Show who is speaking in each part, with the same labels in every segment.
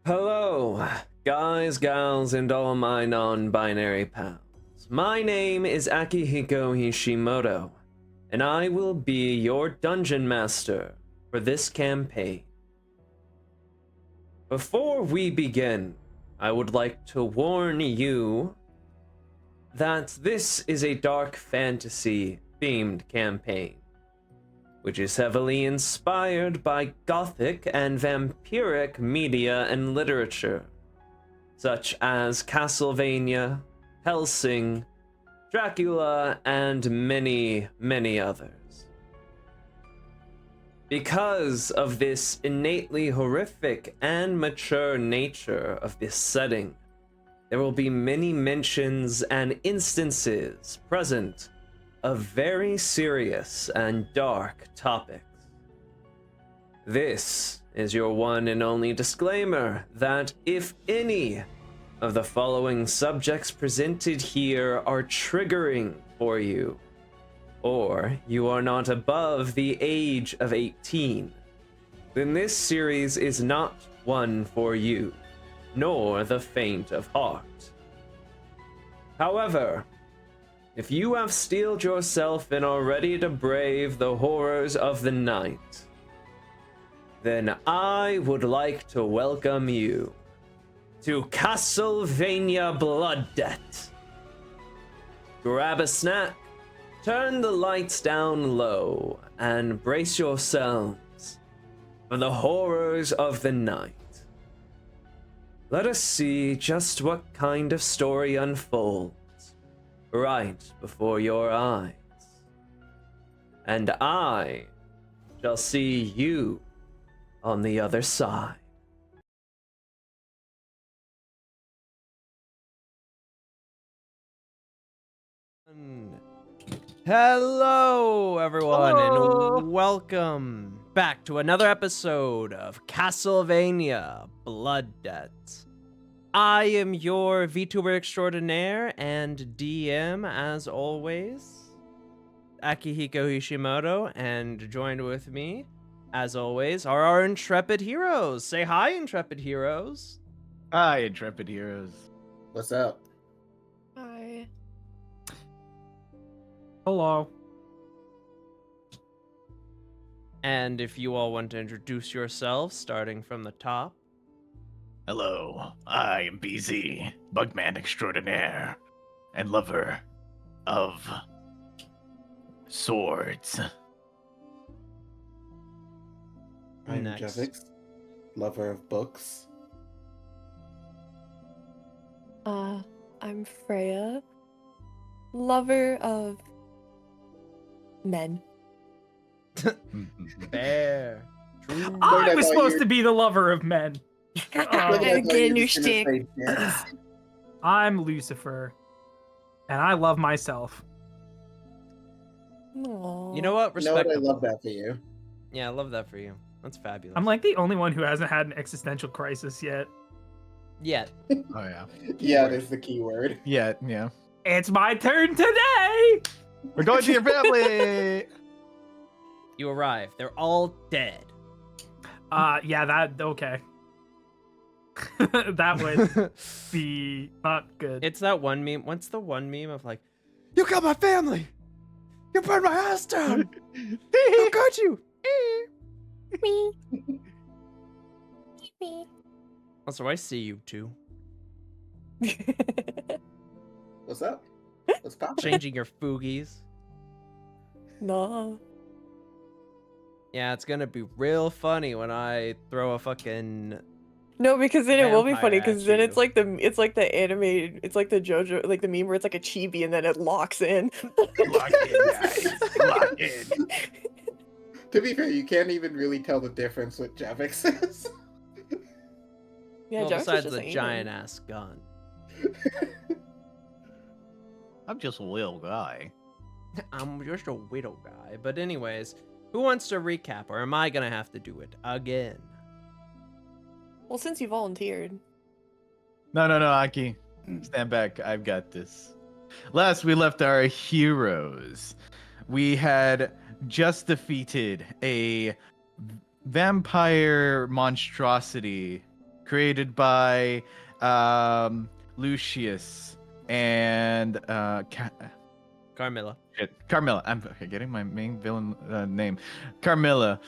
Speaker 1: Hello, guys, gals, and all my non-binary pals. My name is Akihiko Hishimoto, and I will be your dungeon master for this campaign. Before we begin, I would like to warn you that this is a dark fantasy-themed campaign, which is heavily inspired by gothic and vampiric media and literature, such as Castlevania, Hellsing, Dracula, and many, many others. Because of this innately horrific and mature nature of this setting, there will be many mentions and instances present of very serious and dark topics. This is your one and only disclaimer that if any of the following subjects presented here are triggering for you, or you are not above the age of 18, then this series is not one for you, nor the faint of heart. However, if you have steeled yourself and are ready to brave the horrors of the night, then I would like to welcome you to Castlevania Blood Debt. Grab a snack, turn the lights down low, and brace yourselves for the horrors of the night. Let us see just what kind of story unfolds right before your eyes. And I shall see you on the other side.
Speaker 2: Hello, everyone,
Speaker 3: Hello.
Speaker 2: and welcome back to another episode of Castlevania Blood Debt. I am your VTuber extraordinaire and DM, as always, Akihiko Hishimoto, and joined with me, as always, are our intrepid heroes. Say hi, intrepid heroes.
Speaker 3: Hi, intrepid heroes.
Speaker 4: What's up?
Speaker 5: Hi.
Speaker 3: Hello.
Speaker 2: And if you all want to introduce yourselves, starting from the top.
Speaker 6: Hello, I am BZ, Bugman extraordinaire, and lover of swords.
Speaker 4: I'm
Speaker 2: Next.
Speaker 4: Jevix, lover of books.
Speaker 5: I'm Freya, lover of men.
Speaker 2: Fair. True.
Speaker 3: I
Speaker 4: I
Speaker 3: was
Speaker 4: thought
Speaker 3: supposed
Speaker 4: you-
Speaker 3: to be the lover of men.
Speaker 4: I thought
Speaker 5: Get a
Speaker 4: you
Speaker 5: new
Speaker 4: were just gonna
Speaker 5: shtick.
Speaker 4: say dance.
Speaker 3: I'm Lucifer, and I love myself.
Speaker 5: Aww.
Speaker 2: You know what?
Speaker 4: You know what? I
Speaker 2: Respectable.
Speaker 4: love that for you.
Speaker 2: Yeah, I love that for you. That's fabulous.
Speaker 3: I'm like the only one who hasn't had an existential crisis yet.
Speaker 2: Yet.
Speaker 6: Oh yeah.
Speaker 4: Yeah, that's the key word.
Speaker 6: Yeah.
Speaker 3: It's my turn today!
Speaker 6: We're going to your family!
Speaker 2: You arrive. They're all dead.
Speaker 3: Yeah, okay. That would be not good.
Speaker 2: It's that one meme. What's the one meme of like, you killed my family! You burned my house down! How could you?
Speaker 5: Me. Me.
Speaker 2: Also, I see you too.
Speaker 4: What's up? What's poppin'?
Speaker 2: Changing your foogies.
Speaker 5: No.
Speaker 2: Yeah, it's gonna be real funny when I throw a fucking...
Speaker 5: No, because then it will be
Speaker 2: Vampire
Speaker 5: funny
Speaker 2: at
Speaker 5: because then
Speaker 2: you.
Speaker 5: it's like the animated, it's like the JoJo, like the meme where it's like a chibi and then it locks in.
Speaker 6: Lock in, guys. Lock in.
Speaker 4: To be fair, you can't even really tell the difference with Jevix is.
Speaker 5: Yeah,
Speaker 2: well,
Speaker 5: Jack's
Speaker 2: besides
Speaker 5: just
Speaker 2: the
Speaker 5: aiming.
Speaker 2: giant ass gun.
Speaker 6: I'm just a little guy.
Speaker 2: I'm just a widow guy. But anyways, who wants to recap, or am I gonna have to do it again?
Speaker 5: Well, since you volunteered.
Speaker 6: No, Aki. Stand back. I've got this. Last we left our heroes. We had just defeated a vampire monstrosity created by Lucius and
Speaker 2: Carmilla.
Speaker 6: Carmilla. I'm forgetting my main villain name, Carmilla.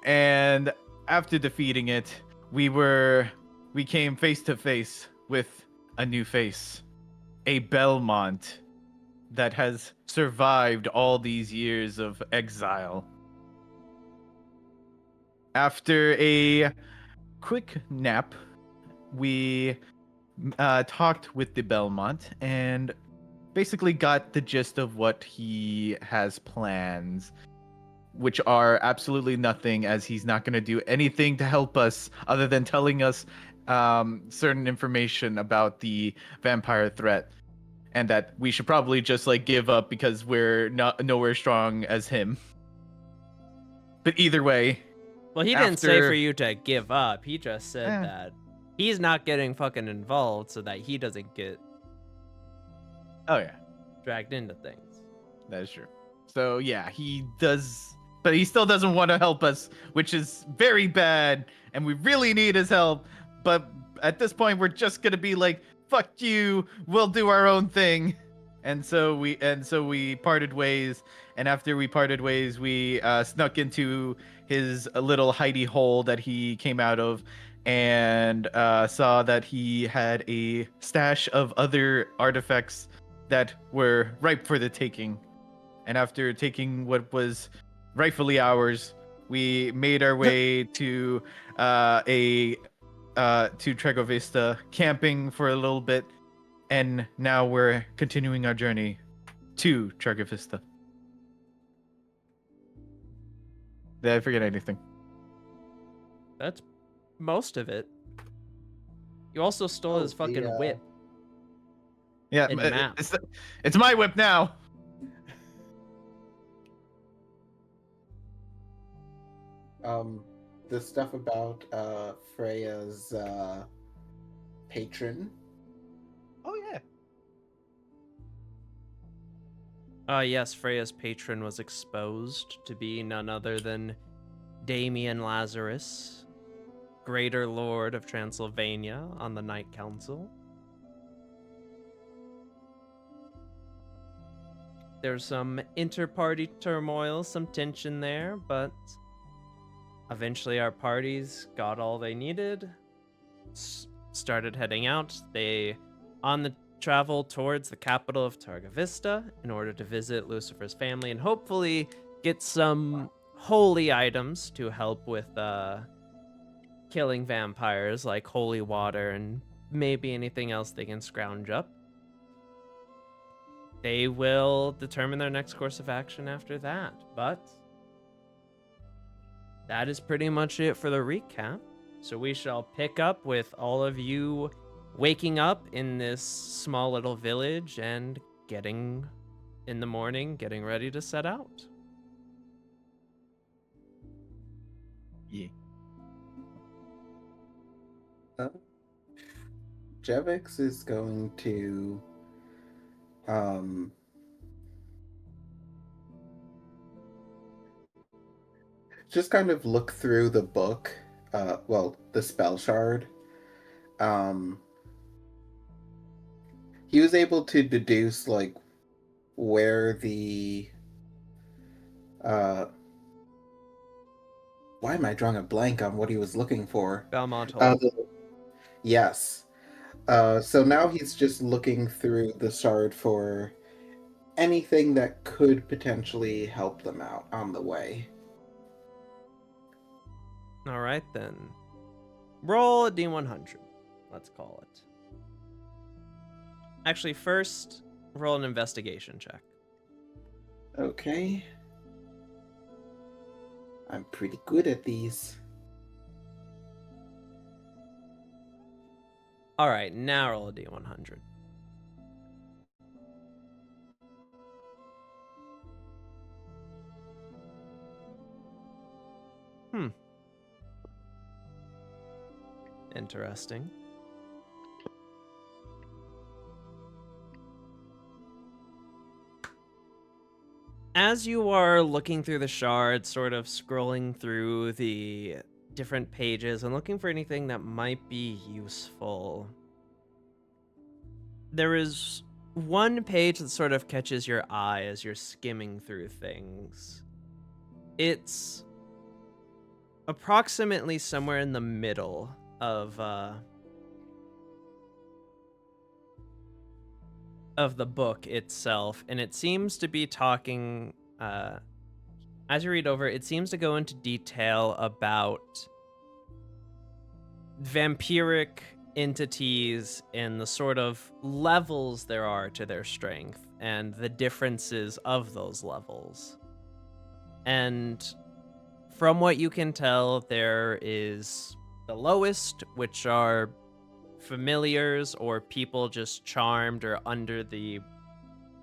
Speaker 6: And after defeating it, we came face to face with a new face, a Belmont that has survived all these years of exile. After a quick nap, we talked with the Belmont and basically got the gist of what he has plans, which are absolutely nothing, as he's not going to do anything to help us other than telling us certain information about the vampire threat, and that we should probably just like give up because we're not nowhere strong as him. But either way,
Speaker 2: Well, he didn't say
Speaker 6: after-
Speaker 2: for you to give up. He just said
Speaker 6: Eh.
Speaker 2: that he's not getting fucking involved so that he doesn't get
Speaker 6: oh yeah,
Speaker 2: dragged into things.
Speaker 6: that is true. So yeah, he does, but he still doesn't want to help us, which is very bad, and we really need his help. But at this point, we're just gonna be like, "Fuck you! We'll do our own thing." And so we parted ways. And after we parted ways, we snuck into his little hidey hole that he came out of, and saw that he had a stash of other artifacts that were ripe for the taking. And after taking what was rightfully ours, we made our way to Trego Vista, camping for a little bit, and now we're continuing our journey to Trego Vista. Did I forget anything?
Speaker 2: That's most of it. You also stole his fucking whip.
Speaker 6: Yeah,
Speaker 2: And map.
Speaker 6: it's my whip now.
Speaker 4: The stuff about Freya's patron.
Speaker 6: Oh yeah.
Speaker 2: Yes, Freya's patron was exposed to be none other than Damien Lazarus, Greater Lord of Transylvania on the Night Council. There's some inter-party turmoil, some tension there, but eventually our parties got all they needed, started heading out. They, on the travel towards the capital of Targa Vista in order to visit Lucifer's family and hopefully get some holy items to help with killing vampires, like holy water and maybe anything else they can scrounge up. They will determine their next course of action after that, but that is pretty much it for the recap. So we shall pick up with all of you waking up in this small little village and getting in the morning, getting ready to set out.
Speaker 6: Yeah.
Speaker 4: Jevix is going to just kind of look through the book, the spell shard. He was able to deduce like where the why am I drawing a blank on what he was looking for?
Speaker 2: Belmont Hall.
Speaker 4: Yes. So now he's just looking through the shard for anything that could potentially help them out on the way.
Speaker 2: All right, then. Roll a D100. Let's call it. Actually, first, roll an investigation check.
Speaker 4: Okay. I'm pretty good at these.
Speaker 2: All right, now roll a D100. Interesting. As you are looking through the shard, sort of scrolling through the different pages and looking for anything that might be useful. There is one page that sort of catches your eye as you're skimming through things. It's approximately somewhere in the middle of the book itself, and it seems to be talking, as you read over, it seems to go into detail about vampiric entities and the sort of levels there are to their strength and the differences of those levels. And from what you can tell, there is the lowest, which are familiars or people just charmed or under the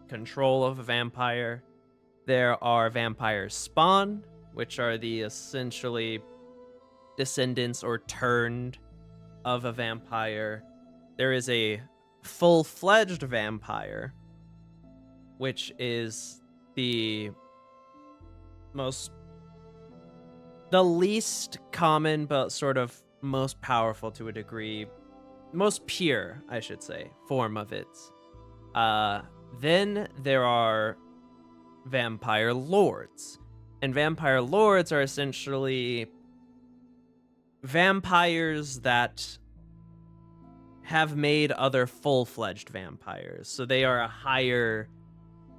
Speaker 2: control of a vampire. There are vampire spawn, which are the essentially descendants or turned of a vampire. There is a full-fledged vampire, which is the least common but sort of most powerful to a degree, most pure, I should say, form of it. Then there are vampire lords, and vampire lords are essentially vampires that have made other full-fledged vampires. So they are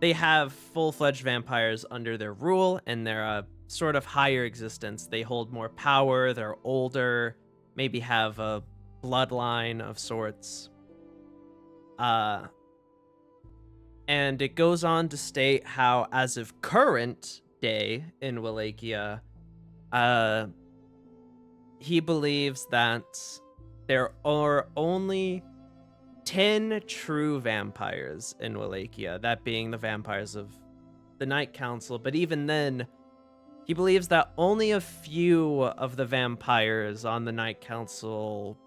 Speaker 2: they have full-fledged vampires under their rule, and they're a sort of higher existence. They hold more power, they're older, maybe have a bloodline of sorts. And it goes on to state how, as of current day in Wallachia, he believes that there are only 10 true vampires in Wallachia, that being the vampires of the Night Council. But even then, he believes that only a few of the vampires on the Night Council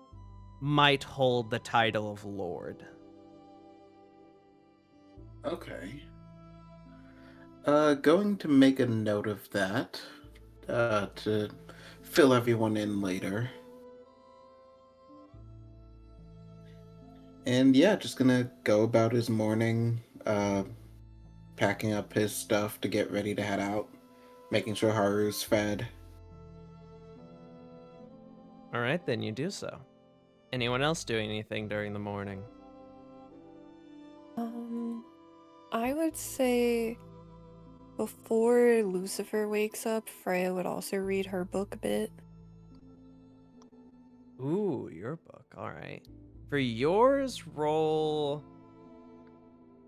Speaker 2: might hold the title of Lord.
Speaker 4: Okay. Going to make a note of that to fill everyone in later. And yeah, just gonna go about his morning, packing up his stuff to get ready to head out, making sure Haru's fed.
Speaker 2: All right, then you do so. Anyone else doing anything during the morning?
Speaker 5: I would say before Lucifer wakes up, Freya would also read her book a bit.
Speaker 2: Ooh, your book. All right. For yours, roll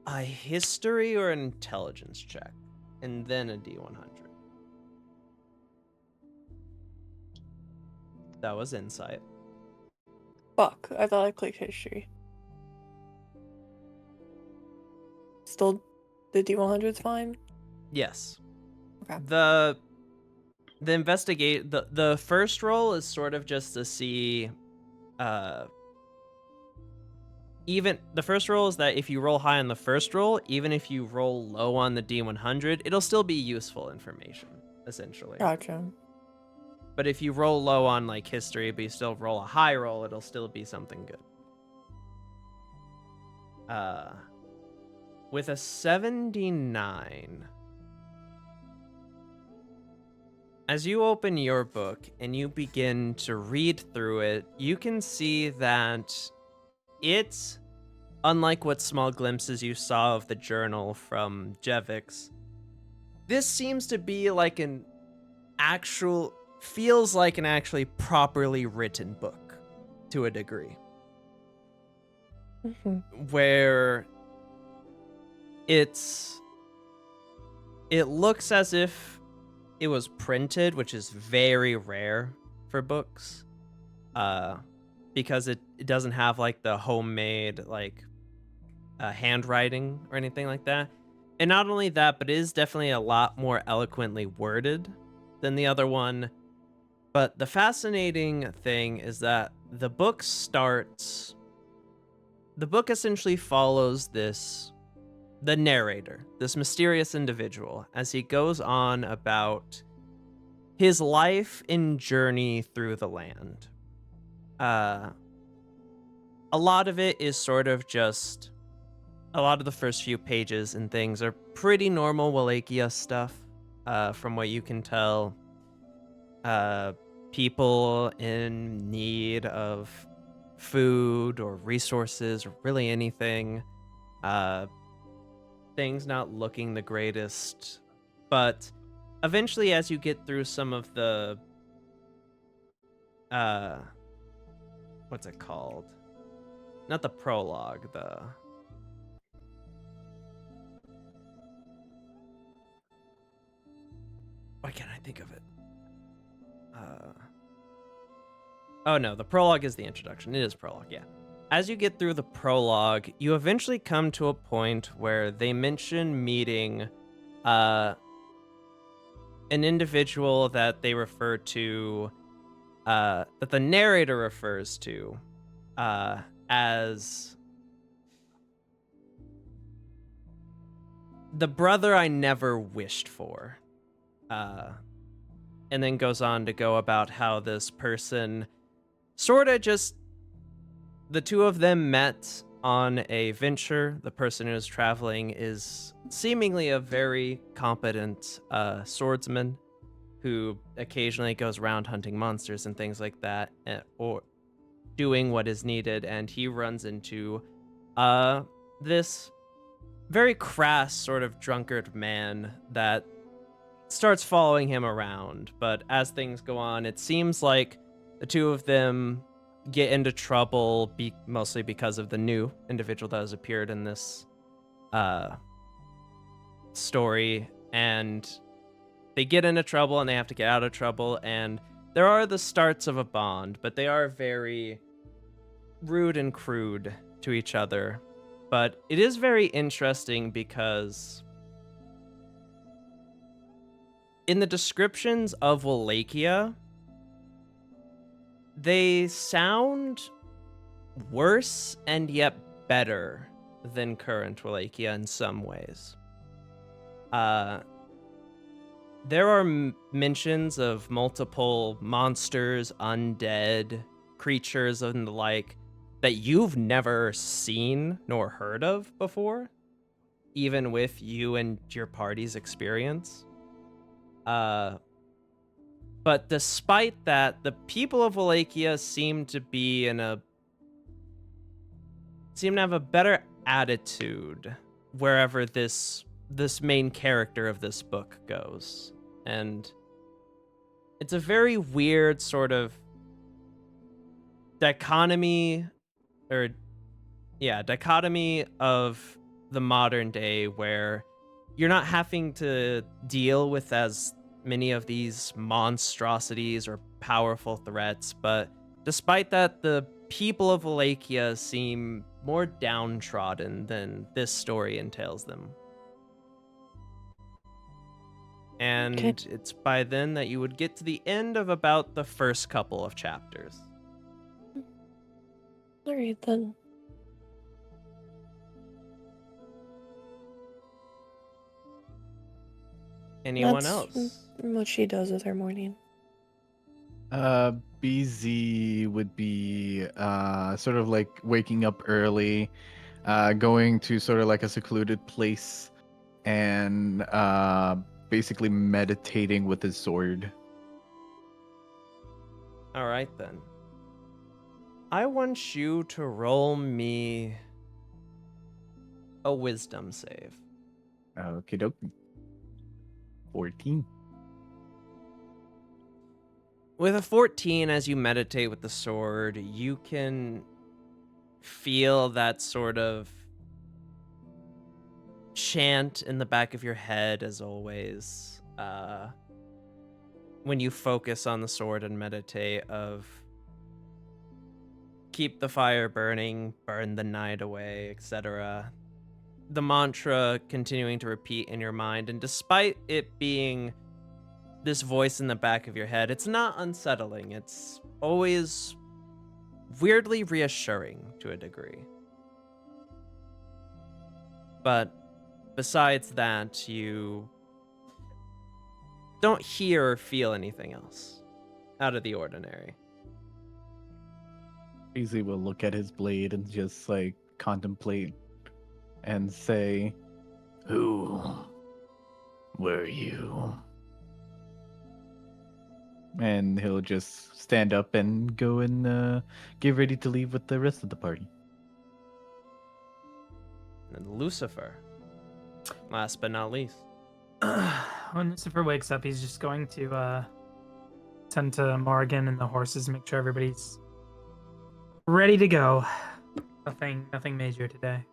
Speaker 2: a history or an intelligence check, and then a D100. That was insight.
Speaker 5: Fuck, I thought I clicked history. Still, the D100's fine?
Speaker 2: Yes.
Speaker 5: Okay.
Speaker 2: The first roll is sort of just to see, even the first roll is that if you roll high on the first roll, even if you roll low on the D100, it'll still be useful information, essentially.
Speaker 5: Gotcha.
Speaker 2: But if you roll low on like history, but you still roll a high roll, it'll still be something good. With a 79, as you open your book and you begin to read through it, you can see that it's, unlike what small glimpses you saw of the journal from Jevix, this seems to be like feels like an actually properly written book to a degree.
Speaker 5: Mm-hmm.
Speaker 2: Where it looks as if it was printed, which is very rare for books, because it doesn't have like the homemade like handwriting or anything like that. And not only that, but it is definitely a lot more eloquently worded than the other one. But the fascinating thing is that the book essentially follows the narrator, this mysterious individual, as he goes on about his life and journey through the land. A lot of it is sort of just a lot of the first few pages and things are pretty normal Wallachia stuff, from what you can tell. People in need of food or resources or really anything. Things not looking the greatest. But eventually, as you get through some of the... what's it called? Not the prologue, the... Why can't I think of it? Oh no, the prologue is the introduction. It is prologue, yeah. As you get through the prologue, you eventually come to a point where they mention meeting an individual that they refer to, that the narrator refers to as the brother I never wished for. And then goes on to go about how this person sort of just, the two of them met on a venture. The person who is traveling is seemingly a very competent swordsman who occasionally goes around hunting monsters and things like that, or doing what is needed. And he runs into this very crass sort of drunkard man that starts following him around. But as things go on, it seems like the two of them get into trouble, mostly because of the new individual that has appeared in this story, and they get into trouble and they have to get out of trouble, and there are the starts of a bond, but they are very rude and crude to each other. But it is very interesting because in the descriptions of Wallachia, they sound worse and yet better than current Wallachia in some ways. There are mentions of multiple monsters, undead, creatures, and the like that you've never seen nor heard of before, even with you and your party's experience. But despite that, the people of Wallachia seem to have a better attitude wherever this main character of this book goes. And it's a very weird sort of dichotomy of the modern day, where you're not having to deal with as many of these monstrosities or powerful threats, but despite that, the people of Wallachia seem more downtrodden than this story entails them. And it's by then that you would get to the end of about the first couple of chapters.
Speaker 5: All right, then.
Speaker 2: Anyone
Speaker 5: That's
Speaker 2: else?
Speaker 5: what she does with her morning.
Speaker 6: BZ would be sort of like waking up early, going to sort of like a secluded place, and basically meditating with his sword.
Speaker 2: All right, then. I want you to roll me a wisdom save.
Speaker 6: Okie dokie. 14.
Speaker 2: With a 14, as you meditate with the sword, you can feel that sort of chant in the back of your head, as always, when you focus on the sword and meditate, of keep the fire burning, burn the night away, etc. The mantra continuing to repeat in your mind, and despite it being this voice in the back of your head, it's not unsettling. It's always weirdly reassuring to a degree. But besides that, you don't hear or feel anything else out of the ordinary.
Speaker 6: Beasley will look at his blade and just like contemplate and say, "Who were you?" And he'll just stand up and go and get ready to leave with the rest of the party.
Speaker 2: And Lucifer, last but not least.
Speaker 3: When Lucifer wakes up, he's just going to tend to Morgan and the horses, make sure everybody's ready to go. Nothing major today.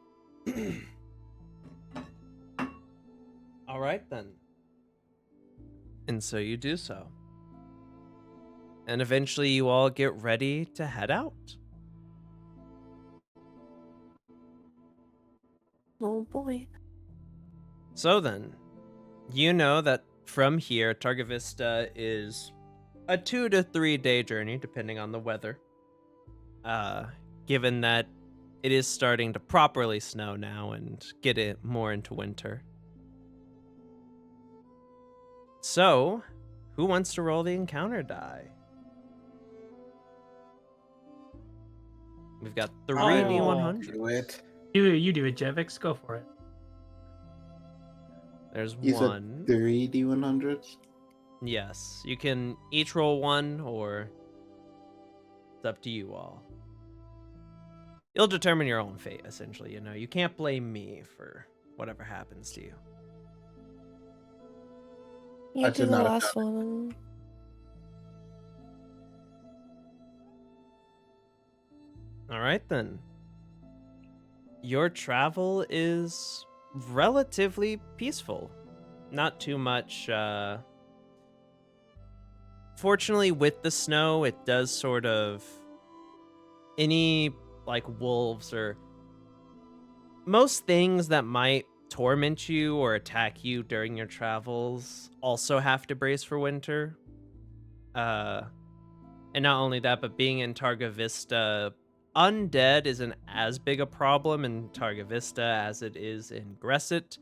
Speaker 2: All right, then. And so you do so. And eventually you all get ready to head out.
Speaker 5: Oh boy.
Speaker 2: So then, you know that from here, Targa Vista is a 2 to 3 day journey, depending on the weather. Given that it is starting to properly snow now and get it more into winter. So, who wants to roll the encounter die? We've got 3 D100.
Speaker 4: Do it.
Speaker 3: You do it, Jevix. Go for it.
Speaker 2: There's
Speaker 4: You said
Speaker 2: 1.
Speaker 4: 3 D100s?
Speaker 2: Yes, you can each roll 1, or it's up to you all. You'll determine your own fate, essentially. You know, you can't blame me for whatever happens to you.
Speaker 5: You
Speaker 4: I
Speaker 5: do
Speaker 4: should
Speaker 5: the
Speaker 4: not have
Speaker 5: last one.
Speaker 2: All right, then. Your travel is relatively peaceful. Not too much. Fortunately, with the snow, it does sort of... Any, like, wolves or... Most things that might torment you or attack you during your travels also have to brace for winter. And not only that, but being in Targa Vista... Undead isn't as big a problem in Targa Vista as it is in Gresset,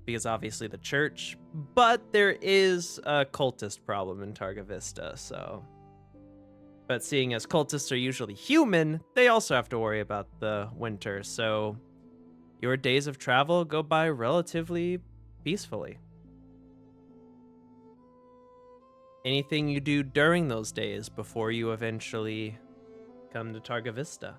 Speaker 2: because obviously the church, but there is a cultist problem in Targa Vista, so... But seeing as cultists are usually human, they also have to worry about the winter, so your days of travel go by relatively peacefully. Anything you do during those days before you eventually come to Targa Vista?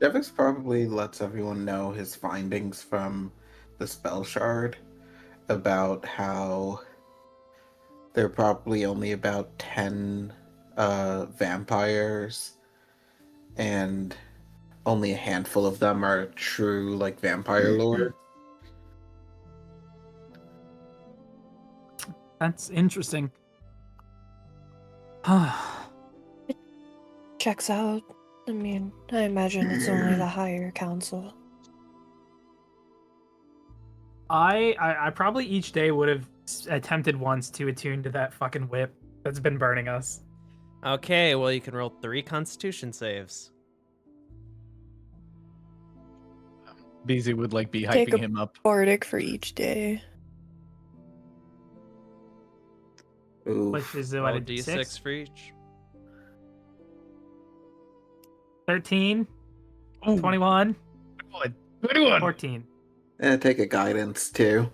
Speaker 4: Devix probably lets everyone know his findings from the spell shard about how there are probably only about 10 vampires, and only a handful of them are true, like, vampire lore.
Speaker 3: That's interesting.
Speaker 5: Checks out. I mean, I imagine it's only the higher council.
Speaker 3: I probably each day would have attempted once to attune to that fucking whip that's been burning us.
Speaker 2: Okay, well, you can roll 3 Constitution saves.
Speaker 6: Beasley would like be
Speaker 5: Take
Speaker 6: hyping
Speaker 5: a
Speaker 6: him up.
Speaker 5: Bardic for each day.
Speaker 4: Oof.
Speaker 3: Which is what,
Speaker 2: Roll
Speaker 3: a
Speaker 2: D6
Speaker 3: D6?
Speaker 2: for each.
Speaker 3: 13,
Speaker 6: Oh,
Speaker 3: 21,
Speaker 6: 21.
Speaker 3: 14.
Speaker 4: Take a guidance too.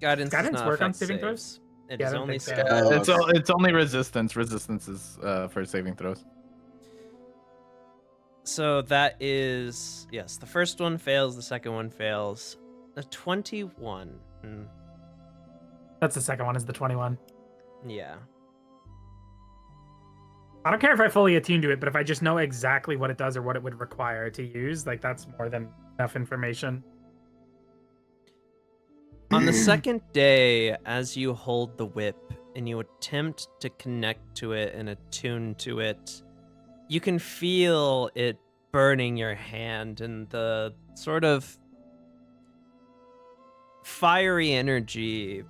Speaker 2: Guidance does
Speaker 3: Guidance
Speaker 2: not
Speaker 3: work on
Speaker 2: affect
Speaker 3: saving throws?
Speaker 2: saves. It
Speaker 3: Yeah, I
Speaker 2: is
Speaker 3: don't
Speaker 2: only
Speaker 3: think so.
Speaker 2: saves.
Speaker 6: It's only resistance. Resistance is for saving throws.
Speaker 2: So that is, yes, the first one fails, the second one fails. A 21.
Speaker 3: That's the second one, is the 21.
Speaker 2: Yeah.
Speaker 3: I don't care if I fully attune to it, but if I just know exactly what it does or what it would require to use, like, that's more than enough information.
Speaker 2: On the second day, as you hold the whip and you attempt to connect to it and attune to it, you can feel it burning your hand, and the sort of fiery energy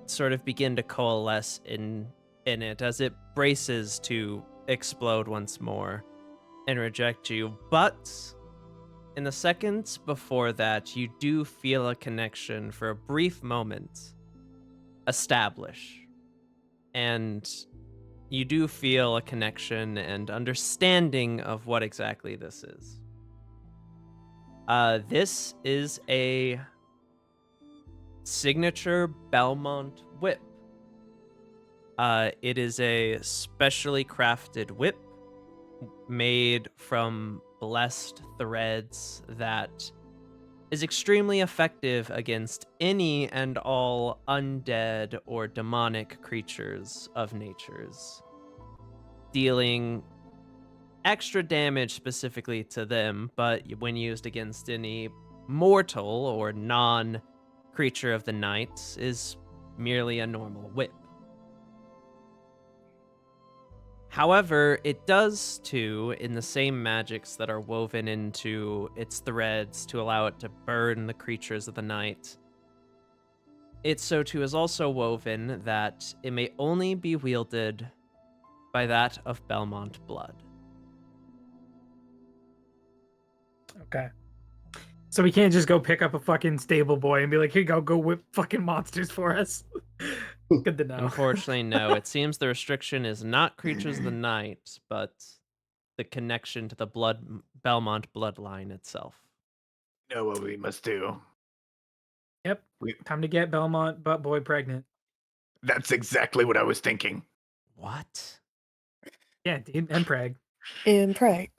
Speaker 2: sort of begin to coalesce in it as it braces to explode once more and reject you. But in the seconds before that, you do feel a connection for a brief moment establish. And you do feel a connection and understanding of what exactly this is. This is a signature Belmont whip. It is a specially crafted whip made from blessed threads that is extremely effective against any and all undead or demonic creatures of natures, dealing extra damage specifically to them, but when used against any mortal or non-creature of the night is merely a normal whip. However, it does too in the same magics that are woven into its threads to allow it to burn the creatures of the night. It so too is also woven that it may only be wielded by that of Belmont blood.
Speaker 3: Okay. So we can't just go pick up a fucking stable boy and be like, here you go whip fucking monsters for us. Good to know.
Speaker 2: Unfortunately, no. It seems the restriction is not creatures of the night, but the connection to the Belmont bloodline itself.
Speaker 6: Know what we must do.
Speaker 3: Yep. Time to get Belmont butt boy pregnant.
Speaker 6: That's exactly what I was thinking.
Speaker 2: What?
Speaker 3: Yeah, dude, and preg.
Speaker 5: Impreg.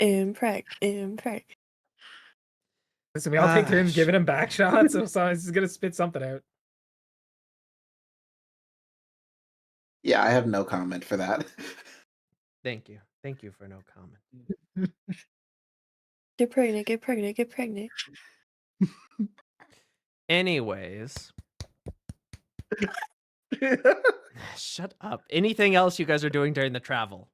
Speaker 3: Listen, we all take turns giving him back shots, so he's gonna spit something out.
Speaker 4: Yeah, I have no comment for that.
Speaker 2: Thank you. Thank you for no comment.
Speaker 5: Get pregnant.
Speaker 2: Anyways. Shut up. Anything else you guys are doing during the travel?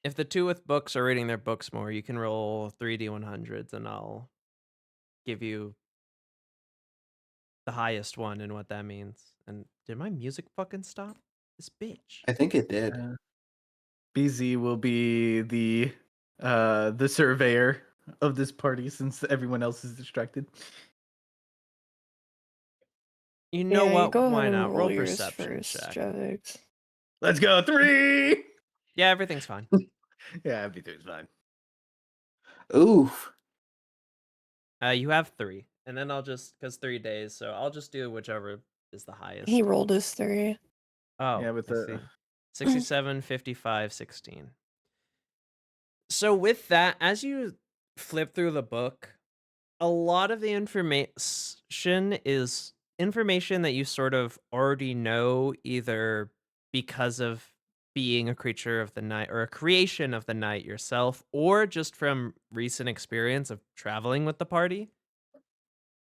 Speaker 2: If the two with books are reading their books more, you can roll 3d100s and I'll give you the highest one and what that means. And did my music fucking stop? This bitch.
Speaker 4: I think it did.
Speaker 6: BZ will be the surveyor of this party since everyone else is distracted.
Speaker 2: You know what?
Speaker 5: Go
Speaker 2: Why
Speaker 5: ahead and
Speaker 2: not? Roll
Speaker 5: yours
Speaker 2: perception
Speaker 5: first,
Speaker 2: check.
Speaker 5: Jax.
Speaker 6: Let's go 3.
Speaker 2: Yeah, everything's fine.
Speaker 6: Yeah, everything's fine.
Speaker 4: Oof.
Speaker 2: You have 3. And then I'll just, because 3 days, so I'll just do whichever is the highest.
Speaker 5: He rolled his 3.
Speaker 2: Oh,
Speaker 6: Yeah, with
Speaker 2: I
Speaker 6: the
Speaker 2: see. 67, 55, 16. So with that, as you flip through the book, a lot of the information is information that you sort of already know, either because of being a creature of the night or a creation of the night yourself, or just from recent experience of traveling with the party.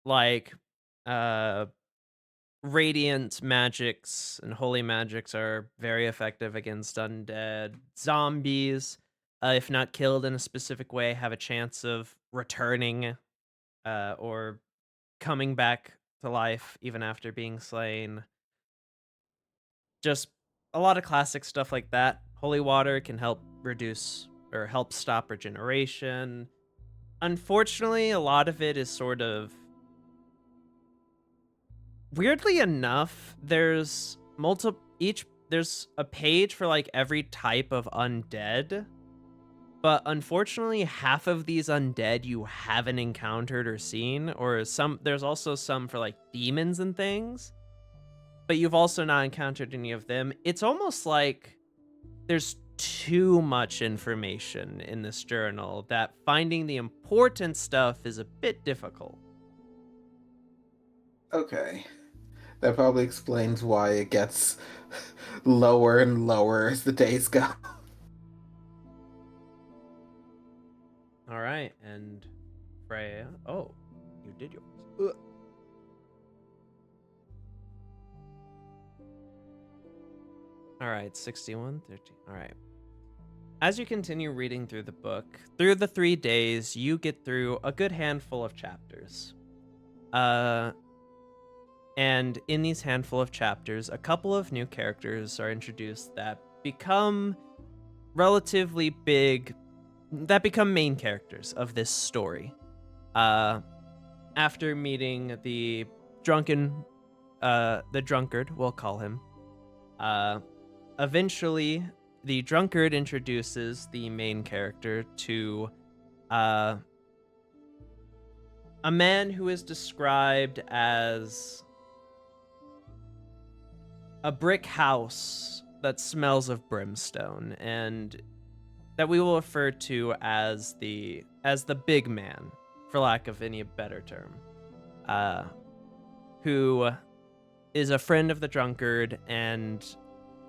Speaker 2: Like, radiant magics and holy magics are very effective against undead. Zombies, if not killed in a specific way, have a chance of returning or coming back to life even after being slain. Just a lot of classic stuff like that. Holy water can help reduce or help stop regeneration. Unfortunately, a lot of it is sort of weirdly enough, there's there's a page for like every type of undead. But unfortunately, half of these undead you haven't encountered or seen, or there's also some for like demons and things, but you've also not encountered any of them. It's almost like there's too much information in this journal that finding the important stuff is a bit difficult.
Speaker 4: Okay. That probably explains why it gets lower and lower as the days go.
Speaker 2: All right, and Freya. Oh, you did yours. All right, 61, 13. All right. as you continue reading through the book, through the 3 days, you get through a good handful of chapters. And in these handful of chapters, a couple of new characters are introduced that become relatively big, that become main characters of this story. After meeting the drunkard, we'll call him, eventually the drunkard introduces the main character to a man who is described as a brick house that smells of brimstone, and that we will refer to as the big man, for lack of any better term, who is a friend of the drunkard. And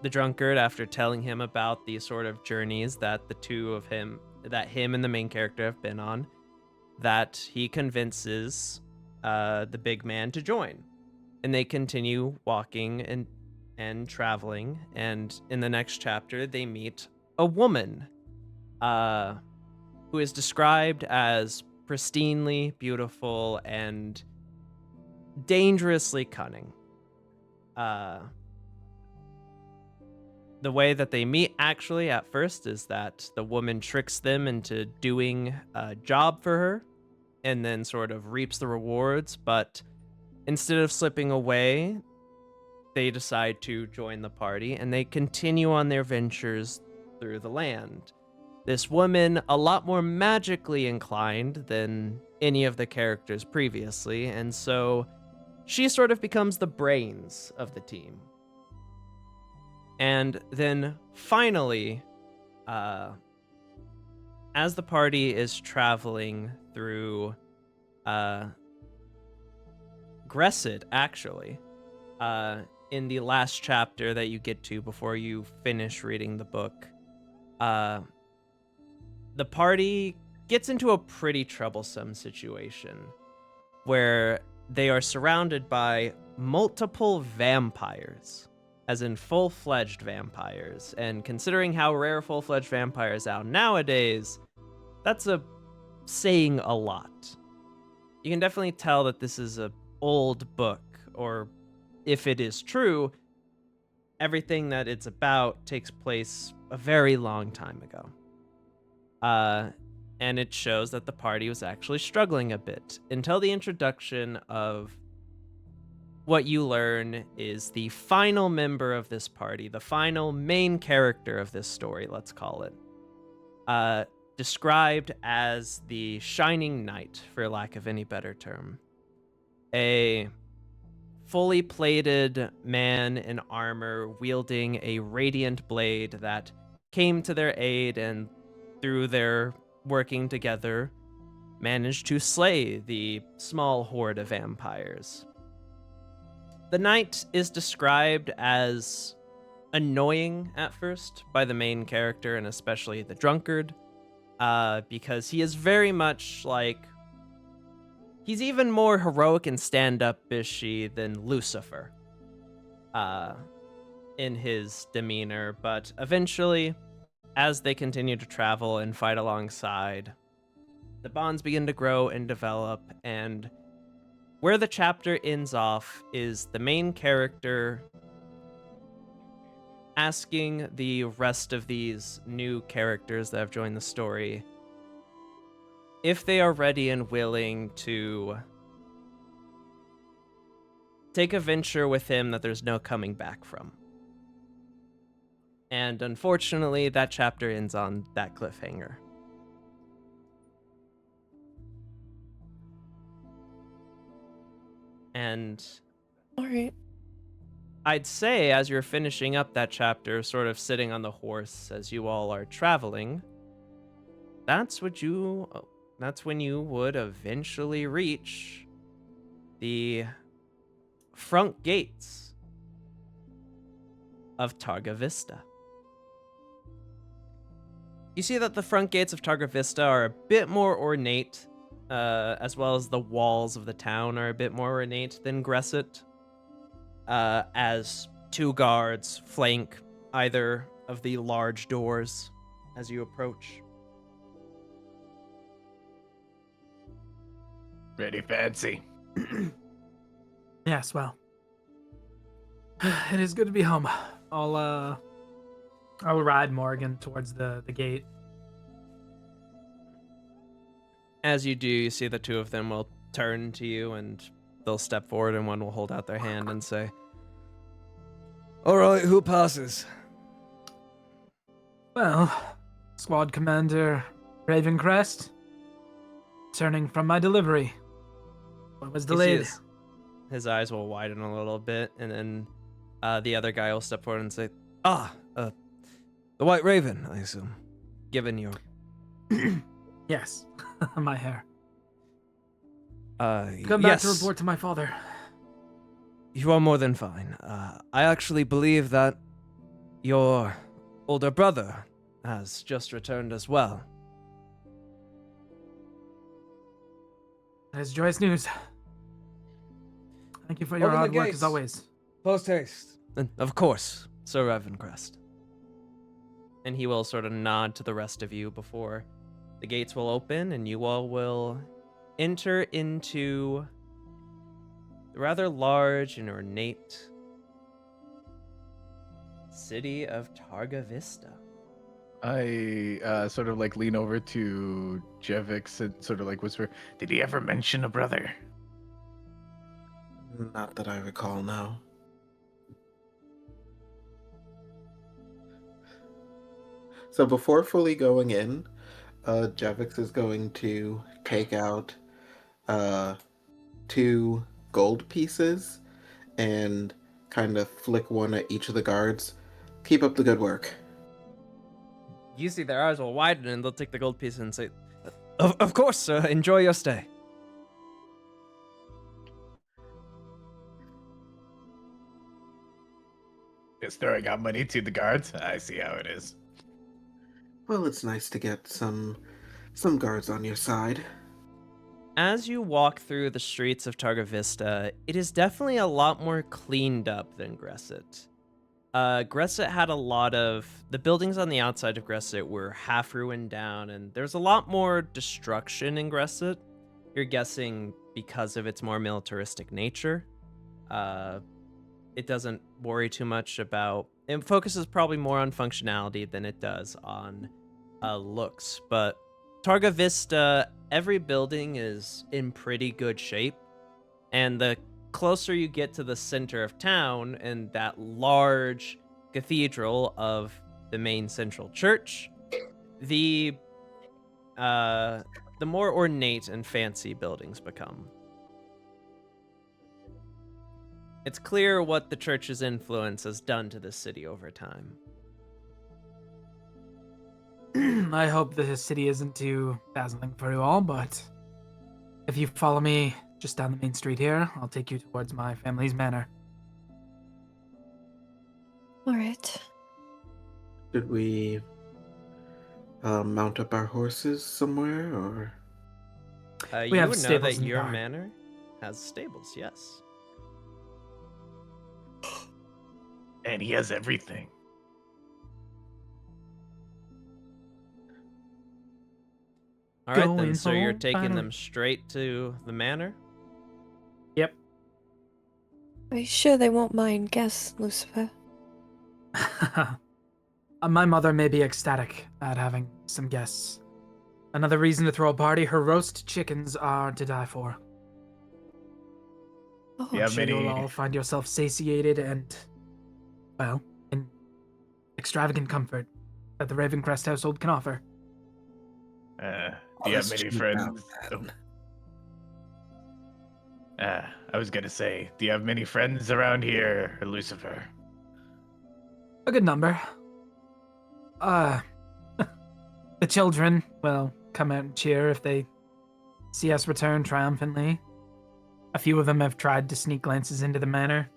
Speaker 2: the drunkard, after telling him about the sort of journeys that him and the main character have been on, that he convinces the big man to join, and they continue walking and traveling. And in the next chapter, they meet a woman who is described as pristinely beautiful and dangerously cunning. The way that they meet, actually, at first, is that the woman tricks them into doing a job for her and then sort of reaps the rewards. But instead of slipping away, they decide to join the party, and they continue on their ventures through the land. This woman, a lot more magically inclined than any of the characters previously, and so she sort of becomes the brains of the team. And then finally, as the party is traveling through Gressid, actually, in the last chapter that you get to before you finish reading the book, the party gets into a pretty troublesome situation where they are surrounded by multiple vampires, as in full-fledged vampires. And considering how rare full-fledged vampires are nowadays, that's saying a lot. You can definitely tell that this is an old book, or if it is true, everything that it's about takes place a very long time ago. And it shows that the party was actually struggling a bit until the introduction of what you learn is the final member of this party, the final main character of this story, let's call it, described as the Shining Knight, for lack of any better term. A fully plated man in armor wielding a radiant blade that came to their aid, and through their working together, managed to slay the small horde of vampires. The knight is described as annoying at first by the main character, and especially the drunkard, because he is very much like, he's even more heroic and stand-up-ishy than Lucifer in his demeanor. But eventually, as they continue to travel and fight alongside, the bonds begin to grow and develop, and where the chapter ends off is the main character asking the rest of these new characters that have joined the story if they are ready and willing to take a venture with him that there's no coming back from. And unfortunately, that chapter ends on that cliffhanger. And
Speaker 5: All right.
Speaker 2: I'd say, as you're finishing up that chapter, sort of sitting on the horse as you all are traveling, that's when you would eventually reach the front gates of Targa Vista. You see that the front gates of Targa Vista are a bit more ornate, as well as the walls of the town are a bit more ornate than Gressid, as two guards flank either of the large doors. as you approach.
Speaker 6: Pretty fancy.
Speaker 3: Yes, well. It is good to be home. I'll ride Morgan towards the gate.
Speaker 2: As you do, you see the two of them will turn to you and they'll step forward and one will hold out their hand and say, "All right, who passes?"
Speaker 3: Well, Squad Commander Ravencrest, turning from my delivery. What was
Speaker 2: You see
Speaker 3: delayed?
Speaker 2: his eyes will widen a little bit, and then the other guy will step forward and say, the White Raven, I assume, given your...
Speaker 3: Yes, my hair.
Speaker 2: Come
Speaker 3: Come back to report to my father.
Speaker 2: You are more than fine. I actually believe that your older brother has just returned as well.
Speaker 3: That is joyous news. Thank you for your
Speaker 2: Open the
Speaker 3: hard work
Speaker 2: gates.
Speaker 3: as always.
Speaker 2: Post haste. Of course, Sir Ravencrest. And he will sort of nod to the rest of you before the gates will open and you all will enter into the rather large and ornate city of Targa Vista.
Speaker 6: I sort of like lean over to Jevix and sort of like whisper, "Did he ever mention a brother?"
Speaker 4: Not that I recall, no. So before fully going in, Jevix is going to take out 2 gold pieces and kind of flick one at each of the guards. Keep up the good work.
Speaker 2: You see their eyes will widen and they'll take the gold piece and say, Of course, sir. Enjoy your stay."
Speaker 6: Just throwing out money to the guards. I see how it is.
Speaker 4: Well, it's nice to get some guards on your side.
Speaker 2: As you walk through the streets of Targa Vista, it is definitely a lot more cleaned up than Gresset. Gresset had a lot of... The buildings on the outside of Gresset were half ruined down, and there's a lot more destruction in Gresset. You're guessing because of its more militaristic nature. It doesn't worry too much about... It focuses probably more on functionality than it does on looks. But Targa Vista, every building is in pretty good shape. And the closer you get to the center of town and that large cathedral of the main central church, the more ornate and fancy buildings become. It's clear what the church's influence has done to the city over time.
Speaker 3: I hope the city isn't too dazzling for you all, but if you follow me just down the main street here, I'll take you towards my family's manor.
Speaker 5: All right.
Speaker 4: Should we mount up our horses somewhere, or?
Speaker 2: You
Speaker 3: have
Speaker 2: would know
Speaker 3: stables
Speaker 2: that
Speaker 3: in
Speaker 2: your
Speaker 3: the yard.
Speaker 2: manor has stables, yes.
Speaker 6: And he has everything.
Speaker 2: All right, then,
Speaker 3: Going
Speaker 2: so you're
Speaker 3: home,
Speaker 2: taking
Speaker 3: finally.
Speaker 2: them straight to the manor?
Speaker 3: Yep.
Speaker 5: Are you sure they won't mind guests, Lucifer?
Speaker 3: My mother may be ecstatic at having some guests. Another reason to throw a party, her roast chickens are to die for.
Speaker 5: Oh,
Speaker 6: Yeah,
Speaker 3: I'm sure you'll
Speaker 6: many-
Speaker 3: all find yourself satiated and, well, in extravagant comfort that the Ravencrest household can offer.
Speaker 6: Do you have
Speaker 4: Let's
Speaker 6: many
Speaker 4: cheap
Speaker 6: friends?
Speaker 4: out then.
Speaker 6: I was gonna say, do you have many friends around here, Lucifer?
Speaker 3: A good number. The children will come out and cheer if they see us return triumphantly. A few of them have tried to sneak glances into the manor.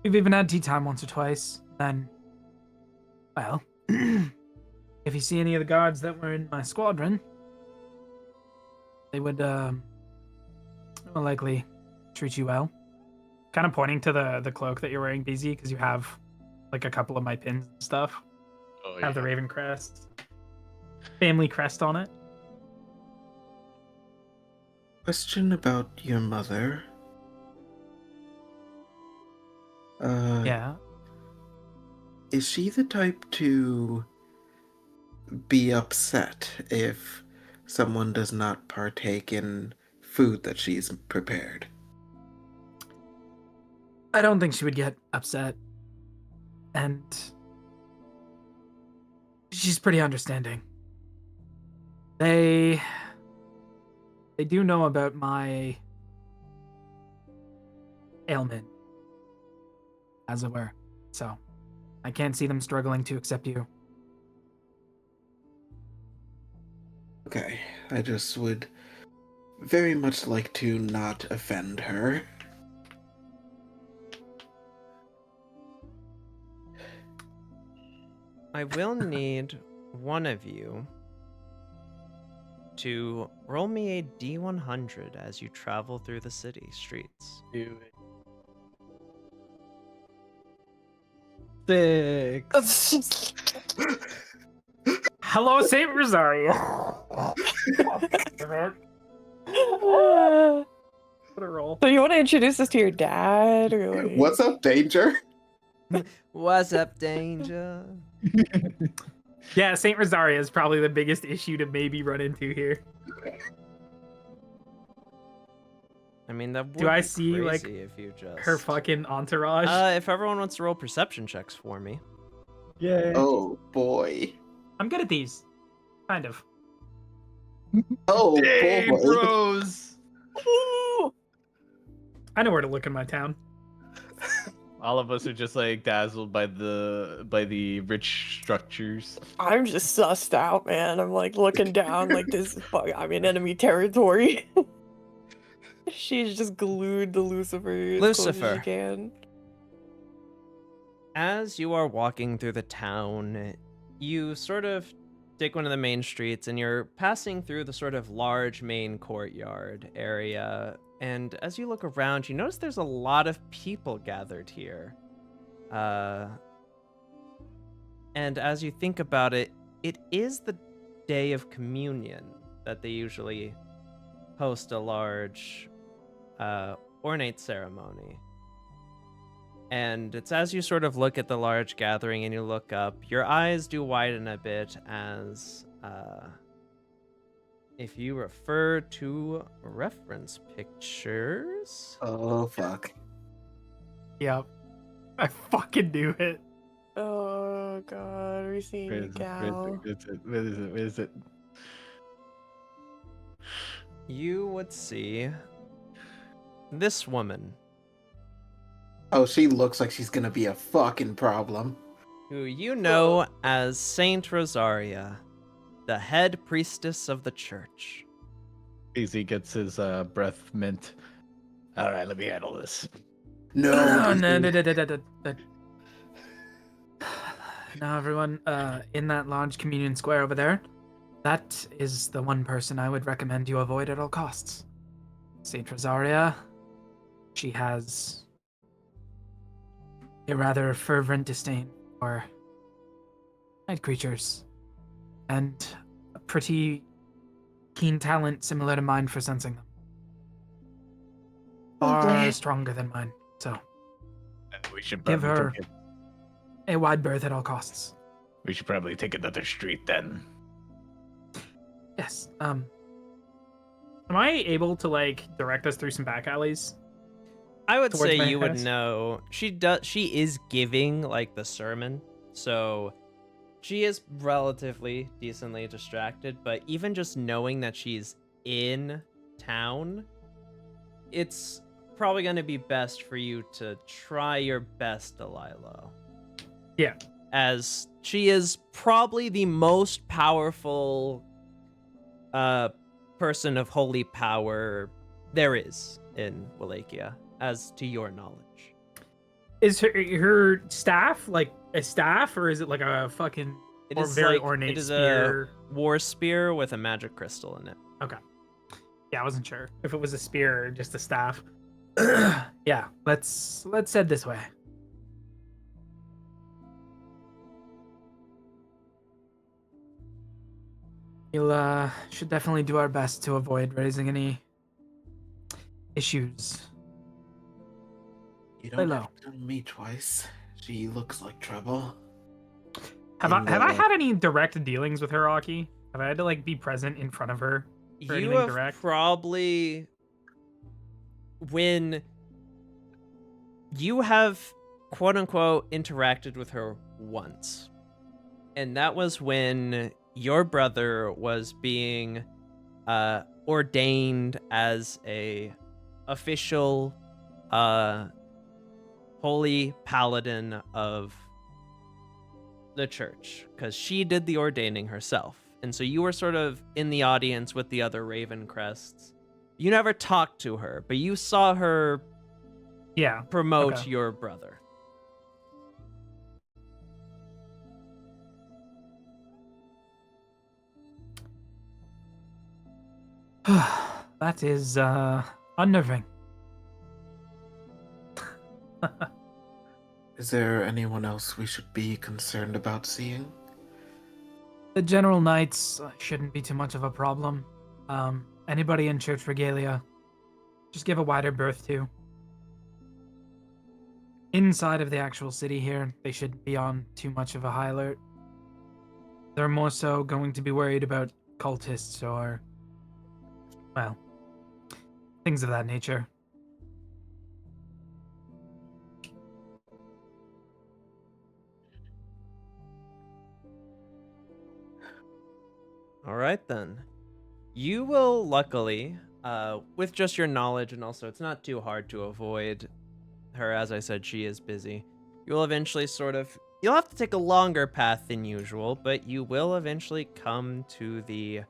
Speaker 3: We've even had tea time once or twice. And, well, if you see any of the guards that were in my squadron, they would, will likely treat you well.
Speaker 7: Kind of pointing to the cloak that you're wearing, BZ, because you have like a couple of my pins and stuff.
Speaker 6: Oh,
Speaker 7: Have the Raven crest.
Speaker 3: family crest on it.
Speaker 4: Question about your mother.
Speaker 3: Yeah.
Speaker 4: Is she the type to be upset if someone does not partake in food that she's prepared?
Speaker 3: I don't think she would get upset. And she's pretty understanding. They do know about my ailment, as it were. So I can't see them struggling to accept you.
Speaker 4: Okay, I just would very much like to not offend her.
Speaker 2: I will need one of you to roll me a D100 as you travel through the city streets.
Speaker 6: Do it. 6.
Speaker 3: Hello, Saint Rosario.
Speaker 5: So
Speaker 3: What a roll.
Speaker 5: you want to introduce us to your dad, or like...
Speaker 4: What's up, Danger?
Speaker 2: What's up, Danger?
Speaker 3: Yeah, Saint Rosario is probably the biggest issue to maybe run into here.
Speaker 2: I mean, that would
Speaker 3: Do I
Speaker 2: be
Speaker 3: see, like,
Speaker 2: crazy if you just...
Speaker 3: Her fucking entourage.
Speaker 2: If everyone wants to roll perception checks for me.
Speaker 6: Yeah.
Speaker 4: Oh boy.
Speaker 3: I'm good at these. Kind of.
Speaker 4: Oh
Speaker 6: Hey,
Speaker 4: boy.
Speaker 6: bros.
Speaker 3: I know where to look in my town.
Speaker 6: All of us are just like dazzled by the rich structures.
Speaker 5: I'm just sussed out, man. I'm like looking down like this. I'm in enemy territory. She's just glued to Lucifer as close as
Speaker 2: Lucifer.
Speaker 5: she can.
Speaker 2: As you are walking through the town, you sort of take one of the main streets and you're passing through the sort of large main courtyard area. And as you look around, you notice there's a lot of people gathered here. And as you think about it, it is the day of communion that they usually host a large ornate ceremony. And it's as you sort of look at the large gathering and you look up, your eyes do widen a bit as if you refer to reference pictures.
Speaker 4: Oh fuck.
Speaker 3: Yep. I fucking knew it.
Speaker 5: Oh god, we see a gal.
Speaker 6: Where is it?
Speaker 2: You would see this woman,
Speaker 4: Oh, she looks like she's gonna be a fucking problem.
Speaker 2: who you know as Saint Rosaria, the head priestess of the church.
Speaker 6: Easy gets his breath mint. All right, let me handle this.
Speaker 4: No.
Speaker 3: No. Now, everyone, in that large communion square over there, that is the one person I would recommend you avoid at all costs. Saint Rosaria. She has a rather fervent disdain for night creatures, and a pretty keen talent similar to mine for sensing them. Far stronger than mine, so
Speaker 6: We should
Speaker 3: give
Speaker 6: probably
Speaker 3: her a wide berth at all costs.
Speaker 6: we should probably take another street then.
Speaker 3: Yes. Am I able to like direct us through some back alleys?
Speaker 2: I would
Speaker 3: Towards
Speaker 2: say
Speaker 3: my
Speaker 2: you would
Speaker 3: house?
Speaker 2: know. She is giving like the sermon, so she is relatively decently distracted, but even just knowing that she's in town, it's probably going to be best for you to try your best to lie low.
Speaker 3: Yeah.
Speaker 2: As she is probably the most powerful person of holy power there is in Wallachia, as to your knowledge.
Speaker 3: Is her staff like a staff, or is it like a fucking
Speaker 2: It
Speaker 3: or
Speaker 2: is
Speaker 3: very
Speaker 2: like,
Speaker 3: ornate
Speaker 2: it is
Speaker 3: spear?
Speaker 2: a war spear with a magic crystal in it.
Speaker 3: Okay. Yeah, I wasn't sure if it was a spear or just a staff. Yeah, let's head this way. We'll should definitely do our best to avoid raising any issues.
Speaker 4: You
Speaker 3: Lay
Speaker 4: don't
Speaker 3: low.
Speaker 4: have to tell me twice. She looks like trouble.
Speaker 3: Have I had any direct dealings with her, Aki? Have I had to like be present in front of her for
Speaker 2: You
Speaker 3: anything
Speaker 2: have
Speaker 3: direct?
Speaker 2: probably when you have quote unquote interacted with her once. And that was when your brother was being ordained as a official holy paladin of the church, because she did the ordaining herself. And so you were sort of in the audience with the other Raven Crests. You never talked to her, but you saw her promote
Speaker 3: okay.
Speaker 2: your brother.
Speaker 3: That is unnerving.
Speaker 4: Is there anyone else we should be concerned about seeing?
Speaker 3: The general knights shouldn't be too much of a problem. Anybody in church regalia, just give a wider berth to. Inside of the actual city here, they shouldn't be on too much of a high alert. They're more so going to be worried about cultists or, well, things of that nature.
Speaker 2: All right, then. You will luckily, with just your knowledge, and also it's not too hard to avoid her. As I said, she is busy. You'll eventually you'll have to take a longer path than usual, but you will eventually come to the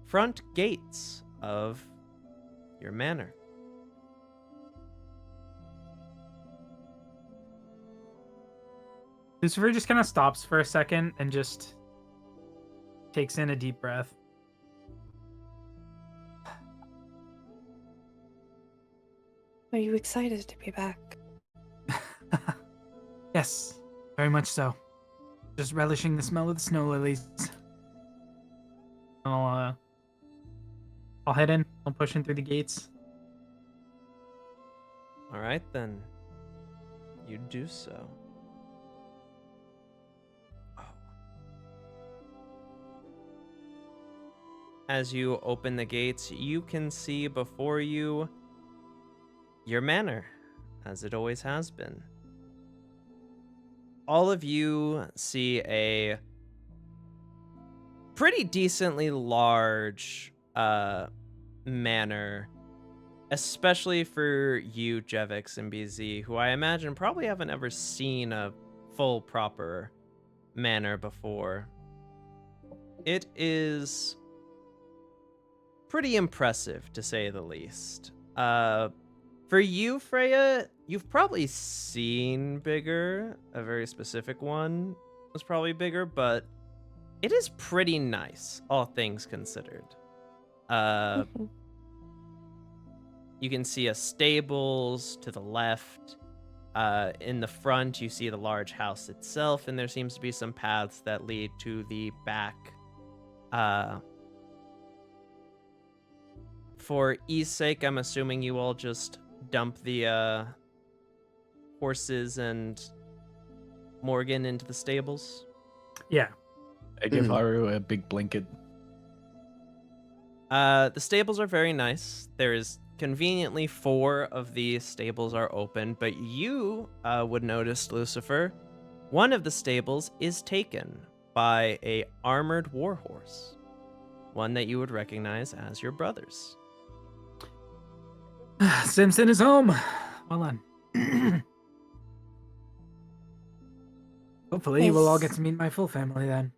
Speaker 2: front gates of your manor.
Speaker 3: Lucifer just kind of stops for a second and just takes in a deep breath.
Speaker 5: Are you excited to be back?
Speaker 3: Yes, very much so. Just relishing the smell of the snow lilies. I'll head in. I'll push in through the gates.
Speaker 2: All right, then. You do so. As you open the gates, you can see before you your manor, as it always has been. All of you see a pretty decently large manor, especially for you, Jevix and BZ, who I imagine probably haven't ever seen a full, proper manor before. It is pretty impressive, to say the least. For you, Freya, you've probably seen bigger. A very specific one was probably bigger, but it is pretty nice, all things considered. You can see a stables to the left. In the front, you see the large house itself, and there seems to be some paths that lead to the back. For ease sake, I'm assuming you all just dump the horses and Morgan into the stables.
Speaker 3: Yeah.
Speaker 6: I give Haru a big blanket.
Speaker 2: The stables are very nice. There is conveniently 4 of the stables are open, but you would notice, Lucifer, one of the stables is taken by a armored warhorse, one that you would recognize as your brother's.
Speaker 3: Simpson is home. Well done. Hopefully, we'll all get to meet my full family then.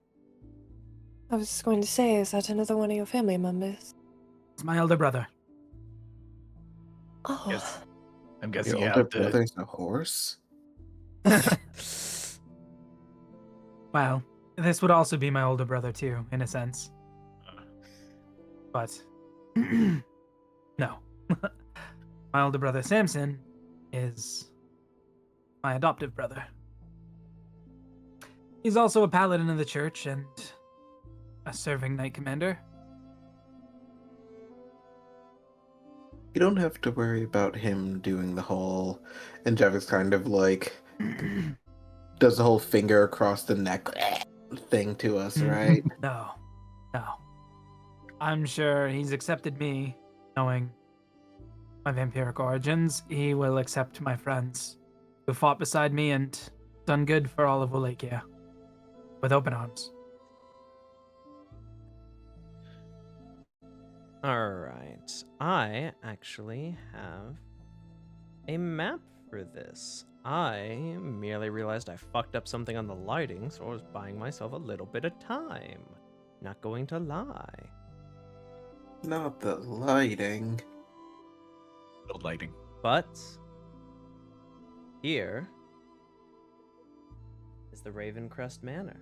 Speaker 5: I was just going to say, is that another one of your family members?
Speaker 3: It's my elder brother.
Speaker 5: Oh.
Speaker 6: Yes. I'm guessing
Speaker 4: Your
Speaker 6: you
Speaker 4: older
Speaker 6: have to...
Speaker 4: brother's a horse?
Speaker 3: Well, this would also be my older brother too, in a sense. But no. My older brother Samson is my adoptive brother. He's also a paladin of the church and a serving knight commander.
Speaker 4: You don't have to worry about him doing the whole. And Jevik's kind of like does the whole finger across the neck thing to us, right?
Speaker 3: No. I'm sure he's accepted me, knowing my vampiric origins. He will accept my friends who fought beside me and done good for all of Wallachia with open arms.
Speaker 2: Alright. I actually have a map for this. I merely realized I fucked up something on the lighting, so I was buying myself a little bit of time. Not going to lie.
Speaker 4: Not the lighting.
Speaker 6: No lighting.
Speaker 2: But here is the Ravencrest Manor.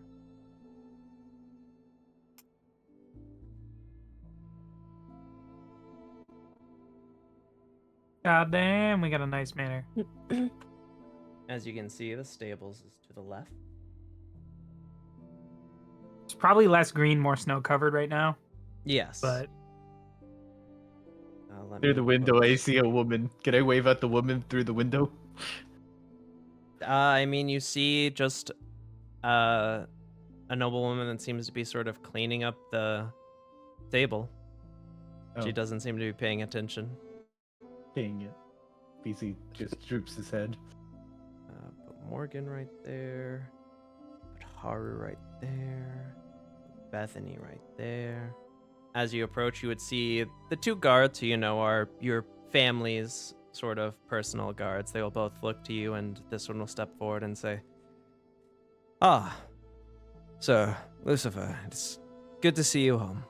Speaker 3: God damn, we got a nice manor.
Speaker 2: As you can see, the stables is to the left.
Speaker 3: It's probably less green, more snow covered right now,
Speaker 2: Yes.
Speaker 3: but
Speaker 2: Let
Speaker 6: Through
Speaker 2: me
Speaker 6: the window, I see a woman. Can I wave at the woman through the window?
Speaker 2: I mean, you see just a noblewoman that seems to be sort of cleaning up the table. She
Speaker 6: Oh.
Speaker 2: doesn't seem to be paying attention.
Speaker 6: Dang it. BC just droops his head.
Speaker 2: Put Morgan right there. Put Haru right there. Bethany right there. As you approach, you would see the two guards who, you know, are your family's sort of personal guards. They will both look to you, and this one will step forward and say, "Ah, Sir Lucifer, it's good to see you home."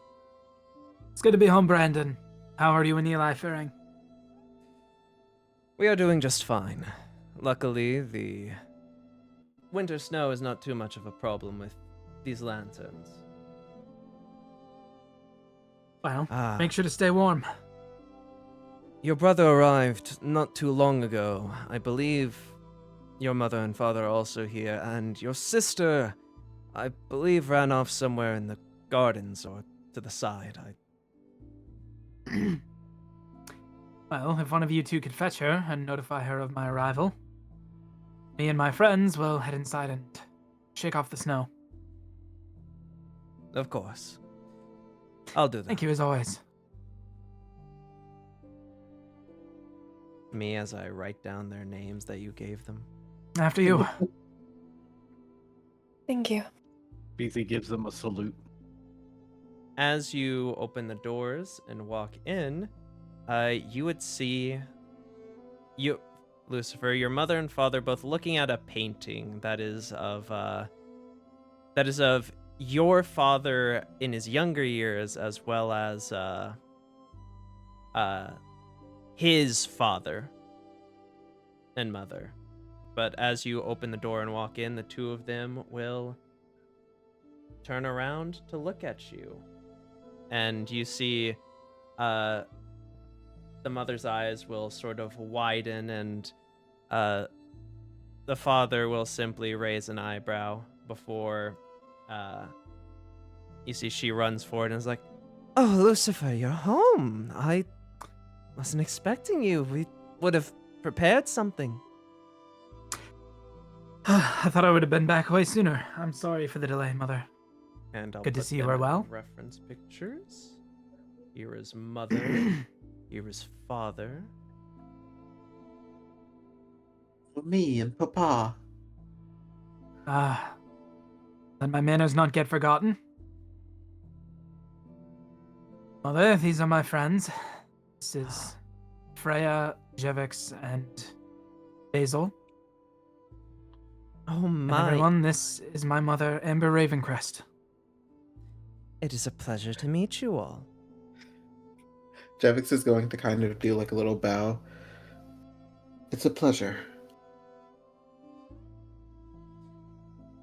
Speaker 3: it's good to be home, Brandon. How are you and Eli faring?
Speaker 2: We are doing just fine. Luckily, the winter snow is not too much of a problem with these lanterns.
Speaker 3: Well,
Speaker 2: Ah.
Speaker 3: make sure to stay warm.
Speaker 2: Your brother arrived not too long ago. I believe your mother and father are also here, and your sister, I believe, ran off somewhere in the gardens or to the side.
Speaker 3: Well, if one of you two could fetch her and notify her of my arrival, me and my friends will head inside and shake off the snow.
Speaker 2: Of course. I'll do that.
Speaker 3: Thank you as always.
Speaker 2: Me as I write down their names that you gave them.
Speaker 3: After you.
Speaker 5: Thank you.
Speaker 6: BC gives them a salute.
Speaker 2: As you open the doors and walk in, you would see Lucifer, your mother and father both looking at a painting that is of your father in his younger years, as well as his father and mother. But as you open the door and walk in, the two of them will turn around to look at you. And you see the mother's eyes will sort of widen, and the father will simply raise an eyebrow before you see she runs forward and is like, "Oh, Lucifer, you're home. I wasn't expecting you. We would have prepared something."
Speaker 3: I thought I would have been back way sooner. I'm sorry for the delay, Mother.
Speaker 2: And I'll
Speaker 3: Good to
Speaker 2: put
Speaker 3: see you
Speaker 2: them
Speaker 3: are
Speaker 2: in
Speaker 3: well.
Speaker 2: Reference pictures. Here is mother. Here is father.
Speaker 4: For me and Papa.
Speaker 3: Let my manners not get forgotten. Mother, these are my friends. This is Freya, Jevix, and Basil.
Speaker 2: Oh
Speaker 3: And
Speaker 2: my.
Speaker 3: everyone, this is my mother, Amber Ravencrest.
Speaker 2: It is a pleasure to meet you all.
Speaker 4: Jevix is going to kind of do like a little bow. It's a pleasure.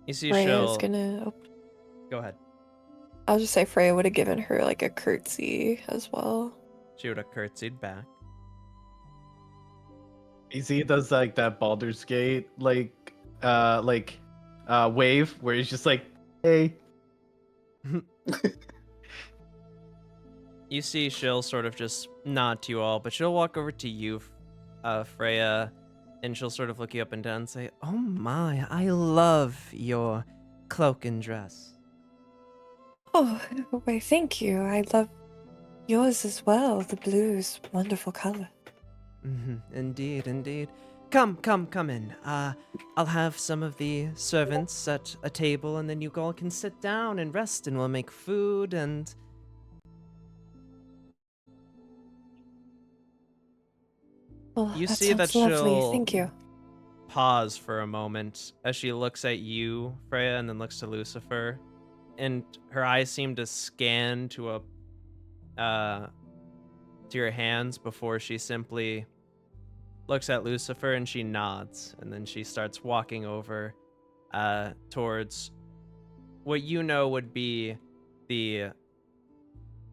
Speaker 2: You see
Speaker 5: Freya's
Speaker 2: she'll...
Speaker 5: gonna.
Speaker 2: Go ahead.
Speaker 5: I'll just say Freya would have given her like a curtsy as well.
Speaker 2: She would have curtsied back.
Speaker 6: BC does like that Baldur's Gate wave where he's just like, "Hey."
Speaker 2: You see she'll sort of just nod to you all, but she'll walk over to you, Freya, and she'll sort of look you up and down and say, "Oh my, I love your cloak and dress."
Speaker 5: Oh, why, thank you. I love yours as well. The blue is wonderful color.
Speaker 2: Indeed, indeed. Come in. I'll have some of the servants set a table, and then you all can sit down and rest, and we'll make food and...
Speaker 5: Oh,
Speaker 2: You
Speaker 5: that
Speaker 2: see that
Speaker 5: sounds lovely.
Speaker 2: she'll
Speaker 5: Thank you.
Speaker 2: pause for a moment as she looks at you, Freya, and then looks to Lucifer, and her eyes seem to scan to your hands before she simply looks at Lucifer and she nods, and then she starts walking over towards what you know would be the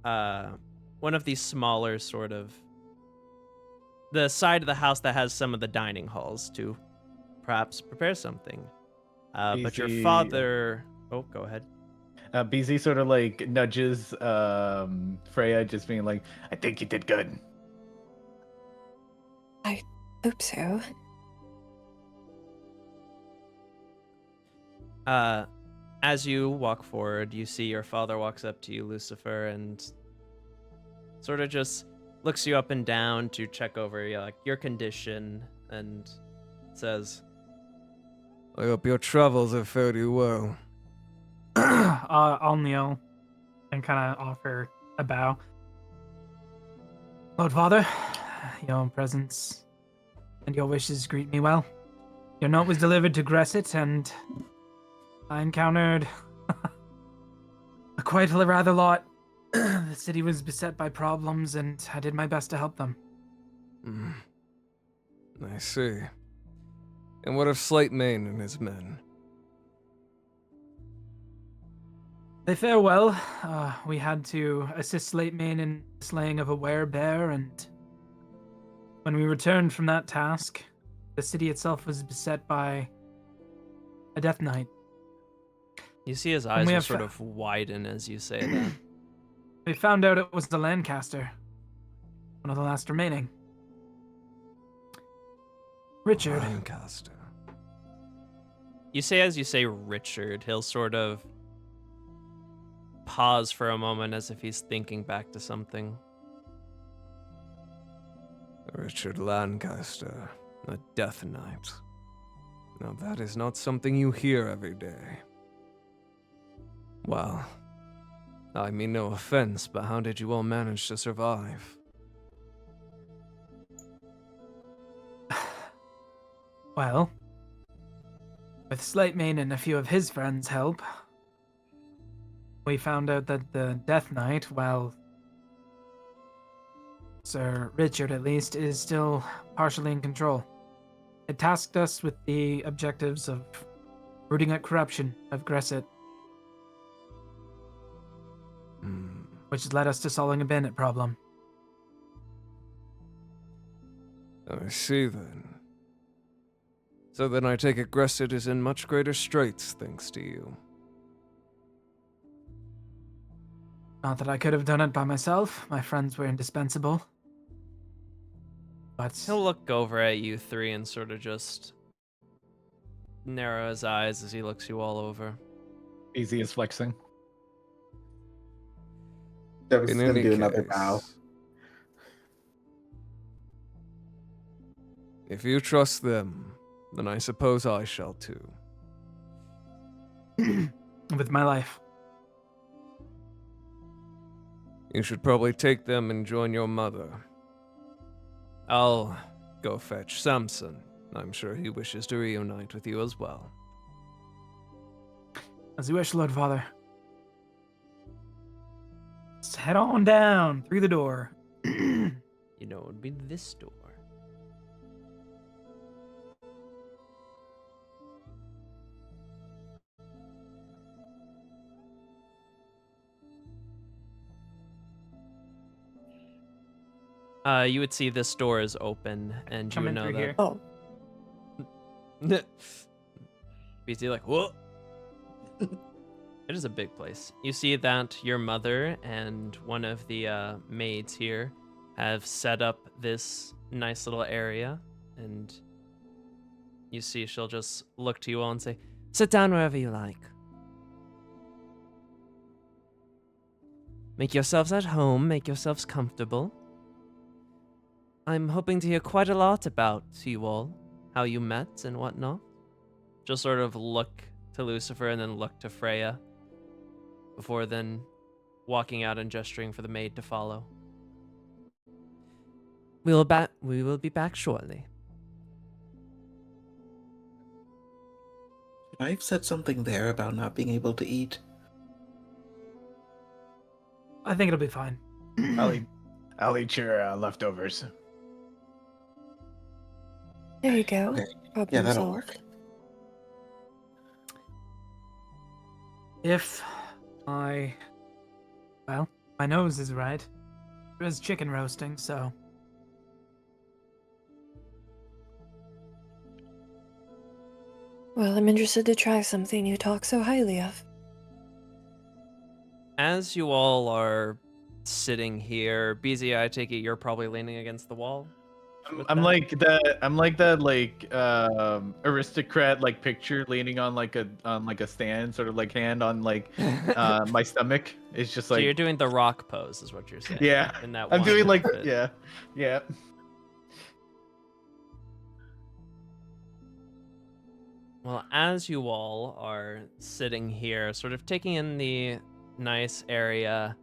Speaker 2: one of these smaller sort of the side of the house that has some of the dining halls to perhaps prepare something. But your father... Oh, go ahead.
Speaker 6: BZ sort of like nudges Freya, just being like, I think you did good.
Speaker 5: I hope so.
Speaker 2: As you walk forward, you see your father walks up to you, Lucifer, and sort of just looks you up and down to check over your condition and says,
Speaker 8: I hope your travels have fared you well.
Speaker 3: I'll kneel and kind of offer a bow. Lord Father, your presence and your wishes greet me well. Your note was delivered to Gresset, and I encountered quite a rather lot. The city was beset by problems, and I did my best to help them.
Speaker 8: I see. And what of Slightmane and his men?
Speaker 3: They fare well. We had to assist Slightmane in slaying of a werebear, and when we returned from that task, the city itself was beset by a death knight.
Speaker 2: You see his eyes will sort of widen as you say that.
Speaker 3: We found out it was the Lancaster, one of the last remaining. Richard.
Speaker 8: Lancaster.
Speaker 2: You say as you say Richard, he'll sort of pause for a moment as if he's thinking back to something.
Speaker 8: Richard Lancaster, a Death Knight. Now that is not something you hear every day. Well, I mean no offense, but how did you all manage to survive?
Speaker 3: Well, with Slightmane and a few of his friends' help, we found out that the Death Knight, well, Sir Richard at least, is still partially in control. It tasked us with the objectives of rooting out corruption of Gresset, which led us to solving a bandit problem.
Speaker 8: I see then. So then I take it Gresset is in much greater straits thanks to you.
Speaker 3: Not that I could have done it by myself. My friends were indispensable. But
Speaker 2: He'll look over at you three and sort of just narrow his eyes as he looks you all over.
Speaker 6: BZ is flexing.
Speaker 4: Devin's
Speaker 8: In
Speaker 4: gonna
Speaker 8: any
Speaker 4: do another
Speaker 8: case,
Speaker 4: bow.
Speaker 8: if you trust them, then I suppose I shall too.
Speaker 3: with my life.
Speaker 8: You should probably take them and join your mother. I'll go fetch Samson. I'm sure he wishes to reunite with you as well.
Speaker 3: As you wish, Lord Father. Let's head on down through the door.
Speaker 2: You know, it would be this door. You would see this door is open, and you
Speaker 3: Coming
Speaker 2: would know
Speaker 3: through
Speaker 2: that.
Speaker 3: here.
Speaker 5: Oh,
Speaker 2: BC like, whoa. It is a big place. You see that your mother and one of the maids here have set up this nice little area, and you see she'll just look to you all and say, "Sit down wherever you like. Make yourselves at home, make yourselves comfortable. I'm hoping to hear quite a lot about you all, how you met and whatnot." Just sort of look to Lucifer and then look to Freya, before then walking out and gesturing for the maid to follow. We will be back shortly.
Speaker 4: I've said something there about not being able to eat.
Speaker 3: I think it'll be fine.
Speaker 6: I'll eat your leftovers.
Speaker 5: There you go.
Speaker 4: Okay.
Speaker 5: Problem
Speaker 4: Yeah, that'll
Speaker 5: solved.
Speaker 4: work.
Speaker 3: If my nose is right, it was chicken roasting, so
Speaker 5: Well, I'm interested to try something you talk so highly of.
Speaker 2: As you all are sitting here, BZ, I take it you're probably leaning against the wall.
Speaker 6: I'm like that aristocrat like picture leaning on like a stand, sort of like hand on like my stomach. It's just
Speaker 2: So
Speaker 6: like
Speaker 2: you're doing the rock pose, is what you're saying.
Speaker 6: yeah.
Speaker 2: In that
Speaker 6: I'm
Speaker 2: one
Speaker 6: doing like
Speaker 2: outfit.
Speaker 6: yeah.
Speaker 2: Well, as you all are sitting here, sort of taking in the nice area,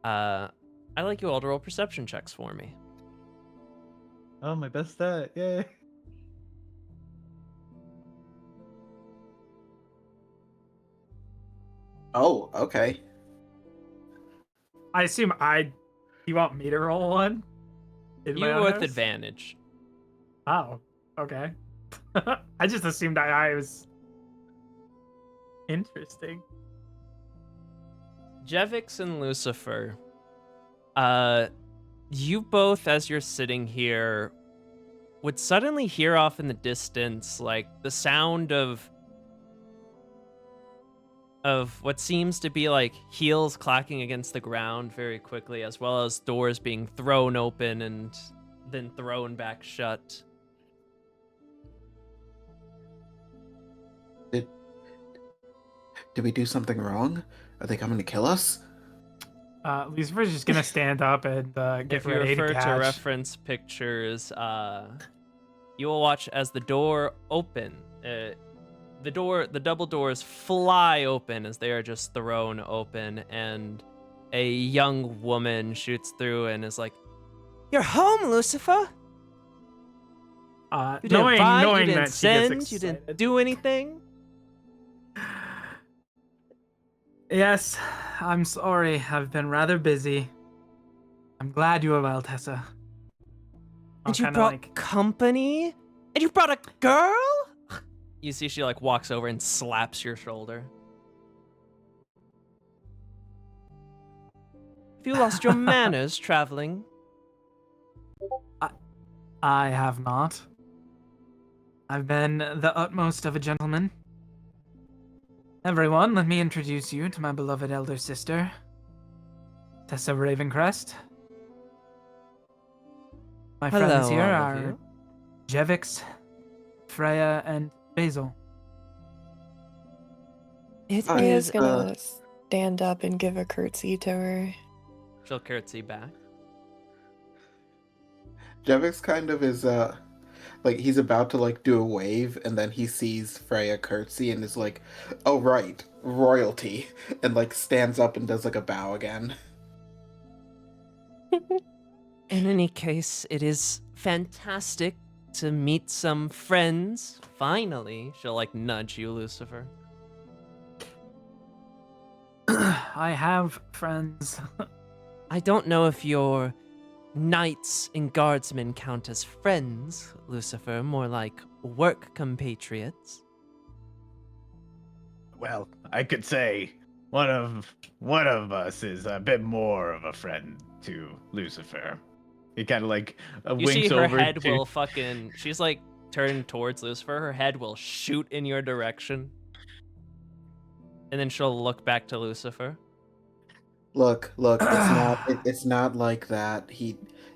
Speaker 2: I'd like you all to roll perception checks for me.
Speaker 6: Oh, my best stat. Yay.
Speaker 4: Oh, okay.
Speaker 3: I assume you want me to roll one? In my
Speaker 2: You
Speaker 3: own
Speaker 2: with
Speaker 3: house?
Speaker 2: advantage.
Speaker 3: Oh, okay. I just assumed I was interesting.
Speaker 2: Jevix and Lucifer, you both, as you're sitting here, would suddenly hear off in the distance, like, the sound of what seems to be like heels clacking against the ground very quickly, as well as doors being thrown open and then thrown back shut.
Speaker 4: Did we do something wrong? Are they coming to kill us?
Speaker 3: Lucifer's just gonna stand up and get
Speaker 2: If you
Speaker 3: ready
Speaker 2: refer
Speaker 3: to
Speaker 2: to
Speaker 3: catch.
Speaker 2: reference pictures, you will watch as the door open. The double doors fly open as they are just thrown open, and a young woman shoots through and is like, "You're home, Lucifer. You didn't
Speaker 3: knowing
Speaker 2: fight, you didn't
Speaker 3: that she gets
Speaker 2: send, you
Speaker 3: excited.
Speaker 2: didn't do anything."
Speaker 3: Yes, I'm sorry. I've been rather busy. I'm glad you are well, Tessa.
Speaker 2: And you brought company? And you brought a girl? You see she like walks over and slaps your shoulder. Have you lost your manners traveling?
Speaker 3: I have not. I've been the utmost of a gentleman. Everyone, let me introduce you to my beloved elder sister, Tessa Ravencrest. My friends
Speaker 2: Hello,
Speaker 3: here
Speaker 2: all of
Speaker 3: are
Speaker 2: you.
Speaker 3: Jevix, Freya, and Basil.
Speaker 5: Freya's gonna stand up and give a curtsy to her.
Speaker 2: She'll curtsy back.
Speaker 4: Jevix kind of is like he's about to like do a wave, and then he sees Freya curtsy and is like, "Oh right, royalty," and like stands up and does like a bow again.
Speaker 2: In any case, it is fantastic to meet some friends. Finally, she'll like nudge you, Lucifer.
Speaker 3: I have friends.
Speaker 2: I don't know if your knights and guardsmen count as friends, Lucifer, more like work compatriots.
Speaker 6: Well, I could say one of us is a bit more of a friend to Lucifer. He kind of like
Speaker 2: You
Speaker 6: winks
Speaker 2: see her
Speaker 6: over
Speaker 2: head
Speaker 6: to...
Speaker 2: will fucking... She's like turned towards Lucifer. Her head will shoot in your direction. And then she'll look back to Lucifer.
Speaker 4: Look, it's not like that.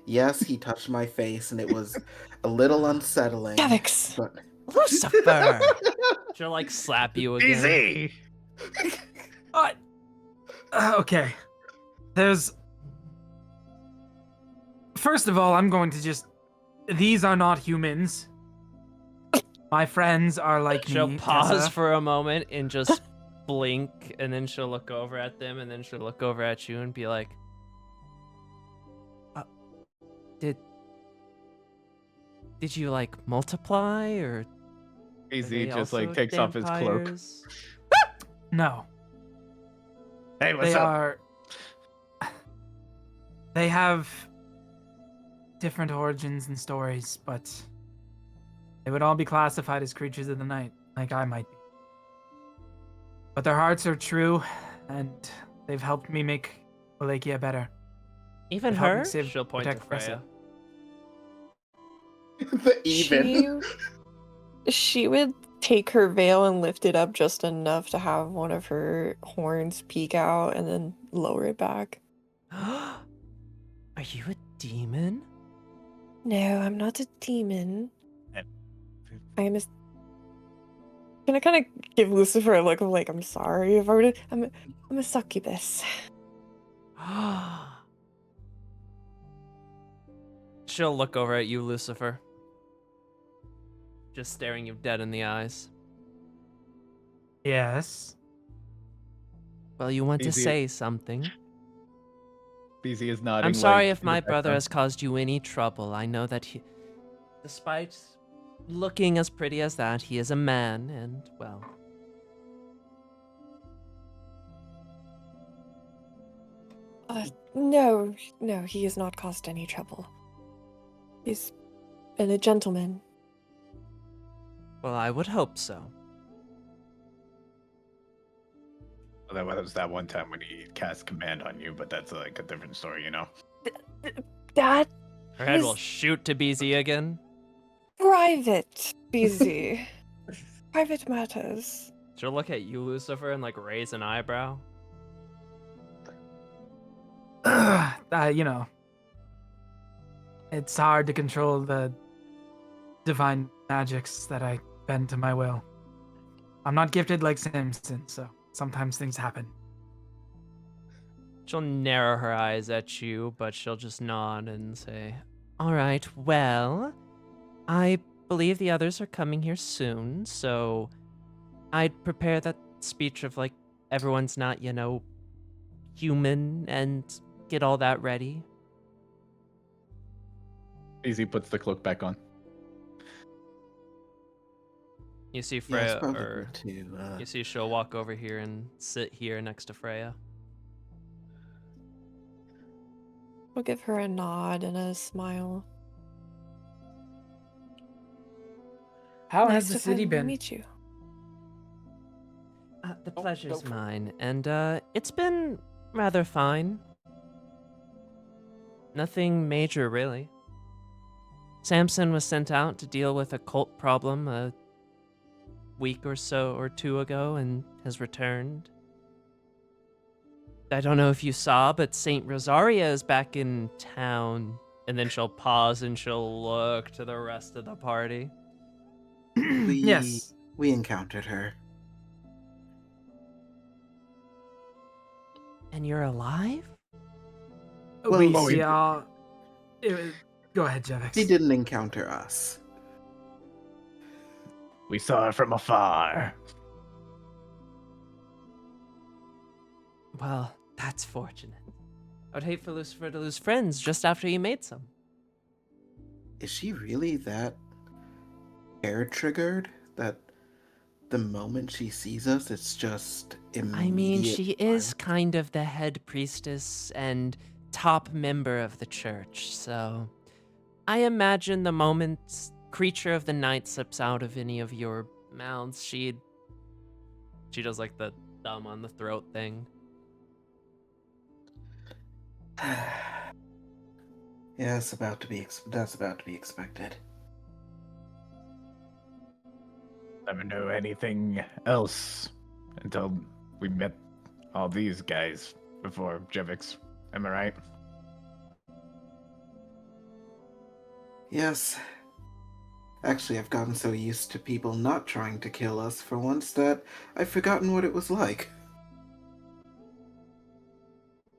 Speaker 4: Yes, he touched my face and it was a little unsettling.
Speaker 5: Davix!
Speaker 4: But
Speaker 2: Lucifer! She'll like slap you again.
Speaker 6: Easy.
Speaker 3: Okay. First of all, I'm going to just... These are not humans. My friends are like me.
Speaker 2: She'll pause
Speaker 3: Tessa.
Speaker 2: for a moment and just blink, and then she'll look over at them, and then she'll look over at you and be like, Did you like multiply, or are
Speaker 6: Easy
Speaker 2: they
Speaker 6: just like
Speaker 2: also
Speaker 6: takes off his cloak.
Speaker 2: vampires?"
Speaker 3: No.
Speaker 6: Hey, what's
Speaker 3: They
Speaker 6: up?
Speaker 3: are... They have different origins and stories, but they would all be classified as creatures of the night, like I might be. But their hearts are true, and they've helped me make Wallachia better.
Speaker 2: Even
Speaker 3: They've helped me
Speaker 2: her?
Speaker 3: save-
Speaker 2: She'll point to
Speaker 3: protect Cressa.
Speaker 2: Freya.
Speaker 4: the even.
Speaker 5: She would take her veil and lift it up just enough to have one of her horns peek out and then lower it back.
Speaker 2: Are you a demon?
Speaker 5: No, I'm not a demon.
Speaker 6: And-
Speaker 5: I am a... Can I kind of give Lucifer a look of like, I'm sorry if I were to... I'm a succubus.
Speaker 2: She'll look over at you, Lucifer. Just staring you dead in the eyes.
Speaker 3: Yes.
Speaker 2: Well, you want to
Speaker 6: Easy.
Speaker 2: say something.
Speaker 6: Easy is nodding.
Speaker 2: I'm sorry
Speaker 6: like,
Speaker 2: if
Speaker 6: in
Speaker 2: my
Speaker 6: the
Speaker 2: brother
Speaker 6: background.
Speaker 2: has caused you any trouble. I know that he, despite looking as pretty as that, he is a man, and, well...
Speaker 5: No, he has not caused any trouble. He's been a gentleman.
Speaker 2: Well, I would hope so.
Speaker 6: Well, that was that one time when he cast command on you, but that's like a different story, you know.
Speaker 5: That
Speaker 2: Her head
Speaker 5: is
Speaker 2: will shoot to BZ again.
Speaker 5: private, busy. Private matters.
Speaker 2: She'll look at you, Lucifer, and, like, raise an eyebrow.
Speaker 3: You know, it's hard to control the divine magics that I bend to my will. I'm not gifted like Samson, so sometimes things happen.
Speaker 2: She'll narrow her eyes at you, but she'll just nod and say, "All right, well, I believe the others are coming here soon, so I'd prepare that speech of, like, everyone's not, you know, human, and get all that ready."
Speaker 6: Easy puts the cloak back on.
Speaker 2: You see
Speaker 4: Yeah, it's
Speaker 2: Freya,
Speaker 4: probably
Speaker 2: or
Speaker 4: good to,
Speaker 2: you see she'll walk over here and sit here next to Freya.
Speaker 5: We'll give her a nod and a smile.
Speaker 3: How
Speaker 5: Nice
Speaker 3: has the
Speaker 5: to
Speaker 3: city
Speaker 5: finally
Speaker 3: been?
Speaker 5: meet you.
Speaker 2: The pleasure's mine, and it's been rather fine. Nothing major, really. Samson was sent out to deal with a cult problem a week or so or two ago and has returned. I don't know if you saw, but Saint Rosaria is back in town. And then she'll pause and she'll look to the rest of the party.
Speaker 3: Yes.
Speaker 4: we encountered her.
Speaker 2: And you're alive?
Speaker 4: Well,
Speaker 3: we
Speaker 4: oh,
Speaker 3: see
Speaker 4: we-
Speaker 3: all... Go ahead, Jevix.
Speaker 4: She didn't encounter us.
Speaker 6: We saw her from afar.
Speaker 2: Well, that's fortunate. I would hate for Lucifer to lose friends just after he made some.
Speaker 4: Is she really that hair triggered that the moment she sees us, it's just immediate?
Speaker 2: I mean, she is
Speaker 4: violence?
Speaker 2: kind of the head priestess and top member of the church, so I imagine the moment creature of the night slips out of any of your mouths, she does like the thumb on the throat thing.
Speaker 4: Yeah, that's about to be expected.
Speaker 6: Never know anything else until we met all these guys before, Jevix. Am I right?
Speaker 4: Yes. Actually, I've gotten so used to people not trying to kill us for once that I've forgotten what it was like.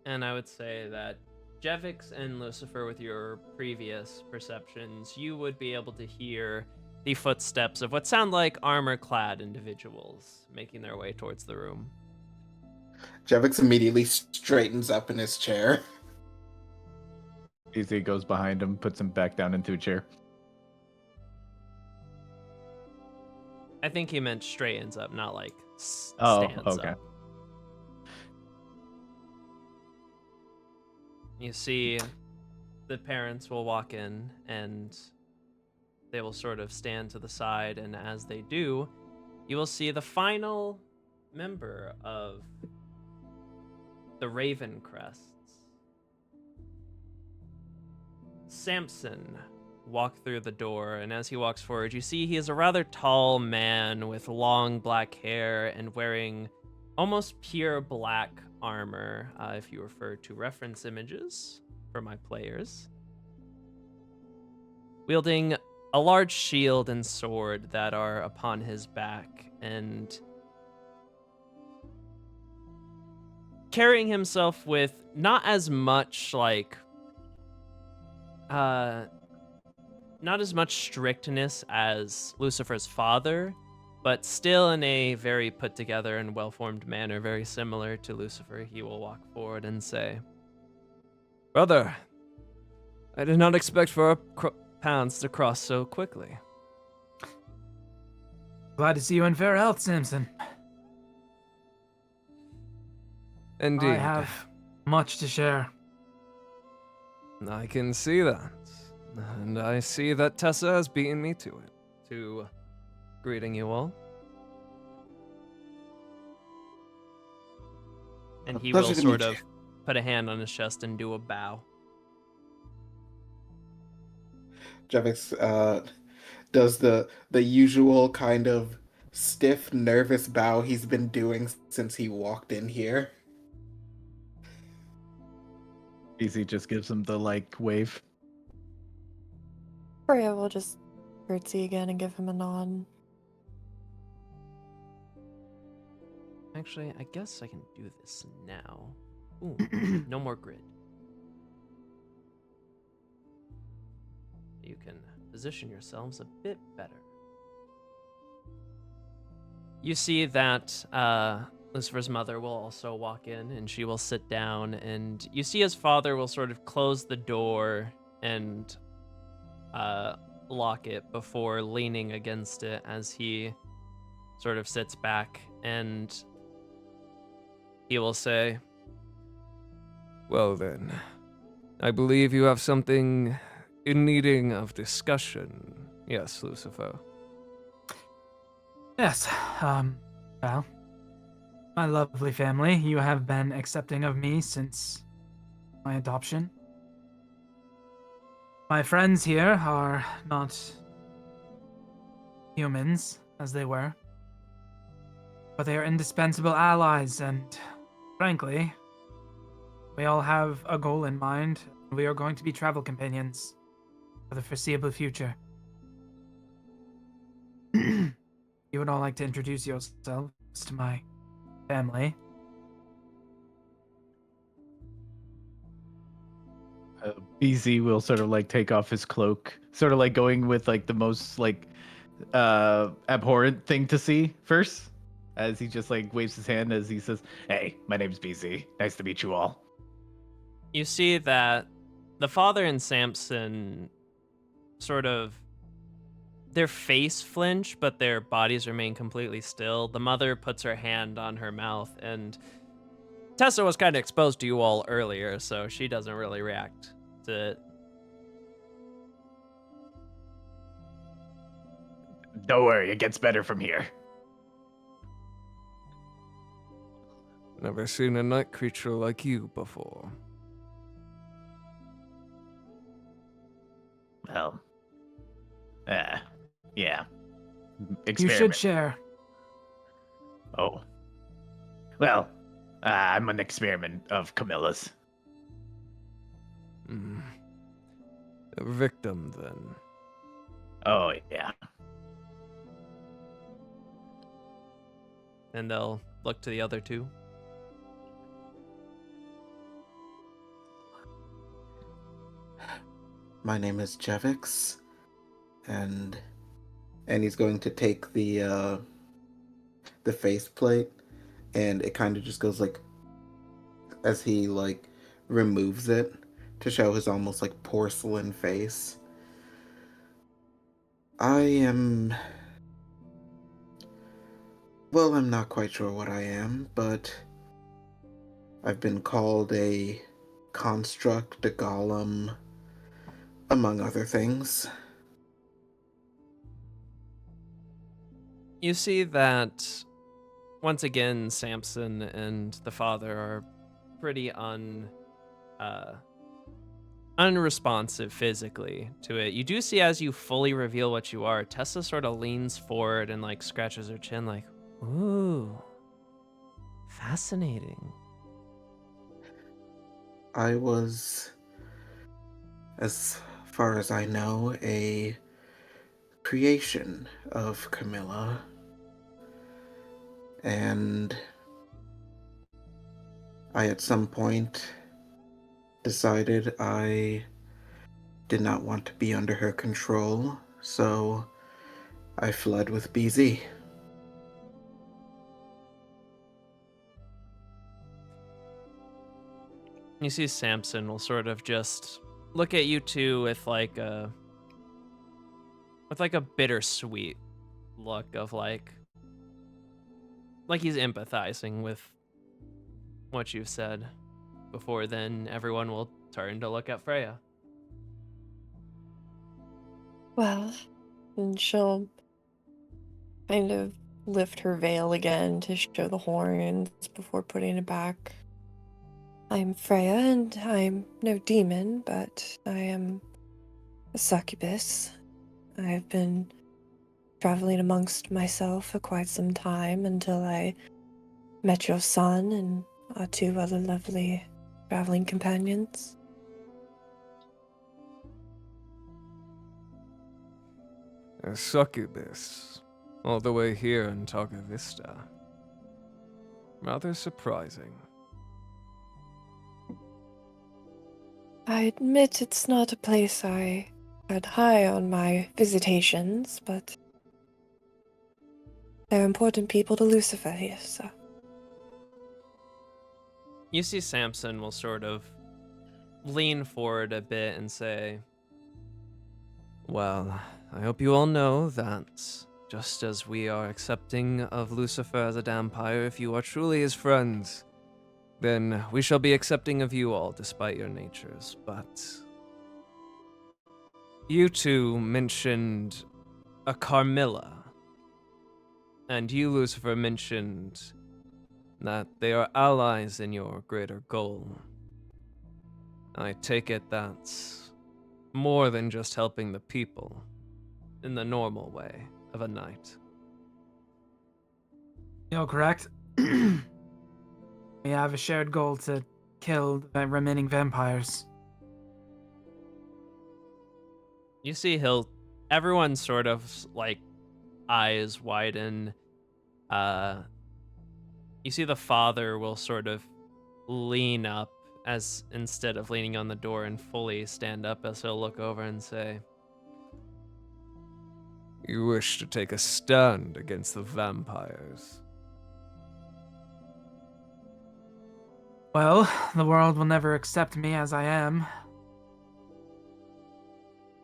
Speaker 2: And I would say that Jevix and Lucifer, with your previous perceptions, you would be able to hear the footsteps of what sound like armor-clad individuals making their way towards the room.
Speaker 4: Jevix immediately straightens up in his chair.
Speaker 6: Easy goes behind him, puts him back down into a chair.
Speaker 2: I think he meant straightens up, not like stands
Speaker 6: okay.
Speaker 2: up. You see the parents will walk in and they will sort of stand to the side, and as they do, you will see the final member of the Raven Crests, Samson, walk through the door, and as he walks forward, you see he is a rather tall man with long black hair and wearing almost pure black armor, if you refer to reference images for my players, wielding a large shield and sword that are upon his back, and carrying himself with not as much not as much strictness as Lucifer's father, but still in a very put together and well-formed manner, very similar to Lucifer. He will walk forward and say,
Speaker 8: Brother, I did not expect for our paths to cross so quickly.
Speaker 3: Glad to see you in fair health, Samson.
Speaker 8: Indeed.
Speaker 3: I have much to share.
Speaker 8: I can see that. And I see that Tessa has beaten me to it. To greeting you all.
Speaker 2: and he
Speaker 4: Pleasure
Speaker 2: will
Speaker 4: to
Speaker 2: sort
Speaker 4: meet
Speaker 2: of
Speaker 4: you.
Speaker 2: put a hand on his chest and do a bow.
Speaker 4: Jevix does the usual kind of stiff, nervous bow he's been doing since he walked in here.
Speaker 6: Easy just gives him the wave.
Speaker 5: Freya will just curtsy again and give him a nod.
Speaker 2: Actually, I guess I can do this now. Ooh, no more grid. You can position yourselves a bit better. You see that Lucifer's mother will also walk in, and she will sit down, and you see his father will sort of close the door and lock it before leaning against it as he sort of sits back, and he will say,
Speaker 8: Well then, I believe you have something in needing of discussion. Yes, Lucifer.
Speaker 3: Yes, well, my lovely family, you have been accepting of me since my adoption. My friends here are not humans, as they were, but they are indispensable allies, and frankly, we all have a goal in mind. We are going to be travel companions for the foreseeable future. You would all like to introduce yourselves to my family.
Speaker 6: BZ will sort of take off his cloak, sort of going with the most abhorrent thing to see first, as he just waves his hand as he says, "Hey, my name's BZ. Nice to meet you all."
Speaker 2: you see that the father and Samson sort of, their face flinch, but their bodies remain completely still. The mother puts her hand on her mouth, and Tessa was kind of exposed to you all earlier, so she doesn't really react to it.
Speaker 6: Don't worry, it gets better from here.
Speaker 8: Never seen a night creature like you before.
Speaker 6: Well, yeah.
Speaker 3: You
Speaker 6: Experiment.
Speaker 3: should share.
Speaker 6: Oh. Well, I'm an experiment of Camilla's.
Speaker 8: A victim, then.
Speaker 6: Oh, yeah.
Speaker 2: And they'll look to the other two.
Speaker 4: My name is Jevix, and he's going to take the faceplate, and it kind of just goes like, as he like removes it to show his almost like porcelain face. I'm not quite sure what I am, but I've been called a construct, a golem, among other things.
Speaker 2: You see that, once again, Samson and the father are pretty unresponsive physically to it. You do see, as you fully reveal what you are, Tessa sort of leans forward and like scratches her chin like, ooh, fascinating.
Speaker 4: I was, as far as I know, a creation of Camilla. And I, at some point, decided I did not want to be under her control, so I fled with BZ.
Speaker 2: You see Samson will sort of just look at you two with like a bittersweet look of like he's empathizing with what you've said. Before then, everyone will turn to look at Freya.
Speaker 5: Well, and she'll kind of lift her veil again to show the horns before putting it back. I'm Freya, and I'm no demon, but I am a succubus. I have been traveling amongst myself for quite some time until I met your son and our two other lovely traveling companions.
Speaker 8: A succubus, all the way here in Targa Vista. Rather surprising.
Speaker 5: I admit it's not a place I had high on my visitations, but they're important people to Lucifer here, so.
Speaker 2: You see Samson will sort of lean forward a bit and say,
Speaker 8: Well, I hope you all know that just as we are accepting of Lucifer as a vampire, if you are truly his friends, then we shall be accepting of you all despite your natures. But you two mentioned a Carmilla, and you, Lucifer, mentioned that they are allies in your greater goal. I take it that's more than just helping the people in the normal way of a knight.
Speaker 3: You're correct. We have a shared goal to kill the remaining vampires.
Speaker 2: you see everyone sort of like eyes widen. You see the father will sort of lean up as instead of leaning on the door and fully stand up as he'll look over and say,
Speaker 8: You wish to take a stand against the vampires.
Speaker 3: Well, the world will never accept me as I am.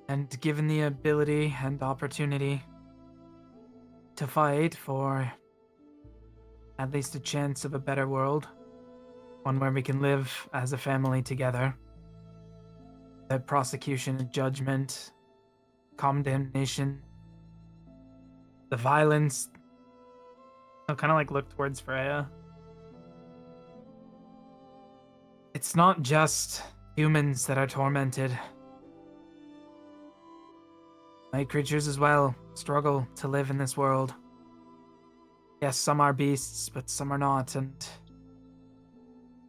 Speaker 3: And given the ability and opportunity to fight for at least a chance of a better world, one where we can live as a family together, the prosecution and judgment, condemnation, the violence. I'll kind of like look towards Freya. It's not just humans that are tormented. Night creatures as well struggle to live in this world. Yes, some are beasts, but some are not, and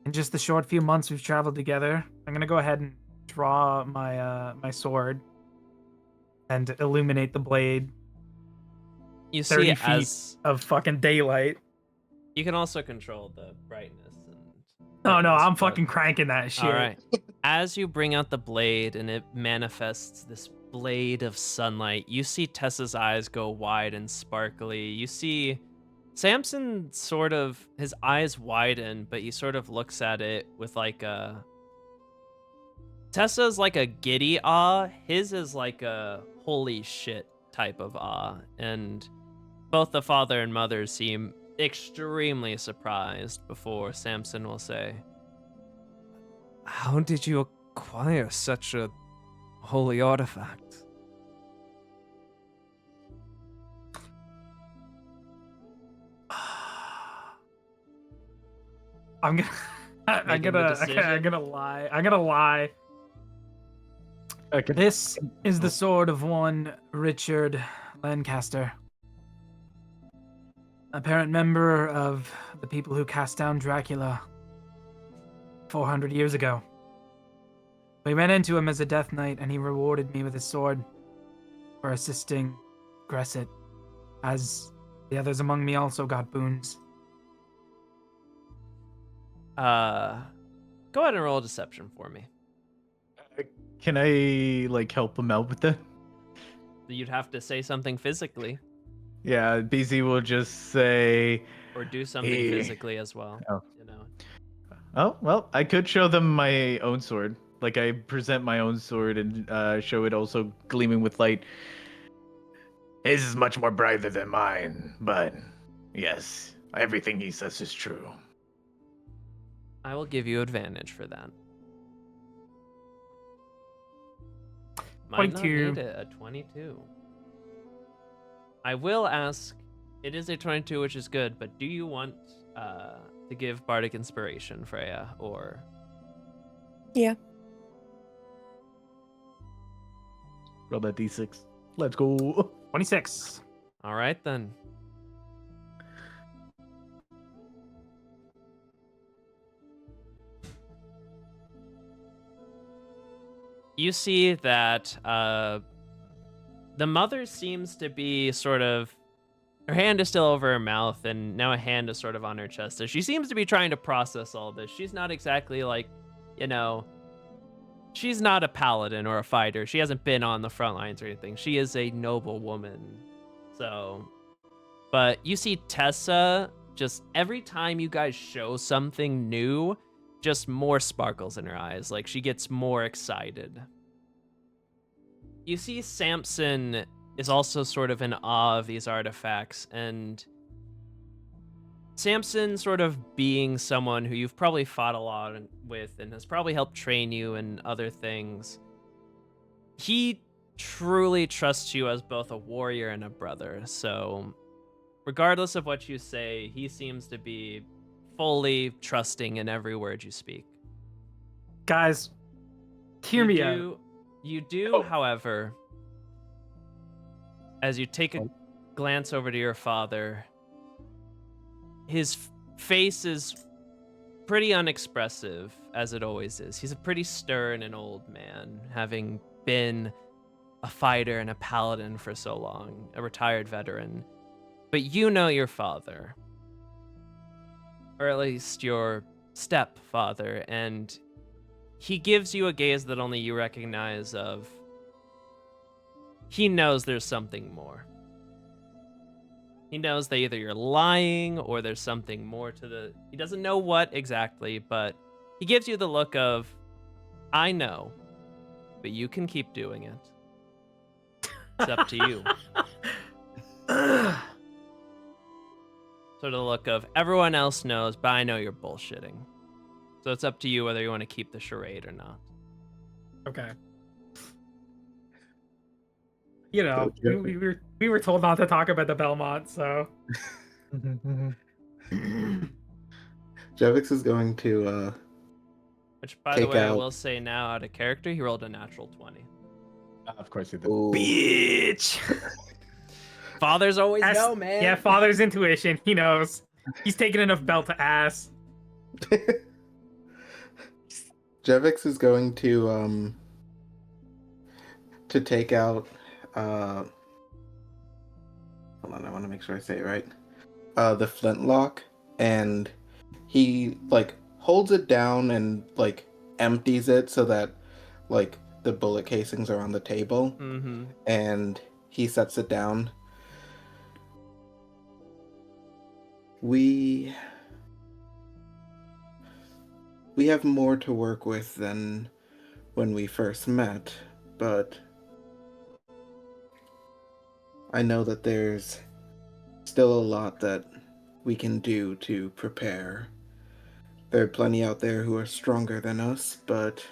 Speaker 3: in just the short few months we've traveled together, I'm gonna go ahead and draw my my sword and illuminate the blade.
Speaker 2: You
Speaker 3: 30
Speaker 2: see,
Speaker 3: feet
Speaker 2: as
Speaker 3: of fucking daylight.
Speaker 2: you can also control the brightness.
Speaker 3: Oh no, I'm
Speaker 2: but-
Speaker 3: fucking cranking that shit.
Speaker 2: All right. As you bring out the blade and it manifests this blade of sunlight, you see Tessa's eyes go wide and sparkly. You see Samson sort of, his eyes widen, but he sort of looks at it with like a. Tessa's like a giddy awe. His is like a holy shit type of awe. And both the father and mother seem extremely surprised before Samson will say,
Speaker 8: How did you acquire such a holy artifact?
Speaker 3: I'm gonna I'm
Speaker 2: Making the
Speaker 3: gonna
Speaker 2: decision?
Speaker 3: I'm gonna lie. I'm gonna lie.
Speaker 6: Okay.
Speaker 3: This is the sword of one Richard Lancaster, apparent member of the people who cast down Dracula 400 years ago. We ran into him as a death knight, and he rewarded me with his sword for assisting Gresset, as the others among me also got boons.
Speaker 2: go ahead and roll a deception for me.
Speaker 6: Can I like help him out with that?
Speaker 2: You'd have to say something physically
Speaker 6: Yeah, BZ will just say,
Speaker 2: or do something
Speaker 6: Hey.
Speaker 2: physically as well.
Speaker 6: Oh.
Speaker 2: You know.
Speaker 6: "Oh, well, I could show them my own sword. Like I present my own sword and show it also gleaming with light. His is much more brighter than mine, but yes, everything he says is true."
Speaker 2: I will give you advantage for that. Might not
Speaker 3: 22.
Speaker 2: need it, a 22. I will ask, it is a 22, which is good, but do you want to give Bardic Inspiration, Freya, or...
Speaker 5: Yeah.
Speaker 6: Roll that d6. Let's go.
Speaker 3: 26.
Speaker 2: All right, then. You see that the mother seems to be sort of, her hand is still over her mouth, and now a hand is sort of on her chest. So she seems to be trying to process all this. She's not exactly like, you know, she's not a paladin or a fighter. She hasn't been on the front lines or anything. She is a noble woman. So, but you see Tessa, just every time you guys show something new, just more sparkles in her eyes. Like she gets more excited. You see Samson is also sort of in awe of these artifacts, and Samson sort of being someone who you've probably fought a lot with and has probably helped train you in other things. He truly trusts you as both a warrior and a brother. So regardless of what you say, he seems to be fully trusting in every word you speak.
Speaker 3: Guys, hear me out.
Speaker 2: You do, however, as you take a glance over to your father, his face is pretty unexpressive, as it always is. He's a pretty stern and old man, having been a fighter and a paladin for so long, a retired veteran. But you know your father, or at least your stepfather, and he gives you a gaze that only you recognize of. He knows there's something more. He knows that either you're lying or there's something more to the... He doesn't know what exactly, but he gives you the look of, I know, but you can keep doing it. It's up to you. Sort of the look of, everyone else knows, but I know you're bullshitting. So it's up to you whether you want to keep the charade or not.
Speaker 3: Okay. You know,
Speaker 4: Okay.
Speaker 3: we were told not to talk about the Belmont, so
Speaker 4: Jevix is going to
Speaker 2: Which, by the
Speaker 4: Take
Speaker 2: way, I
Speaker 4: out-
Speaker 2: will say now, out of character, he rolled a natural 20.
Speaker 6: Of course he did.
Speaker 4: ooh,
Speaker 3: bitch.
Speaker 2: Fathers always
Speaker 3: Ass-
Speaker 2: know, man.
Speaker 3: Yeah, father's intuition. He knows. He's taken enough belt to ass.
Speaker 4: Jevix is going to take out hold on, I want to make sure I say it right. The flintlock, and he like holds it down and like empties it so that like the bullet casings are on the table,
Speaker 8: Mm-hmm.
Speaker 4: and he sets it down. We have more to work with than when we first met, but I know that there's still a lot that we can do to prepare. There are plenty out there who are stronger than us, but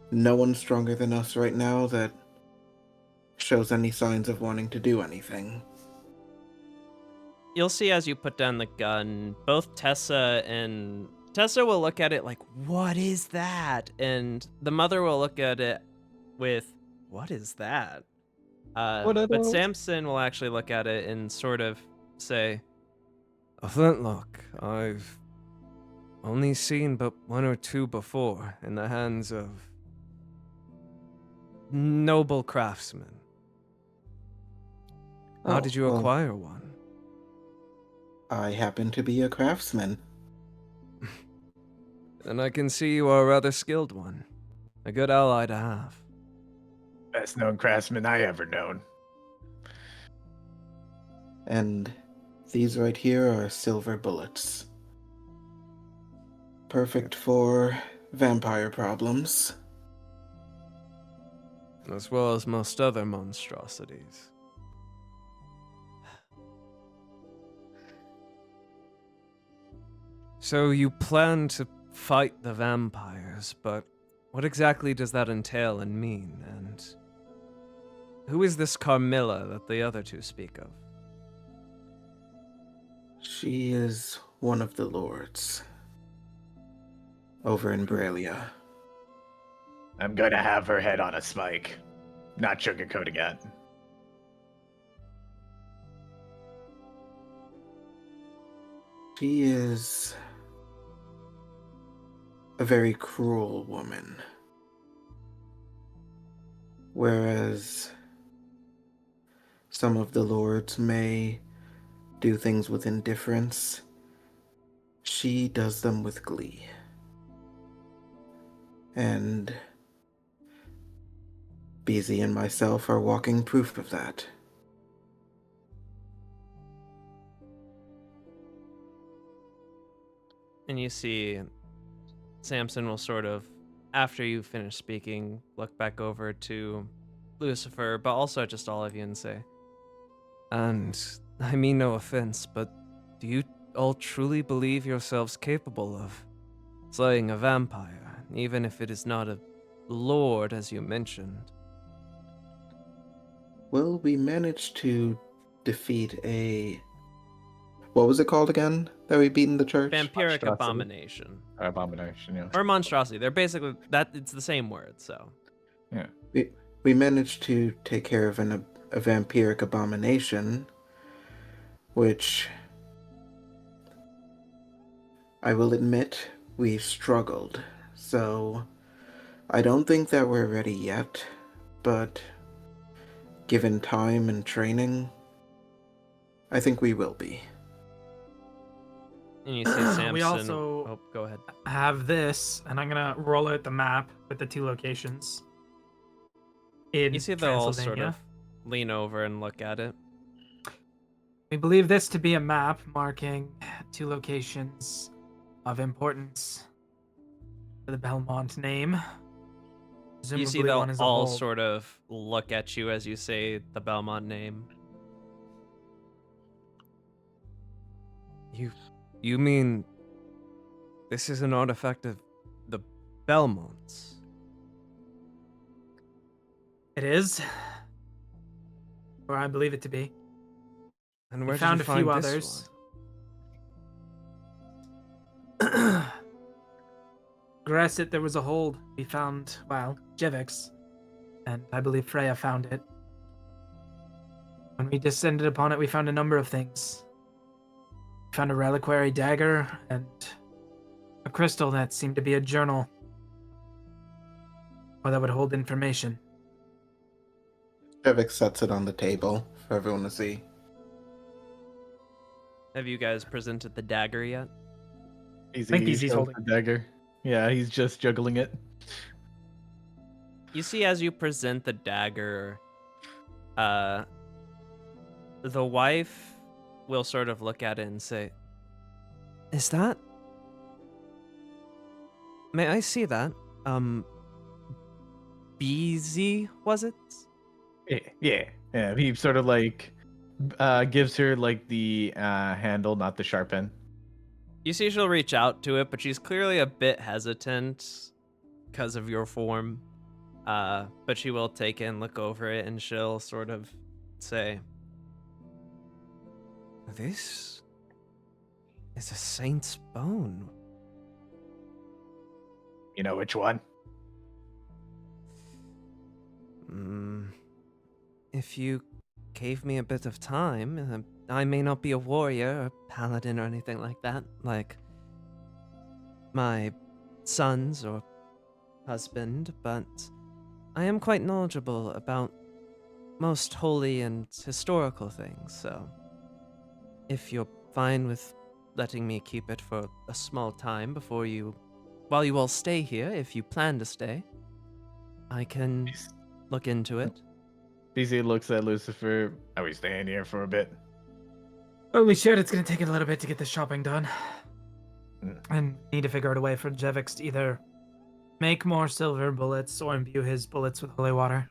Speaker 4: no one's stronger than us right now that shows any signs of wanting to do anything.
Speaker 2: You'll see as you put down the gun, both Tessa will look at it like, what is that? And the mother will look at it with, what is that? But Samson will actually look at it and sort of say,
Speaker 8: A flintlock. I've only seen but one or two before in the hands of noble craftsmen. How did you
Speaker 4: well,
Speaker 8: acquire one?
Speaker 4: I happen to be a craftsman.
Speaker 8: And I can see you are a rather skilled one. A good ally to have.
Speaker 6: Best known craftsman I ever known.
Speaker 4: And these right here are silver bullets. Perfect for vampire problems.
Speaker 8: As well as most other monstrosities. So you plan to fight the vampires, but what exactly does that entail and mean? And who is this Carmilla that the other two speak of?
Speaker 4: She is one of the lords. Over in Bralia.
Speaker 6: I'm gonna have her head on a spike. Not sugarcoating it.
Speaker 4: She is a very cruel woman. Whereas some of the lords may do things with indifference, she does them with glee. And Beezy and myself are walking proof of that.
Speaker 2: and you see Samson will sort of, after you finish speaking, look back over to Lucifer, but also just all of you and say,
Speaker 8: And I mean no offense, but do you all truly believe yourselves capable of slaying a vampire, even if it is not a lord, as you mentioned?
Speaker 4: Well, we managed to defeat a... What was it called again that we beat in the church?
Speaker 2: vampiric
Speaker 6: Monstrosity.
Speaker 2: abomination.
Speaker 6: Abomination, yeah.
Speaker 2: Or monstrosity. They're basically, it's the same word, so.
Speaker 6: Yeah.
Speaker 4: We managed to take care of a vampiric abomination, which I will admit we struggled. So I don't think that we're ready yet, but given time and training, I think we will be.
Speaker 2: And you see Samson.
Speaker 3: We also-
Speaker 2: Oh, go ahead.
Speaker 3: Have this, and I'm gonna roll out the map with the two locations. In
Speaker 2: You see they'll all sort
Speaker 3: Transylvania.
Speaker 2: of lean over and look at it.
Speaker 3: We believe this to be a map marking two locations of importance for the Belmont name.
Speaker 2: You see
Speaker 3: Presumably
Speaker 2: they'll
Speaker 3: one is a
Speaker 2: all
Speaker 3: hold.
Speaker 2: sort of look at you as you say the Belmont name.
Speaker 8: You mean this is an artifact of the Belmonts?
Speaker 3: It is, or I believe it to be.
Speaker 8: And
Speaker 3: We
Speaker 8: where
Speaker 3: found
Speaker 8: did you
Speaker 3: a few
Speaker 8: find
Speaker 3: others.
Speaker 8: this
Speaker 3: Gresset, there was a hold. We found, well, Jevix, and I believe Freya found it. When we descended upon it, we found a number of things. We found a reliquary dagger and a crystal that seemed to be a journal. Or that would hold information.
Speaker 4: Jevik sets it on the table for everyone to see.
Speaker 2: Have you guys presented the dagger yet?
Speaker 6: Easy,
Speaker 3: I think Easy's
Speaker 6: shows
Speaker 3: holding
Speaker 6: the dagger. Yeah, he's just juggling it.
Speaker 2: You see, as you present the dagger, the wife will sort of look at it and say, "Is that? May I see that? BZ, was it?"
Speaker 6: Yeah. He sort of like gives her like the handle, not the sharp end.
Speaker 2: You see, she'll reach out to it, but she's clearly a bit hesitant because of your form. But she will take it and look over it, and she'll sort of say, "This is a saint's bone."
Speaker 6: You know which one?
Speaker 2: If you gave me a bit of time, I may not be a warrior or paladin or anything like that, like my sons or husband, but I am quite knowledgeable about most holy and historical things, so if you're fine with letting me keep it for a small time while you all stay here, if you plan to stay, I can look into it.
Speaker 6: BZ looks at Lucifer. Are we staying here for a bit?
Speaker 3: Holy shit, it's gonna take a little bit to get the shopping done. And need to figure out a way for Jevix to either make more silver bullets or imbue his bullets with holy water.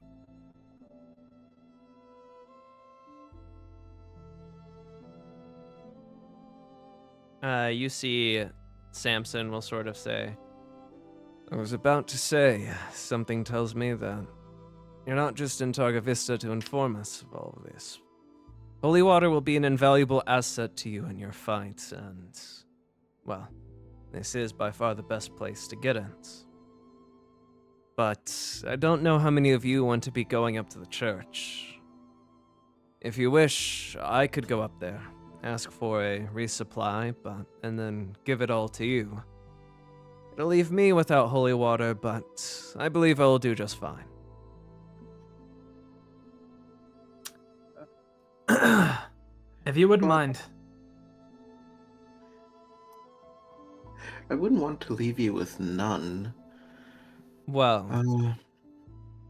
Speaker 2: You see Samson will sort of say, "I was about to say, something tells me that you're not just in Targa Vista to inform us of all of this. Holy water will be an invaluable asset to you in your fight, and, well, this is by far the best place to get it. But I don't know how many of you want to be going up to the church. If you wish, I could go up there, ask for a resupply, and then give it all to you. It'll leave me without holy water, but I believe I will do just fine."
Speaker 3: If you wouldn't mind.
Speaker 4: I wouldn't want to leave you with none.
Speaker 2: Well,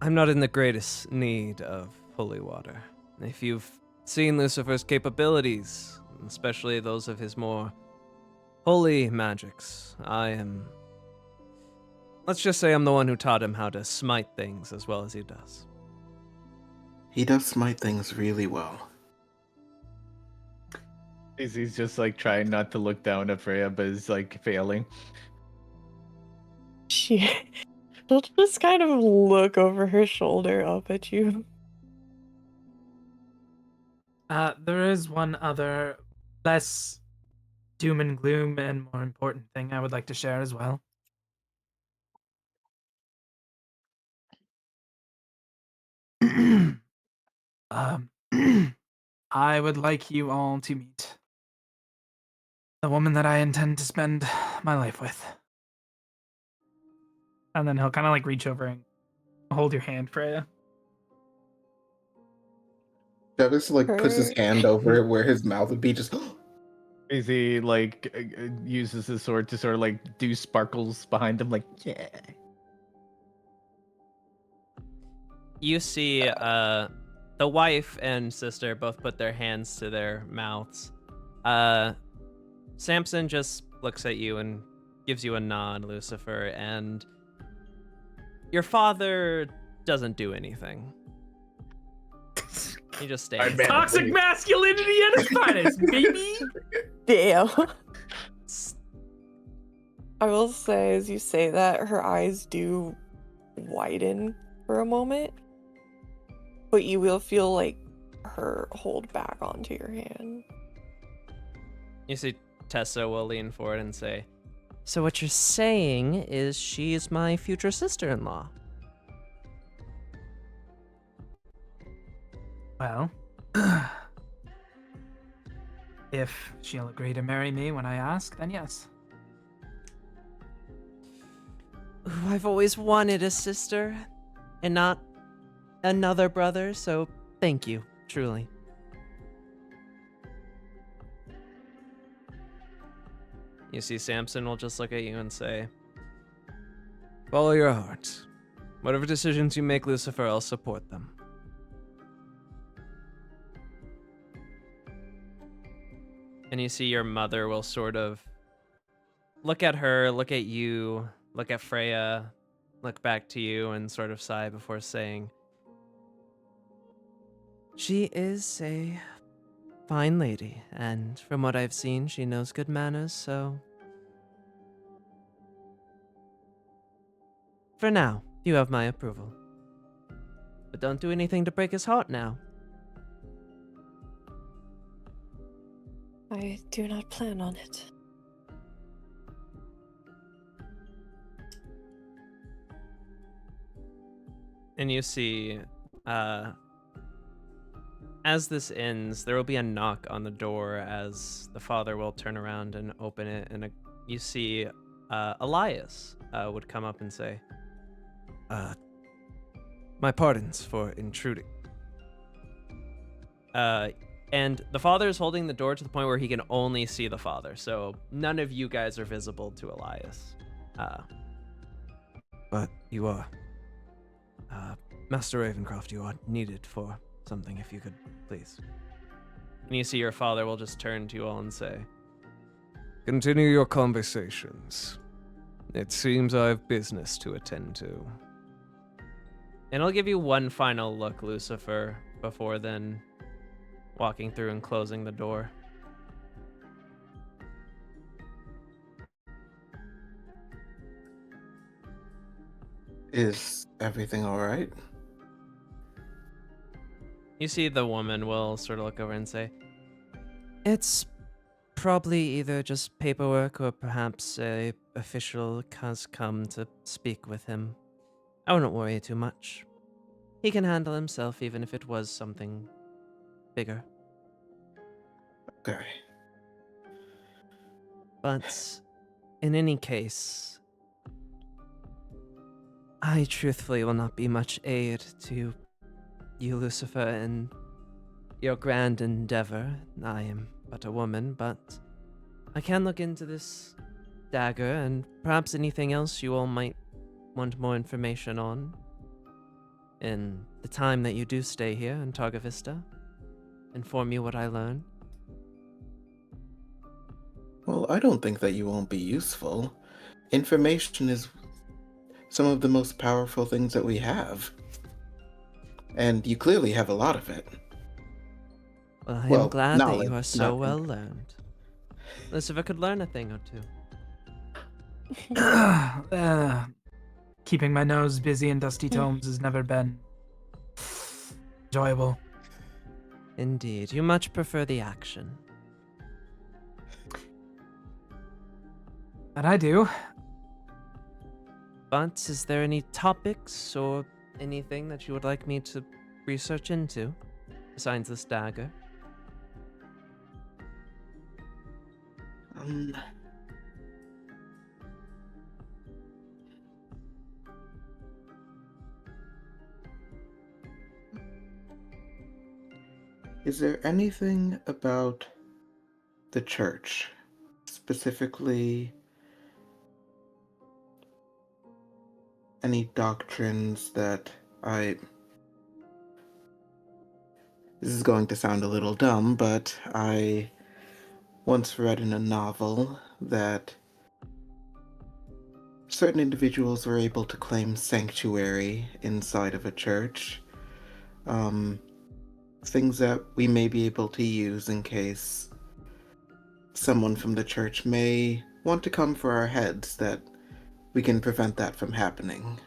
Speaker 2: I'm not in the greatest need of holy water. If you've seen Lucifer's capabilities, especially those of his more holy magics, let's just say I'm the one who taught him how to smite things as well as he does.
Speaker 4: He does smite things really well.
Speaker 6: He's just like trying not to look down at Freya, but is like failing.
Speaker 5: She'll just kind of look over her shoulder up at you.
Speaker 3: There is one other less doom and gloom and more important thing I would like to share as well. I would like you all to meet the woman that I intend to spend my life with. And then he'll kind of like reach over and hold your hand, Freya.
Speaker 4: Jevik like puts his hand over it where his mouth would be just.
Speaker 6: BZ like uses his sword to sort of like do sparkles behind him, like yeah.
Speaker 2: You see the wife and sister both put their hands to their mouths. Samson just looks at you and gives you a nod, Lucifer, and your father doesn't do anything. He just stays.
Speaker 3: Toxic masculinity at its finest, baby!
Speaker 5: Damn. I will say, as you say that, her eyes do widen for a moment, but you will feel like her hold back onto your hand.
Speaker 2: You see Tessa will lean forward and say, "So what you're saying is she is my future sister-in-law?"
Speaker 3: Well, if she'll agree to marry me when I ask, then yes.
Speaker 2: I've always wanted a sister and not another brother, so thank you, truly.
Speaker 8: You see, Samson will just look at you and say, "Follow your heart. Whatever decisions you make, Lucifer, I'll support them." And you see your mother will sort of look at her, look at you, look at Freya, look back to you, and sort of sigh before saying,
Speaker 2: She is a fine lady, and from what I've seen, she knows good manners, so... For now, you have my approval. But don't do anything to break his heart now.
Speaker 5: I do not plan on it.
Speaker 8: and you see, as this ends, there will be a knock on the door as the father will turn around and open it, and you see Elias would come up and say,
Speaker 2: My pardons for intruding.
Speaker 8: and the father is holding the door to the point where he can only see the father, so none of you guys are visible to Elias.
Speaker 2: But you are. Master Ravencroft, you are needed for something, if you could, please.
Speaker 8: And you see your father will just turn to you all and say,
Speaker 2: Continue your conversations. It seems I have business to attend to.
Speaker 8: and I'll give you one final look, Lucifer, before then walking through and closing the door.
Speaker 4: Is everything all right?
Speaker 8: You see the woman will sort of look over and say,
Speaker 2: It's probably either just paperwork or perhaps a official has come to speak with him. I wouldn't worry too much. He can handle himself even if it was something bigger.
Speaker 4: Okay.
Speaker 2: But in any case, I truthfully will not be much aid to you, Lucifer, in your grand endeavor. I am but a woman, but I can look into this dagger and perhaps anything else you all might want more information on in the time that you do stay here in Targa Vista. Inform you what I learn.
Speaker 4: Well, I don't think that you won't be useful. Information is some of the most powerful things that we have. And you clearly have a lot of it.
Speaker 2: Well, I am
Speaker 4: Well,
Speaker 2: glad that you
Speaker 4: knowledge,
Speaker 2: are so
Speaker 4: not
Speaker 2: well
Speaker 4: info.
Speaker 2: learned. Lucifer could learn a thing or two.
Speaker 3: Keeping my nose busy in dusty tomes has never been enjoyable.
Speaker 2: Indeed, you much prefer the action.
Speaker 3: And I do.
Speaker 2: But is there any topics or anything that you would like me to research into besides this dagger?
Speaker 4: Is there anything about the church, specifically any doctrines that This is going to sound a little dumb, but I once read in a novel that certain individuals were able to claim sanctuary inside of a church. Things that we may be able to use in case someone from the church may want to come for our heads, that we can prevent that from happening.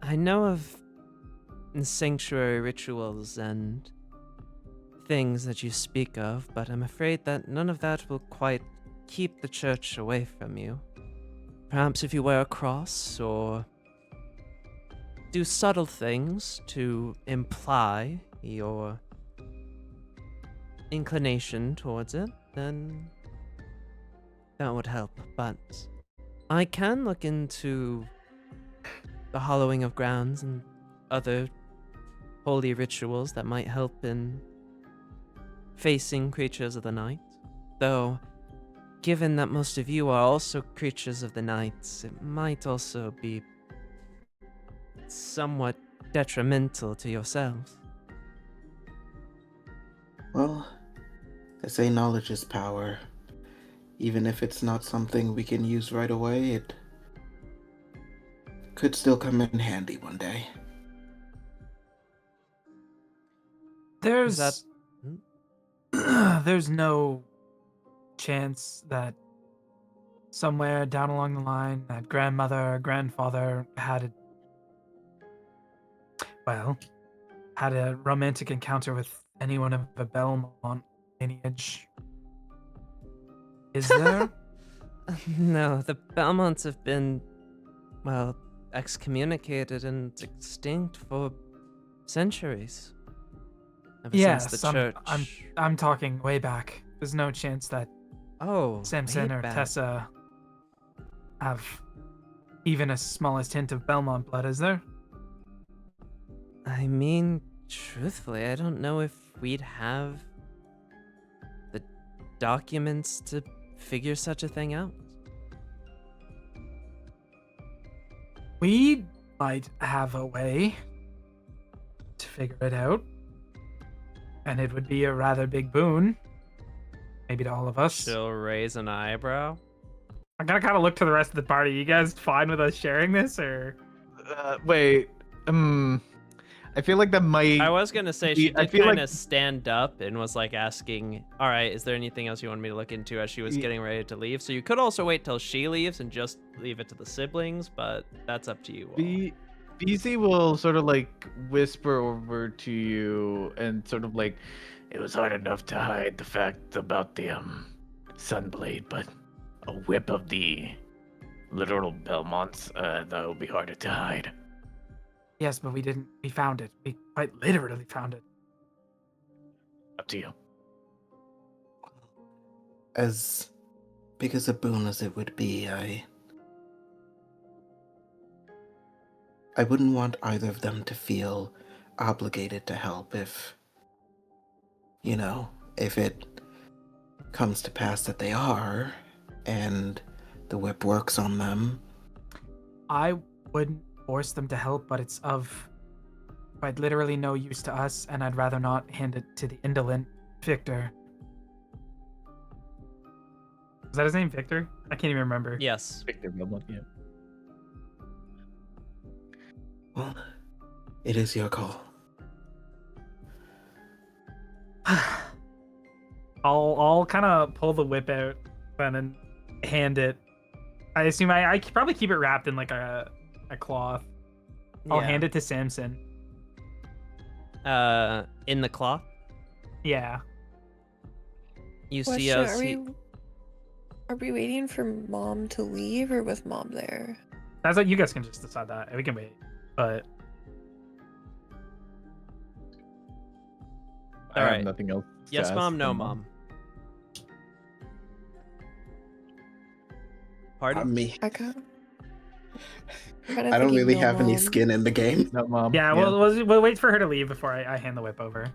Speaker 2: I know of sanctuary rituals and things that you speak of, but I'm afraid that none of that will quite keep the church away from you. Perhaps if you wear a cross or do subtle things to imply your inclination towards it, then that would help. But I can look into the hollowing of grounds and other holy rituals that might help in facing creatures of the night. Though, given that most of you are also creatures of the night, it might also be somewhat detrimental to yourselves.
Speaker 4: Well, they say knowledge is power. Even if it's not something we can use right away, it could still come in handy one day.
Speaker 3: There's
Speaker 2: that-
Speaker 3: there's no chance that somewhere down along the line that grandmother or grandfather had a romantic encounter with anyone of the Belmont lineage. Is there?
Speaker 2: No, the Belmonts have been, well, excommunicated and extinct for centuries. Ever since the church.
Speaker 3: I'm talking way back. There's no chance that Samson
Speaker 2: way
Speaker 3: or
Speaker 2: back.
Speaker 3: Tessa have even a smallest hint of Belmont blood, is there?
Speaker 2: I mean, truthfully, I don't know if we'd have the documents to figure such a thing out.
Speaker 3: We might have a way to figure it out. And it would be a rather big boon. Maybe to all of us.
Speaker 2: She'll raise an eyebrow.
Speaker 3: I'm gonna kind of look to the rest of the party. You guys fine with us sharing this, or?
Speaker 6: Wait. I feel like that might.
Speaker 2: I was gonna say she
Speaker 6: I
Speaker 2: did
Speaker 6: feel
Speaker 2: kind of
Speaker 6: like-
Speaker 2: stand up and was like asking, "All right, is there anything else you want me to look into?" As she was getting ready to leave. So you could also wait till she leaves and just leave it to the siblings, but that's up to you all.
Speaker 6: BC will sort of like whisper over to you and sort of like, it was hard enough to hide the fact about the Sunblade, but a whip of the literal Belmonts, that will be harder to hide.
Speaker 3: Yes, but we found it. We quite literally found it.
Speaker 6: Up to you.
Speaker 4: As big as a boon as it would be, I wouldn't want either of them to feel obligated to help if it comes to pass that they are, and the whip works on them.
Speaker 3: I wouldn't force them to help, but it's of quite literally no use to us, and I'd rather not hand it to the indolent Victor. Is that his name, Victor? I can't even remember.
Speaker 2: Yes.
Speaker 6: Victor Belmont, yeah.
Speaker 4: Well, it is your call.
Speaker 3: I'll kind of pull the whip out and then hand it. I assume I could probably keep it wrapped in like a cloth. I'll hand it to Samson.
Speaker 2: In the cloth.
Speaker 3: Yeah.
Speaker 2: You see
Speaker 5: Question,
Speaker 2: us.
Speaker 5: are we waiting for Mom to leave or with Mom there?
Speaker 3: That's what you guys can just decide that. We can wait. But
Speaker 6: I
Speaker 2: Alright.
Speaker 6: have nothing else. to
Speaker 2: Yes,
Speaker 6: ask
Speaker 2: mom. No,
Speaker 6: them.
Speaker 2: mom. Pardon?
Speaker 4: Me.
Speaker 5: I don't
Speaker 4: I don't really have any skin in the game.
Speaker 6: No, mom.
Speaker 3: yeah, we'll wait for her to leave before I hand the whip over.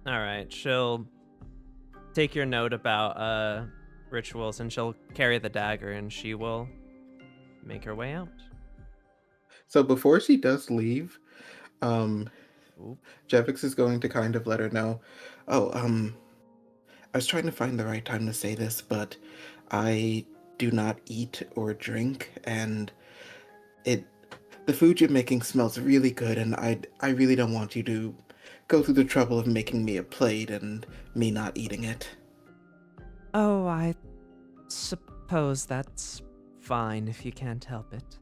Speaker 2: All right, she'll take your note about rituals, and she'll carry the dagger, and she will make her way out.
Speaker 4: So before she does leave, Jevix is going to kind of let her know, I was trying to find the right time to say this, but I do not eat or drink, and the food you're making smells really good, and I really don't want you to go through the trouble of making me a plate and me not eating it.
Speaker 2: Oh, I suppose that's fine if you can't help it.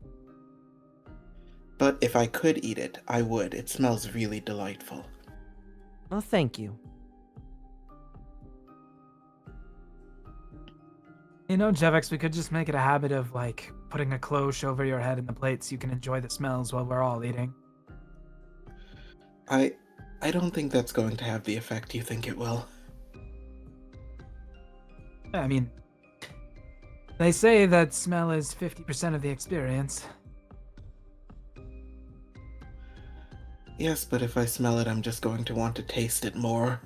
Speaker 4: But if I could eat it, I would. It smells really delightful.
Speaker 2: Well, thank you.
Speaker 3: You know, Jevex, we could just make it a habit of like putting a cloche over your head in the plate so you can enjoy the smells while we're all eating.
Speaker 4: I don't think that's going to have the effect you think it will.
Speaker 3: I mean, They say that smell is 50% of the experience.
Speaker 4: Yes, but if I smell it, I'm just going to want to taste it more.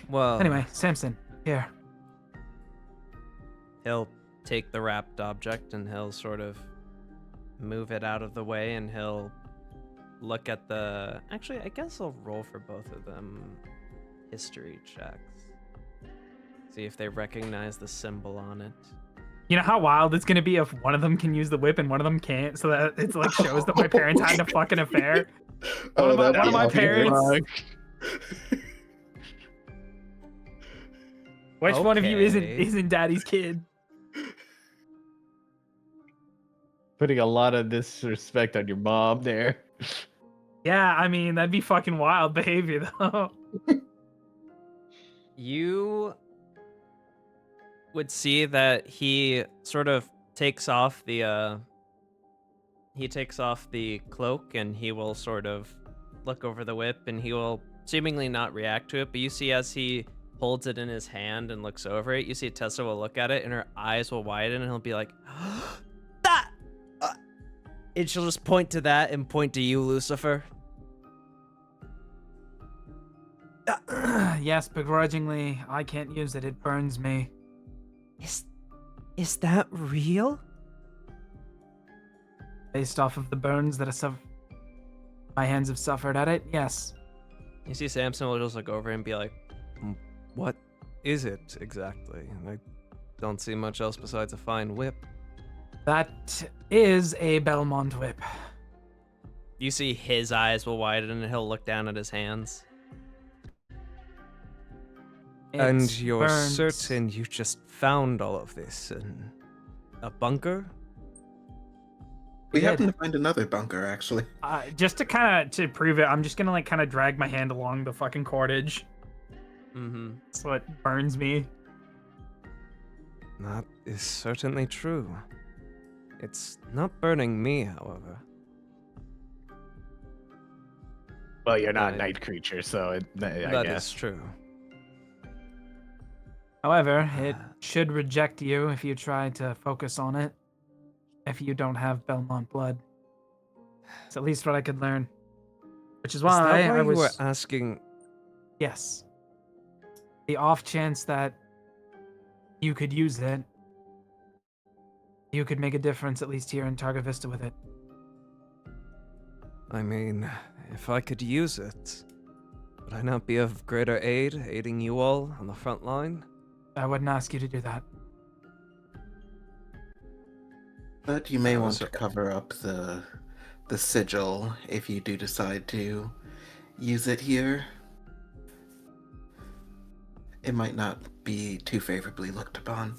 Speaker 8: Well,
Speaker 3: Anyway, Samson, here.
Speaker 2: He'll take the wrapped object and he'll sort of move it out of the way and he'll look at the. Actually, I guess I'll roll for both of them history checks. See if they recognize the symbol on it.
Speaker 3: You know how wild it's gonna be if one of them can use the whip and one of them can't, so that it's like shows that my parents had a fucking affair. One of my parents. Which one of you
Speaker 2: Okay.
Speaker 3: isn't daddy's kid?
Speaker 6: Putting a lot of disrespect on your mom there.
Speaker 3: Yeah, I mean that'd be fucking wild behavior though.
Speaker 2: You would see that he sort of takes off the cloak and he will sort of look over the whip and he will seemingly not react to it, but you see as he holds it in his hand and looks over it, you see Tessa will look at it and her eyes will widen and he'll be like, that! And she'll just point to that and point to you, Lucifer.
Speaker 3: Yes, begrudgingly, I can't use it. It burns me.
Speaker 2: Is that real?
Speaker 3: Based off of the burns that my hands have suffered at it, yes.
Speaker 2: You see Samson will just look over and be like,
Speaker 8: what is it exactly? I don't see much else besides a fine whip.
Speaker 3: That is a Belmont whip.
Speaker 2: you see his eyes will widen and he'll look down at his hands.
Speaker 8: And
Speaker 3: It
Speaker 8: you're
Speaker 3: burns.
Speaker 8: certain you just found all of this in a bunker?
Speaker 4: We
Speaker 3: did.
Speaker 4: happen to find another bunker, actually.
Speaker 3: Just to prove it, I'm just gonna like kind of drag my hand along the fucking cordage,
Speaker 2: Mm-hmm.
Speaker 3: so it burns me.
Speaker 8: That is certainly true. It's not burning me, however.
Speaker 6: Well, you're not
Speaker 8: Right.
Speaker 6: night creature, so I
Speaker 8: That
Speaker 6: guess.
Speaker 8: is true.
Speaker 3: However, it should reject you if you try to focus on it. If you don't have Belmont blood, it's at least what I could learn. Which is
Speaker 8: Is
Speaker 3: why,
Speaker 8: that why
Speaker 3: I
Speaker 8: you
Speaker 3: was
Speaker 8: were asking?
Speaker 3: yes. The off chance that you could use it, you could make a difference at least here in Targa Vista with it.
Speaker 8: I mean, if I could use it, would I not be of greater aid, aiding you all on the front line?
Speaker 3: I wouldn't ask you to do that.
Speaker 4: But you may
Speaker 8: I
Speaker 4: want
Speaker 8: was-
Speaker 4: to cover up the sigil if you do decide to use it here. It might not be too favorably looked upon.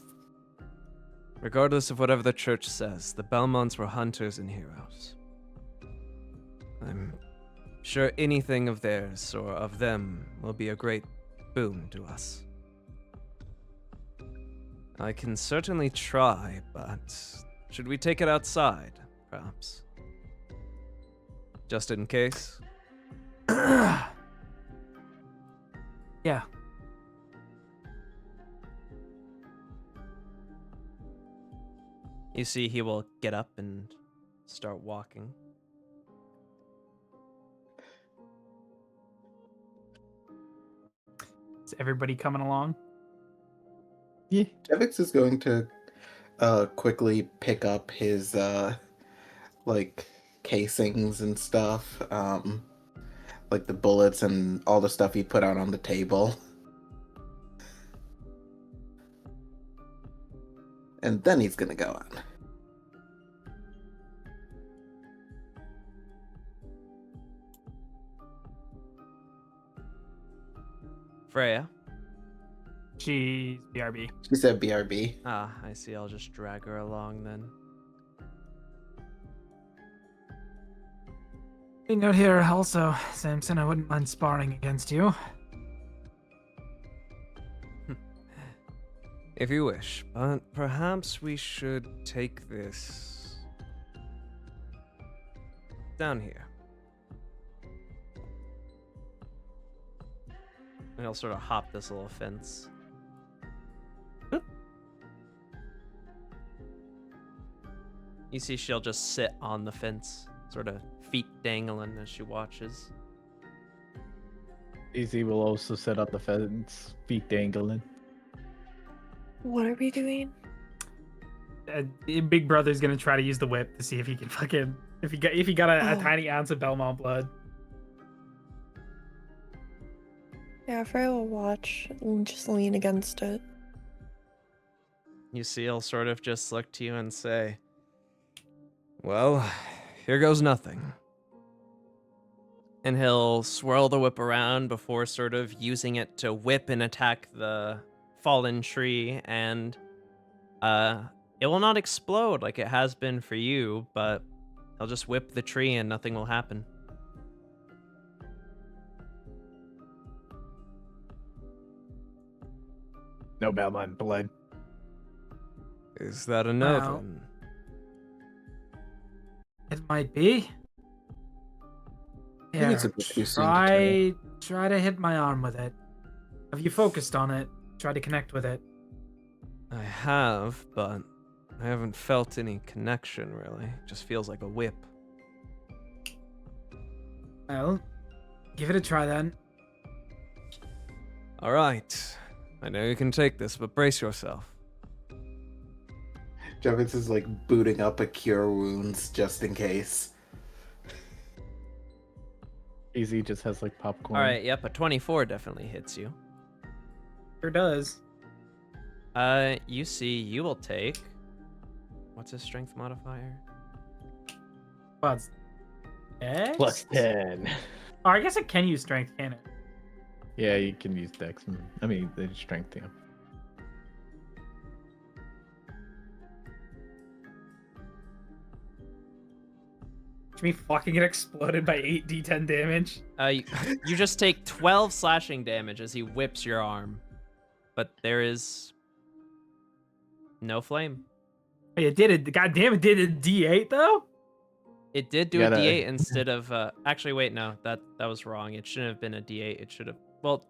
Speaker 8: Regardless of whatever the church says, the Belmonts were hunters and heroes. I'm sure anything of theirs or of them will be a great boon to us. I can certainly try, but should we take it outside, perhaps? Just in case?
Speaker 3: Yeah.
Speaker 2: You see he will get up and start walking.
Speaker 3: Is everybody coming along?
Speaker 6: Yeah.
Speaker 4: Jevix is going to quickly pick up his like casings and stuff, like the bullets and all the stuff he put out on the table. And then he's gonna go on.
Speaker 2: Freya.
Speaker 3: She's BRB.
Speaker 4: She said BRB.
Speaker 2: Ah, I see. I'll just drag her along then.
Speaker 3: Being out here also, Samson, I wouldn't mind sparring against you.
Speaker 8: If you wish, but perhaps we should take this down here.
Speaker 2: And he'll sort of hop this little fence. You see she'll just sit on the fence, sort of feet dangling as she watches.
Speaker 6: Easy will also sit on the fence, feet dangling.
Speaker 5: What are we doing?
Speaker 3: Big Brother's gonna try to use the whip to see if he can fucking if he got a
Speaker 5: Oh.
Speaker 3: tiny ounce of Belmont blood.
Speaker 5: Yeah, Freya will watch and just lean against it.
Speaker 2: You see he'll sort of just look to you and say, well, here goes nothing. And he'll swirl the whip around before sort of using it to whip and attack the fallen tree, and it will not explode like it has been for you, but he'll just whip the tree and nothing will happen.
Speaker 6: No Belmont blood.
Speaker 8: Is that a no
Speaker 3: Well.
Speaker 8: then?
Speaker 3: It might be.
Speaker 4: I think it's a
Speaker 3: Here,
Speaker 4: bit too soon to tell.
Speaker 3: try to hit my arm with it. Have you focused on it? Try to connect with it.
Speaker 8: I have, but I haven't felt any connection really. It just feels like a whip.
Speaker 3: Well, give it a try then.
Speaker 8: All right. I know you can take this, but brace yourself.
Speaker 4: Jevons is like booting up a cure wounds just in case.
Speaker 6: Easy just has like popcorn.
Speaker 2: All right, yep, a 24 definitely hits you.
Speaker 3: Sure does.
Speaker 2: You see, you will take. What's his strength modifier?
Speaker 3: Well, it's Dex?
Speaker 6: Plus 10.
Speaker 3: Oh, I guess it can use strength, can it?
Speaker 6: Yeah, you can use Dex. I mean, the strength, yeah.
Speaker 3: Should me fucking get exploded by 8d10 damage?
Speaker 2: You just take 12 slashing damage as he whips your arm, but there is no flame.
Speaker 3: Hey, it did it. God damn it, did a d8 though?
Speaker 2: It did do
Speaker 6: You
Speaker 2: a
Speaker 6: gotta-
Speaker 2: D8 instead of. Actually, wait, no, that was wrong. It shouldn't have been a D8. It should have. Well,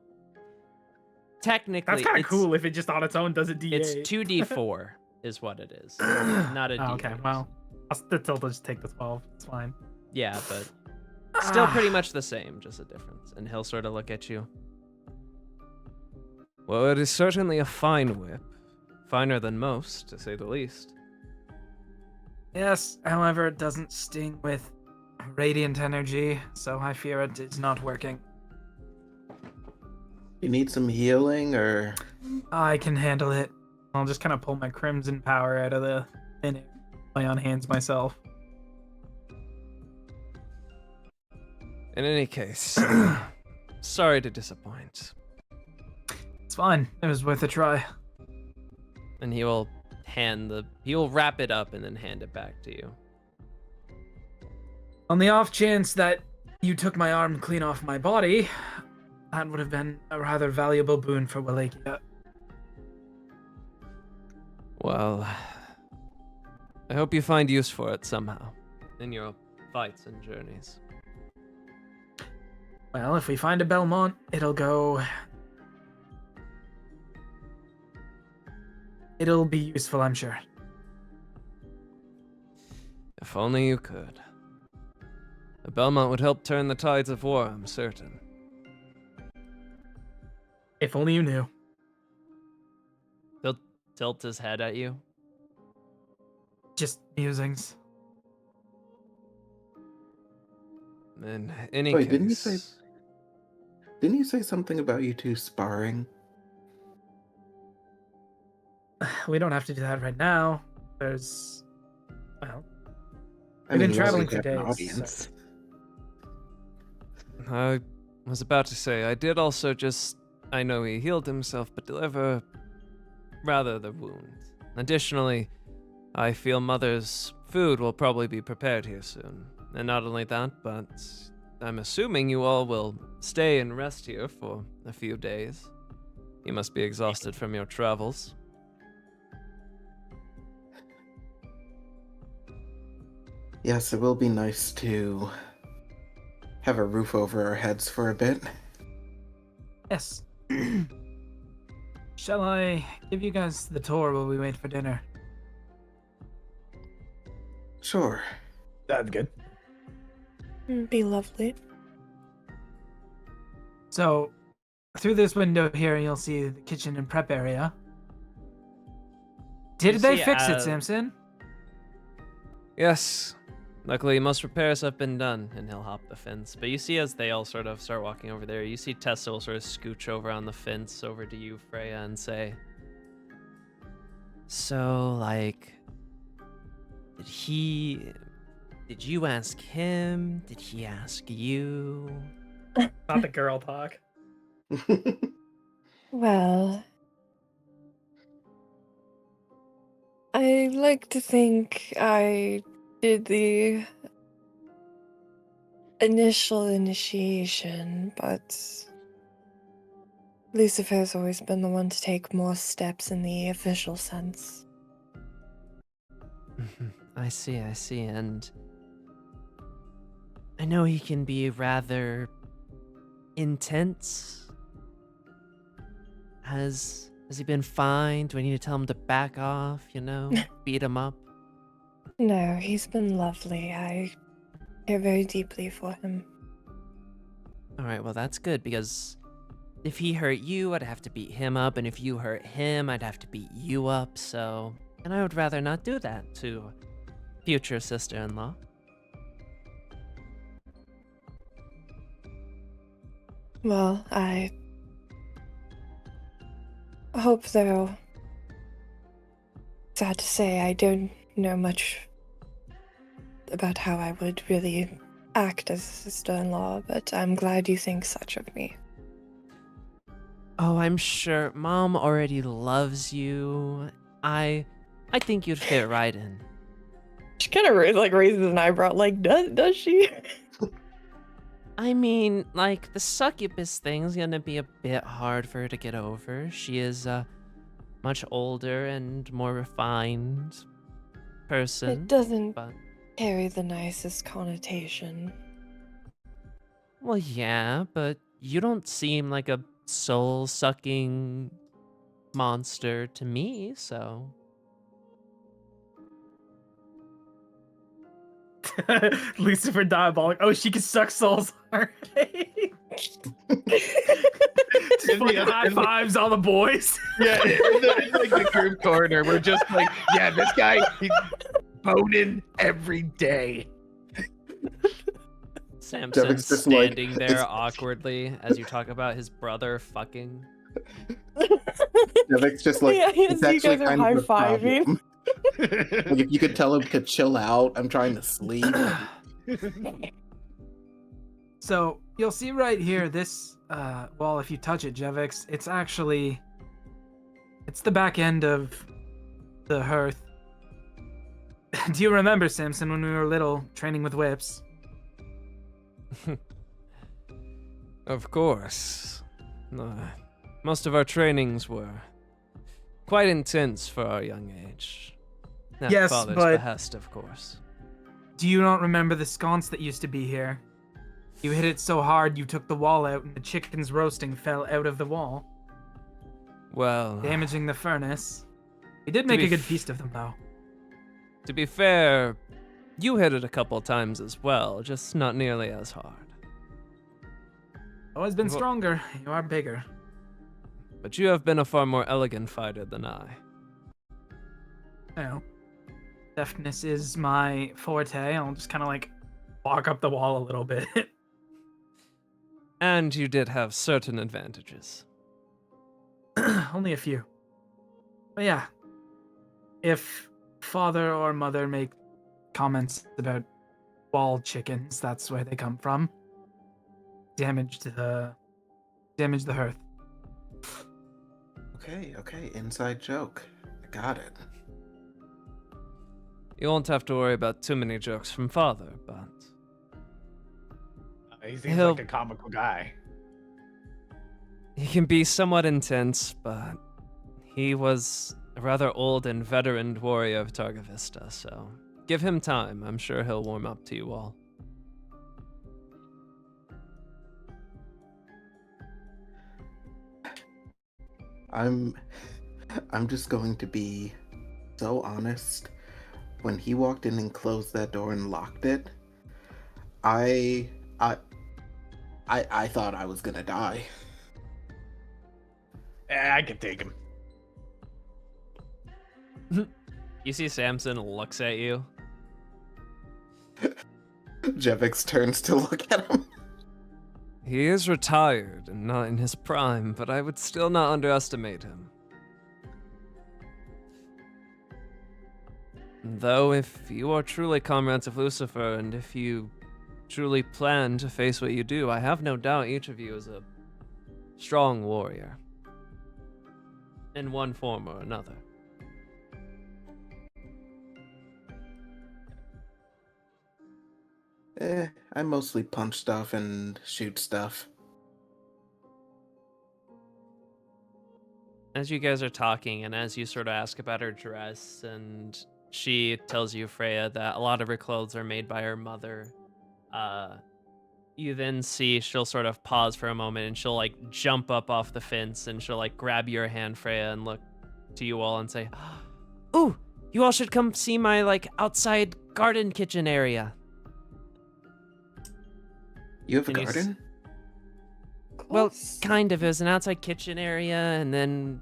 Speaker 2: technically,
Speaker 3: That's kind of
Speaker 2: it's-
Speaker 3: cool if it just on its own does a d8.
Speaker 2: It's 2d4 is what it is, not a D8.
Speaker 3: Oh, okay, well, I'll still just take the 12. It's fine.
Speaker 2: Yeah, but still pretty much the same, just a difference. And he'll sort of look at you.
Speaker 8: Well, it is certainly a fine whip. Finer than most, to say the least.
Speaker 3: Yes, however, it doesn't sting with radiant energy, so I fear it is not working.
Speaker 4: You need some healing, or
Speaker 3: I can handle it. I'll just kind of pull my crimson power out of the thin air, lay on hands myself.
Speaker 8: In any case, sorry to disappoint.
Speaker 3: It's fine. It was worth a try.
Speaker 2: And he will wrap it up and then hand it back to you.
Speaker 3: On the off chance that you took my arm clean off my body, that would have been a rather valuable boon for Wallachia.
Speaker 8: Well, I hope you find use for it somehow in your fights and journeys.
Speaker 3: Well, if we find a Belmont, it'll be useful, I'm sure.
Speaker 8: If only you could. A Belmont would help turn the tides of war, I'm certain.
Speaker 3: If only you knew.
Speaker 2: He'll tilt his head at you.
Speaker 3: Just musings.
Speaker 8: In any
Speaker 4: Wait,
Speaker 8: case...
Speaker 4: didn't you say something about you two sparring?
Speaker 3: We don't have to do that right now. There's, well,
Speaker 4: I
Speaker 3: We've been
Speaker 4: you
Speaker 3: traveling
Speaker 4: also
Speaker 3: for
Speaker 4: have an
Speaker 3: days,
Speaker 4: audience.
Speaker 8: I was about to say, I did also just... I know he healed himself, but deliver rather the wound. Additionally, I feel Mother's food will probably be prepared here soon. And not only that, but I'm assuming you all will stay and rest here for a few days. You must be exhausted from your travels.
Speaker 4: Yes, it will be nice to have a roof over our heads for a bit.
Speaker 3: yes. Shall I give you guys the tour while we wait for dinner?
Speaker 4: Sure.
Speaker 7: That's good.
Speaker 5: Be lovely.
Speaker 3: So, through this window here, you'll see the kitchen and prep area. Did
Speaker 2: You
Speaker 3: they
Speaker 2: see,
Speaker 3: fix it, Samson?
Speaker 8: Yes. Luckily, most repairs have been done, and he'll hop the fence. But you see, as they all sort of start walking over there, you see Tessa will sort of scooch over on the fence over to you, Freya, and say, "So, like, did you ask him? Did he ask you?"
Speaker 7: Not the girl talk.
Speaker 5: Well, I like to think I did the initial initiation, but Lucifer's always been the one to take more steps in the official sense.
Speaker 2: I see, and I know he can be rather intense. Has he been fine? Do I need to tell him to back off, beat him up?
Speaker 5: No, he's been lovely. I care very deeply for him.
Speaker 2: Alright, well that's good, because if he hurt you, I'd have to beat him up, and if you hurt him, I'd have to beat you up, so... And I would rather not do that to future sister-in-law.
Speaker 5: Well, I hope, though, sad to say, I don't know much about how I would really act as a sister-in-law, but I'm glad you think such of me.
Speaker 2: Oh, I'm sure Mom already loves you. I think you'd fit right in.
Speaker 5: She kind of raises an eyebrow, like, does she?
Speaker 2: I mean, like, the succubus thing's gonna be a bit hard for her to get over. She is a much older and more refined person.
Speaker 5: It doesn't
Speaker 2: but...
Speaker 5: carry the nicest connotation.
Speaker 2: Well, yeah, but you don't seem like a soul-sucking monster to me, so...
Speaker 7: Lucifer Diabolic. Oh, she can suck souls. Alright. Just fucking high fives all the boys.
Speaker 6: Yeah, in like the group corner, we're just like, yeah, this guy, he's boning every day.
Speaker 2: Samson
Speaker 4: Devin's just like-
Speaker 2: standing there awkwardly as you talk about his brother fucking.
Speaker 4: Devik's just like,
Speaker 5: Yeah,
Speaker 4: it's
Speaker 5: you
Speaker 4: actually
Speaker 5: guys are
Speaker 4: kind of a
Speaker 5: high-fiving.
Speaker 4: problem. Like, if you could tell him to chill out, I'm trying to sleep.
Speaker 3: So you'll see right here, this wall, if you touch it, Jevix, it's the back end of the hearth. Do you remember, Samson, when we were little, training with whips?
Speaker 8: Of course. Most of our trainings were quite intense for our young age. At
Speaker 3: Yes,
Speaker 8: father's
Speaker 3: but-
Speaker 8: behest, of course.
Speaker 3: Do you not remember the sconce that used to be here? You hit it so hard you took the wall out and the chickens roasting fell out of the wall,
Speaker 8: Well,
Speaker 3: damaging the furnace. We did
Speaker 8: To
Speaker 3: make
Speaker 8: be
Speaker 3: a good
Speaker 8: f-
Speaker 3: feast of them, though.
Speaker 8: to be fair, you hit it a couple times as well, just not nearly as hard.
Speaker 3: Always been
Speaker 8: Well-
Speaker 3: stronger. You are bigger.
Speaker 8: But you have been a far more elegant fighter than I.
Speaker 3: You know, deftness is my forte. I'll just kind of like walk up the wall a little bit.
Speaker 8: And you did have certain advantages.
Speaker 3: Only a few. But yeah, if father or mother make comments about wall chickens, that's where they come from. Damage the hearth.
Speaker 4: Okay, inside joke. I got it.
Speaker 8: You won't have to worry about too many jokes from father, but
Speaker 6: He seems
Speaker 8: He'll-
Speaker 6: like a comical guy.
Speaker 8: he can be somewhat intense, but he was a rather old and veteran warrior of Targa Vista, so give him time. I'm sure he'll warm up to you all.
Speaker 4: I'm just going to be so honest. when he walked in and closed that door and locked it, I thought I was gonna die.
Speaker 6: I can take him.
Speaker 8: You see Samson looks at you.
Speaker 4: Jevix turns to look at him.
Speaker 8: He is retired and not in his prime, but I would still not underestimate him. Though, if you are truly comrades of Lucifer, and if you truly plan to face what you do, I have no doubt each of you is a strong warrior. In one form or another.
Speaker 4: I mostly punch stuff and shoot stuff.
Speaker 8: As you guys are talking, and as you sort of ask about her dress, and she tells you, Freya, that a lot of her clothes are made by her mother, you then see she'll sort of pause for a moment, and she'll like jump up off the fence, and she'll like grab your hand, Freya, and look to you all and say, "Ooh, you all should come see my like outside garden kitchen area."
Speaker 4: You have a
Speaker 8: Can you
Speaker 4: garden?
Speaker 8: Well,
Speaker 5: Close.
Speaker 8: kind of. It was an outside kitchen area, and then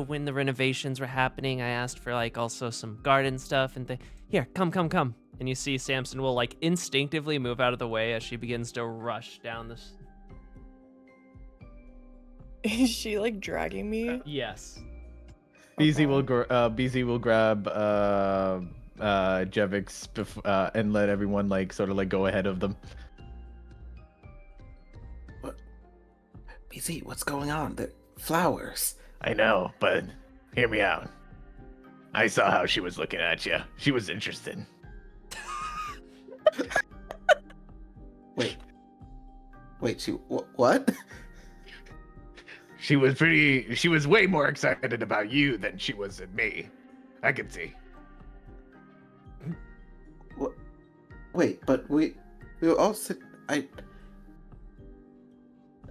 Speaker 8: when the renovations were happening, I asked for like also some garden stuff and here, come. And you see Samson will like instinctively move out of the way as she begins to rush down this.
Speaker 5: Is she like dragging me?
Speaker 8: Yes.
Speaker 6: BZ
Speaker 5: Okay.
Speaker 6: will grab Jevix and let everyone like sort of like go ahead of them.
Speaker 4: BZ, what's going on? The flowers.
Speaker 6: I know, but hear me out. I saw how she was looking at you. She was interested.
Speaker 4: Wait, what?
Speaker 6: She was way more excited about you than she was at me. I can see.
Speaker 4: Wait, but we were all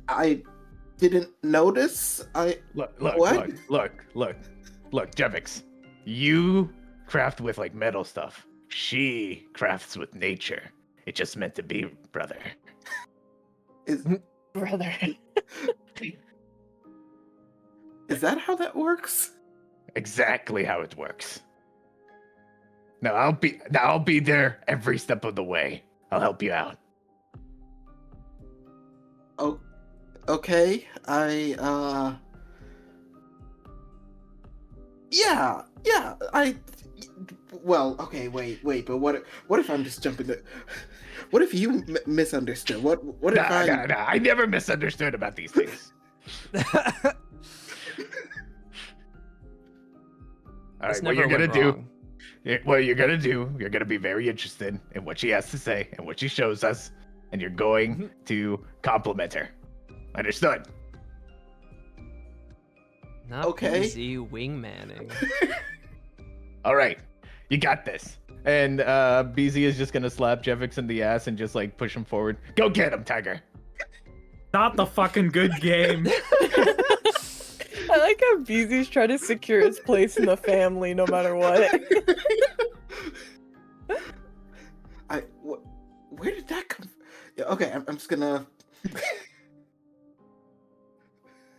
Speaker 4: I didn't notice.
Speaker 6: Look,
Speaker 4: What?
Speaker 6: look, Jevix. You craft with like metal stuff. She crafts with nature. It just meant to be, brother.
Speaker 5: Brother.
Speaker 4: Is that how that works?
Speaker 6: Exactly how it works. Now I'll be there every step of the way. I'll help you out.
Speaker 4: Oh, okay. Yeah. Well, okay. Wait. But what if I'm just jumping the? What if you misunderstood? What if
Speaker 6: Nah, I never misunderstood about these things. All right, what you're gonna do? You're gonna be very interested in what she has to say and what she shows us, and you're going to compliment her. Understood?
Speaker 8: Not
Speaker 4: Okay.
Speaker 8: easy wingmanning.
Speaker 6: All right, you got this. And BZ is just gonna slap Jevix in the ass and just like push him forward. Go get him, Tiger.
Speaker 7: Not the fucking good game.
Speaker 5: I like how BZ's trying to secure his place in the family no matter what.
Speaker 4: Where did that come? Yeah, okay, I'm just gonna.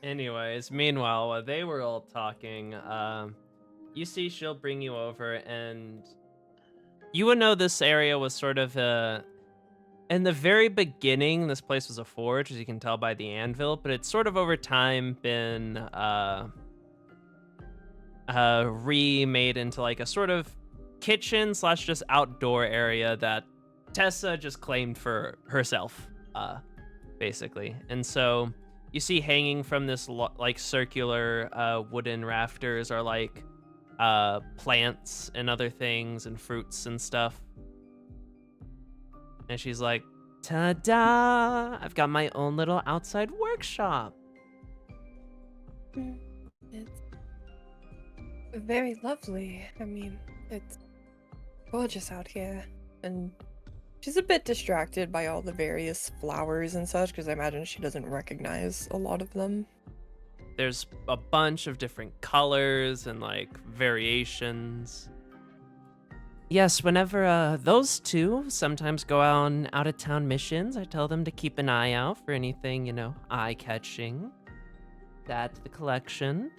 Speaker 8: Anyways, meanwhile, while they were all talking, you see she'll bring you over, and you would know this area was sort of in the very beginning, this place was a forge, as you can tell by the anvil, but it's sort of over time been remade into like a sort of kitchen / just outdoor area that Tessa just claimed for herself, basically. And so you see hanging from this like circular wooden rafters are like plants and other things and fruits and stuff. And she's like, ta-da! I've got my own little outside workshop.
Speaker 5: It's very lovely. I mean, it's gorgeous out here. And she's a bit distracted by all the various flowers and such, because I imagine she doesn't recognize a lot of them.
Speaker 8: There's a bunch of different colors and like variations.
Speaker 2: Yes, whenever those two sometimes go on out-of-town missions, I tell them to keep an eye out for anything, eye-catching. Add to the collection.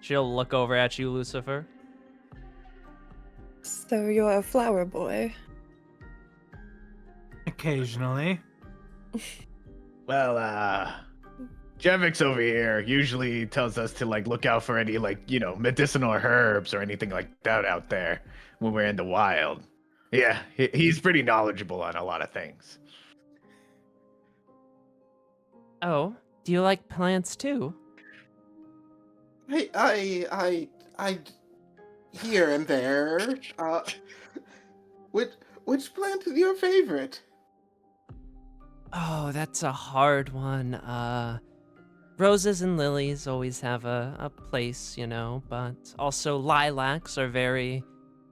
Speaker 2: She'll look over at you, Lucifer.
Speaker 5: So you're a flower boy.
Speaker 3: Occasionally.
Speaker 6: Well, Jevix over here usually tells us to look out for any medicinal herbs or anything like that out there when we're in the wild. Yeah, he's pretty knowledgeable on a lot of things.
Speaker 2: Oh, do you like plants too?
Speaker 4: I here and there. Which plant is your favorite?
Speaker 2: Oh, that's a hard one. Roses and lilies always have a place, but also lilacs are very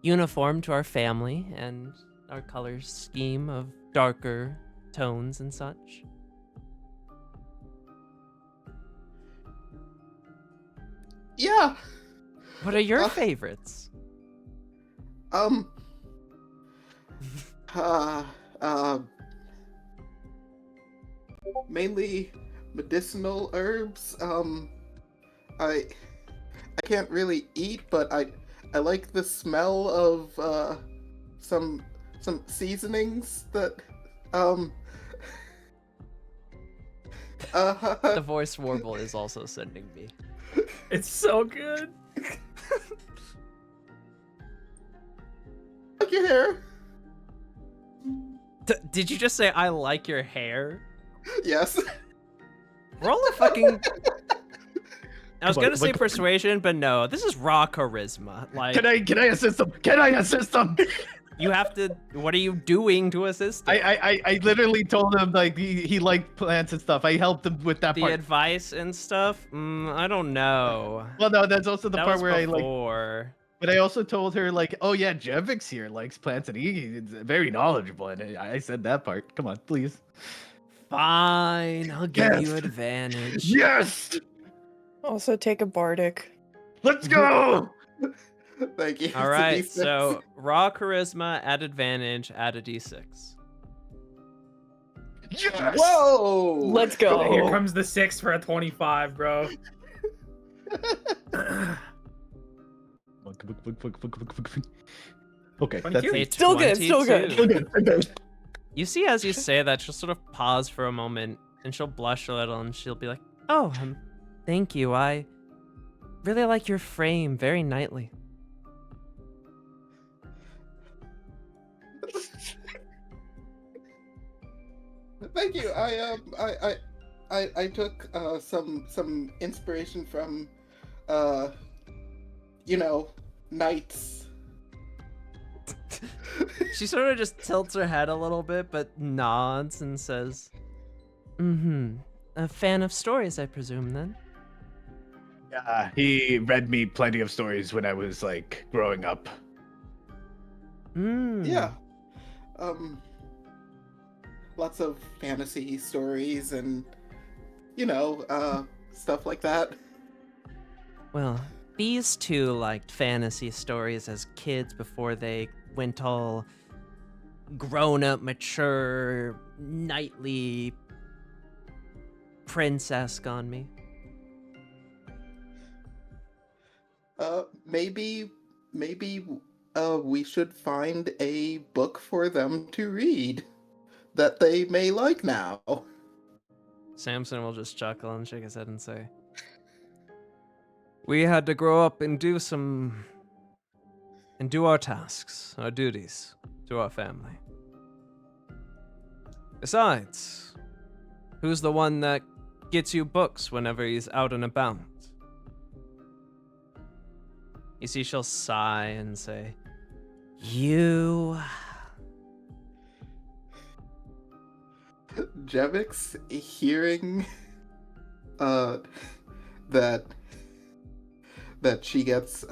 Speaker 2: uniform to our family and our color scheme of darker tones and such.
Speaker 4: Yeah.
Speaker 2: What are your favorites?
Speaker 4: Mainly medicinal herbs. I can't really eat, but I like the smell of some seasonings that
Speaker 2: The voice warble is also sending me.
Speaker 7: It's so good.
Speaker 4: like your hair.
Speaker 2: Did you just say I like your hair?
Speaker 4: Yes.
Speaker 2: Roll a fucking. I was
Speaker 6: Come on,
Speaker 2: gonna say
Speaker 6: like-
Speaker 2: persuasion, but no. This is raw charisma. Like
Speaker 6: Can I assist him? Can I assist him?
Speaker 2: you have to. What are you doing to assist him?
Speaker 6: I literally told him he liked plants and stuff. I helped him with that
Speaker 2: The
Speaker 6: part.
Speaker 2: advice and stuff. I don't know.
Speaker 6: Well, no, that's also the
Speaker 2: That
Speaker 6: part
Speaker 2: was
Speaker 6: where
Speaker 2: before.
Speaker 6: But I also told her oh yeah, Jevix here likes plants and he's very knowledgeable. And I said that part. Come on, please.
Speaker 2: Fine, I'll give you
Speaker 6: Yes.
Speaker 2: advantage.
Speaker 6: Yes,
Speaker 5: Also take a bardic.
Speaker 6: let's go.
Speaker 4: Thank you. It's
Speaker 2: All
Speaker 4: a
Speaker 2: right,
Speaker 4: D6.
Speaker 2: so raw charisma at advantage, add a d6.
Speaker 6: Yes.
Speaker 4: Whoa!
Speaker 5: Let's go.
Speaker 7: Here comes the 6 for a 25, bro.
Speaker 6: Okay,
Speaker 7: Thank
Speaker 6: that's
Speaker 7: you.
Speaker 2: A
Speaker 5: Still good, still good.
Speaker 2: 22. You see, as you say that, she'll sort of pause for a moment, and she'll blush a little, and she'll be like, "Oh, thank you. I really like your frame, very knightly."
Speaker 4: Thank you. I took some inspiration from knights.
Speaker 2: She sort of just tilts her head a little bit, but nods and says, A fan of stories, I presume, then?
Speaker 6: Yeah, he read me plenty of stories when I was growing up.
Speaker 4: Yeah. Lots of fantasy stories and stuff like that.
Speaker 2: Well, these two liked fantasy stories as kids before they went all grown-up, mature, knightly, prince-esque on me.
Speaker 4: Maybe we should find a book for them to read that they may like now.
Speaker 2: Samson will just chuckle and shake his head and say, "We had to grow up and do our tasks, our duties to our family. Besides, who's the one that gets you books whenever he's out and about?" You see, she'll sigh and say, "You."
Speaker 4: Jevix, hearing that she gets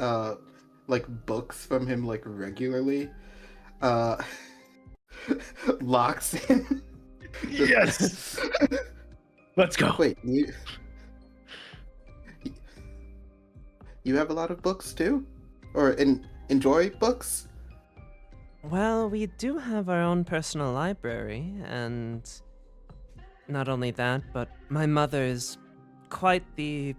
Speaker 4: books from him regularly, locks in.
Speaker 6: Yes. Let's go.
Speaker 4: Wait, you have a lot of books too, or in enjoy books?
Speaker 2: Well, we do have our own personal library, and not only that, but my mother is quite the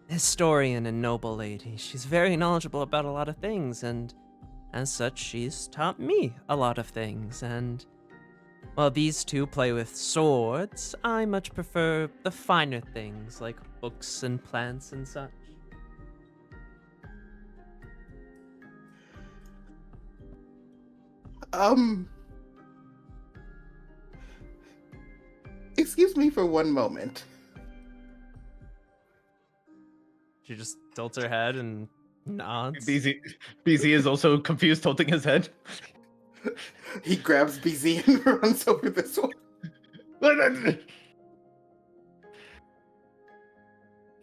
Speaker 2: historian and noble lady. She's very knowledgeable about a lot of things, and as such, she's taught me a lot of things. And while these two play with swords, I much prefer the finer things like books and plants and such.
Speaker 4: Excuse me for one moment.
Speaker 2: She just tilts her head and nods.
Speaker 6: BZ is also confused, tilting his head.
Speaker 4: He grabs BZ and runs over this one.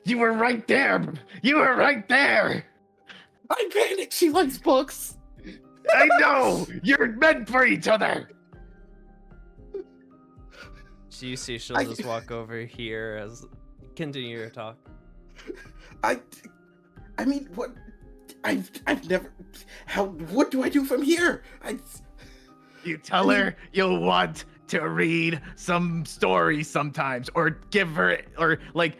Speaker 6: You were right there. You were right there.
Speaker 4: I panicked. She likes books.
Speaker 6: I know. You're meant for each other.
Speaker 2: So you see she'll just walk over here as continue your talk.
Speaker 4: I mean, what? I've never. What do I do from here?
Speaker 6: You tell her you'll want to read some stories sometimes, or give her, or like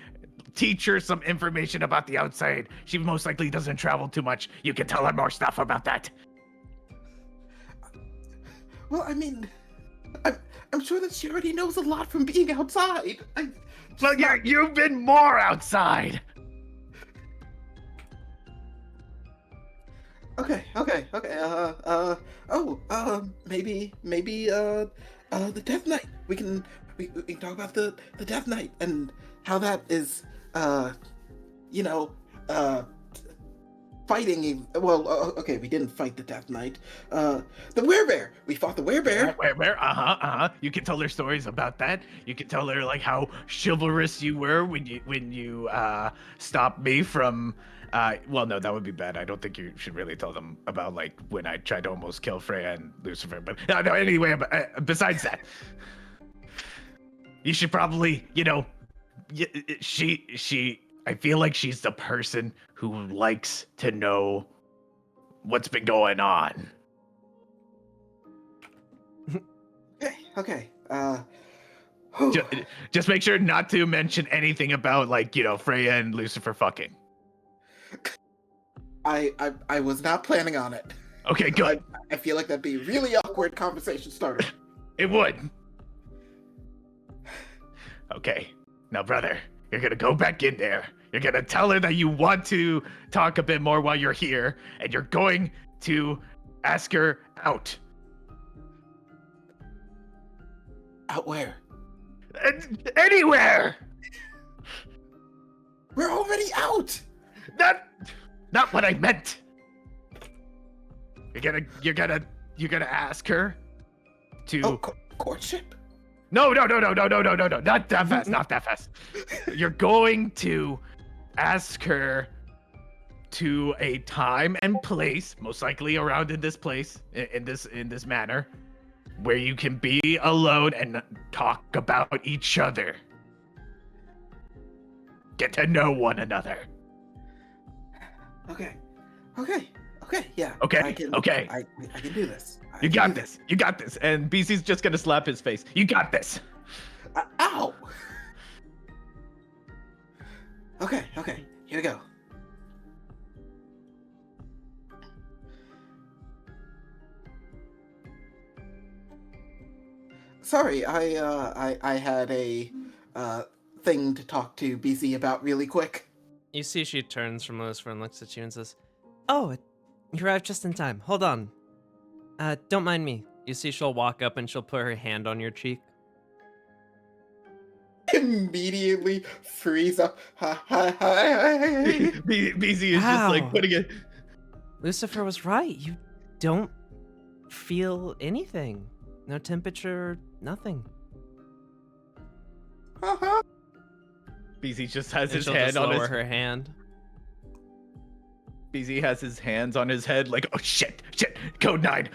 Speaker 6: teach her some information about the outside. She most likely doesn't travel too much. You can tell her more stuff about that.
Speaker 4: Well, I mean, I'm sure that she already knows a lot from being outside.
Speaker 6: Well, you've been more outside.
Speaker 4: Okay. Maybe the Death Knight. We can talk about the Death Knight and how that is, fighting. Well, okay, we didn't fight the Death Knight. The Werebear. We fought the Werebear.
Speaker 6: Where? You can tell her stories about that. You can tell her like how chivalrous you were when you stopped me from. Well, no, that would be bad. I don't think you should really tell them about like when I tried to almost kill Freya and Lucifer. But no. Anyway, besides that, you should probably, she. I feel like she's the person who likes to know what's been going on.
Speaker 4: Okay.
Speaker 6: Just make sure not to mention anything about like, Freya and Lucifer fucking.
Speaker 4: I was not planning on it.
Speaker 6: Okay, good.
Speaker 4: I feel like that'd be a really awkward conversation starter.
Speaker 6: It would. Okay. Now, brother, you're gonna go back in there. You're gonna tell her that you want to talk a bit more while you're here, and you're going to ask her out.
Speaker 4: Out where?
Speaker 6: Anywhere!
Speaker 4: We're already out!
Speaker 6: Not what I meant. You're gonna ask her to
Speaker 4: courtship?
Speaker 6: No, not that fast, not that fast. You're going to ask her to a time and place, most likely around in this place, in this manner, where you can be alone and talk about each other. Get to know one another.
Speaker 4: Okay, yeah.
Speaker 6: Okay.
Speaker 4: I can do this.
Speaker 6: You got this. And BC's just gonna slap his face. You got this.
Speaker 4: Ow! Okay, here we go. Sorry, I had a thing to talk to BC about really quick.
Speaker 2: You see she turns from Lucifer and looks at you and says, "Oh, you arrived just in time. Hold on. Don't mind me." You see she'll walk up and she'll put her hand on your cheek.
Speaker 4: Immediately freeze up.
Speaker 6: BZ is just like putting it.
Speaker 2: Lucifer was right. You don't feel anything. No temperature, nothing.
Speaker 6: BZ just has his
Speaker 2: she'll
Speaker 6: hand
Speaker 2: just
Speaker 6: on
Speaker 2: lower
Speaker 6: his
Speaker 2: her hand.
Speaker 6: BZ has his hands on his head like, oh shit, code 9.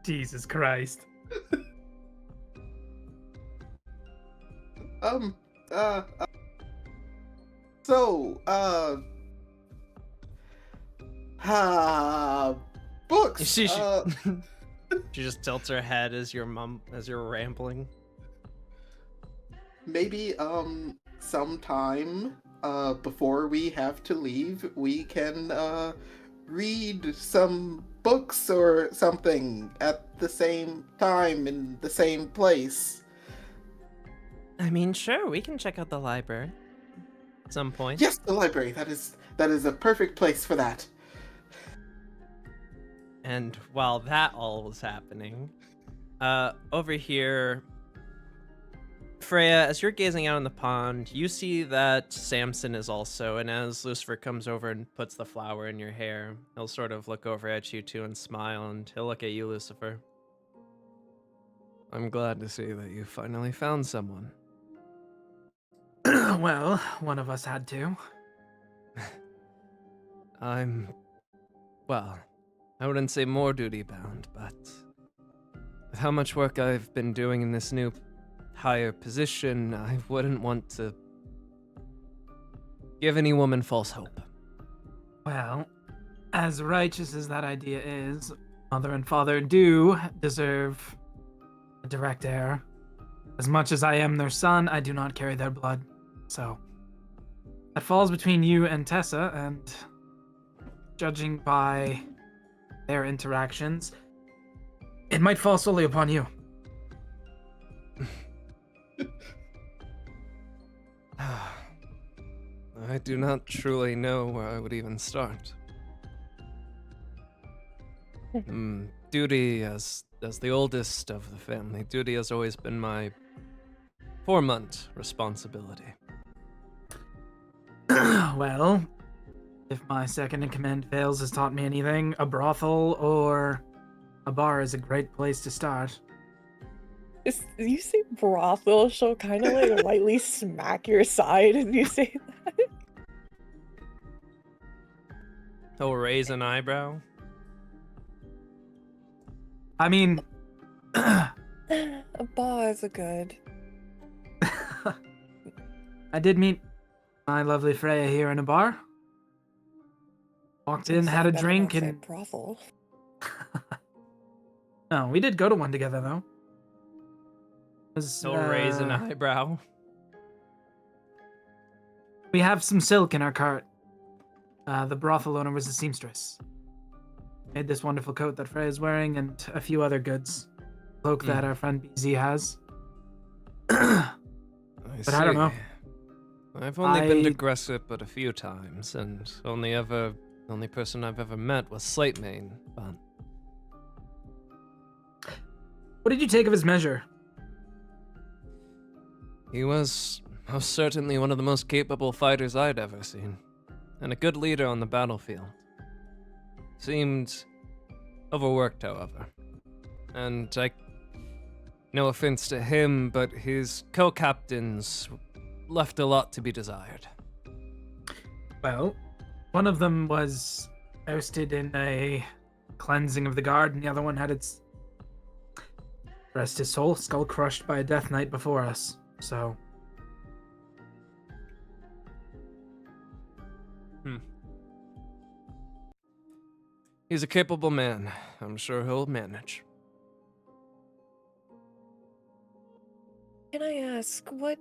Speaker 3: Jesus Christ.
Speaker 4: Um, uh, uh so, books.
Speaker 2: She just tilts her head as you're rambling.
Speaker 4: Maybe, sometime, before we have to leave, we can, read some books or something at the same time in the same place.
Speaker 2: I mean, sure, we can check out the library at some point.
Speaker 4: Yes, the library. That is a perfect place for that.
Speaker 2: And while that all was happening, over here, Freya, as you're gazing out on the pond, you see that Samson is also, and as Lucifer comes over and puts the flower in your hair, he'll sort of look over at you too and smile, and he'll look at you, Lucifer.
Speaker 8: I'm glad to see that you finally found someone.
Speaker 3: Well, one of us had to.
Speaker 8: Well, I wouldn't say more duty-bound, but with how much work I've been doing in this new higher position, I wouldn't want to give any woman false hope.
Speaker 3: Well, as righteous as that idea is, mother and father do deserve a direct heir. As much as I am their son, I do not carry their blood. So, that falls between you and Tessa, and judging by their interactions, it might fall solely upon you.
Speaker 8: I do not truly know where I would even start. Duty, as the oldest of the family, duty has always been my paramount responsibility.
Speaker 3: Well, if my second in command fails has taught me anything, a brothel or a bar is a great place to start.
Speaker 5: Did you say brothel? She'll kind of like lightly smack your side as you say that.
Speaker 2: He'll raise an eyebrow.
Speaker 3: I mean,
Speaker 5: A bar is a good.
Speaker 3: I did meet my lovely Freya here in a bar. Walked in, had a drink, and
Speaker 5: brothel.
Speaker 3: no, we did go to one together though.
Speaker 2: He'll raise an eyebrow.
Speaker 3: We have some silk in our cart. The brothel owner was a seamstress. Made this wonderful coat that Freya's wearing and a few other goods. Cloak that our friend BZ has. But I don't know.
Speaker 8: I've only been to Gresset but a few times, and only person I've ever met was Slatemane, but...
Speaker 3: What did you take of his measure?
Speaker 8: He was most certainly one of the most capable fighters I'd ever seen, and a good leader on the battlefield. Seemed overworked, however. And no offense to him, but his co-captains left a lot to be desired.
Speaker 3: Well, one of them was ousted in a cleansing of the guard, and the other one had its, rest his soul, skull crushed by a death knight before us. So...
Speaker 8: He's a capable man. I'm sure he'll manage.
Speaker 5: Can I ask, what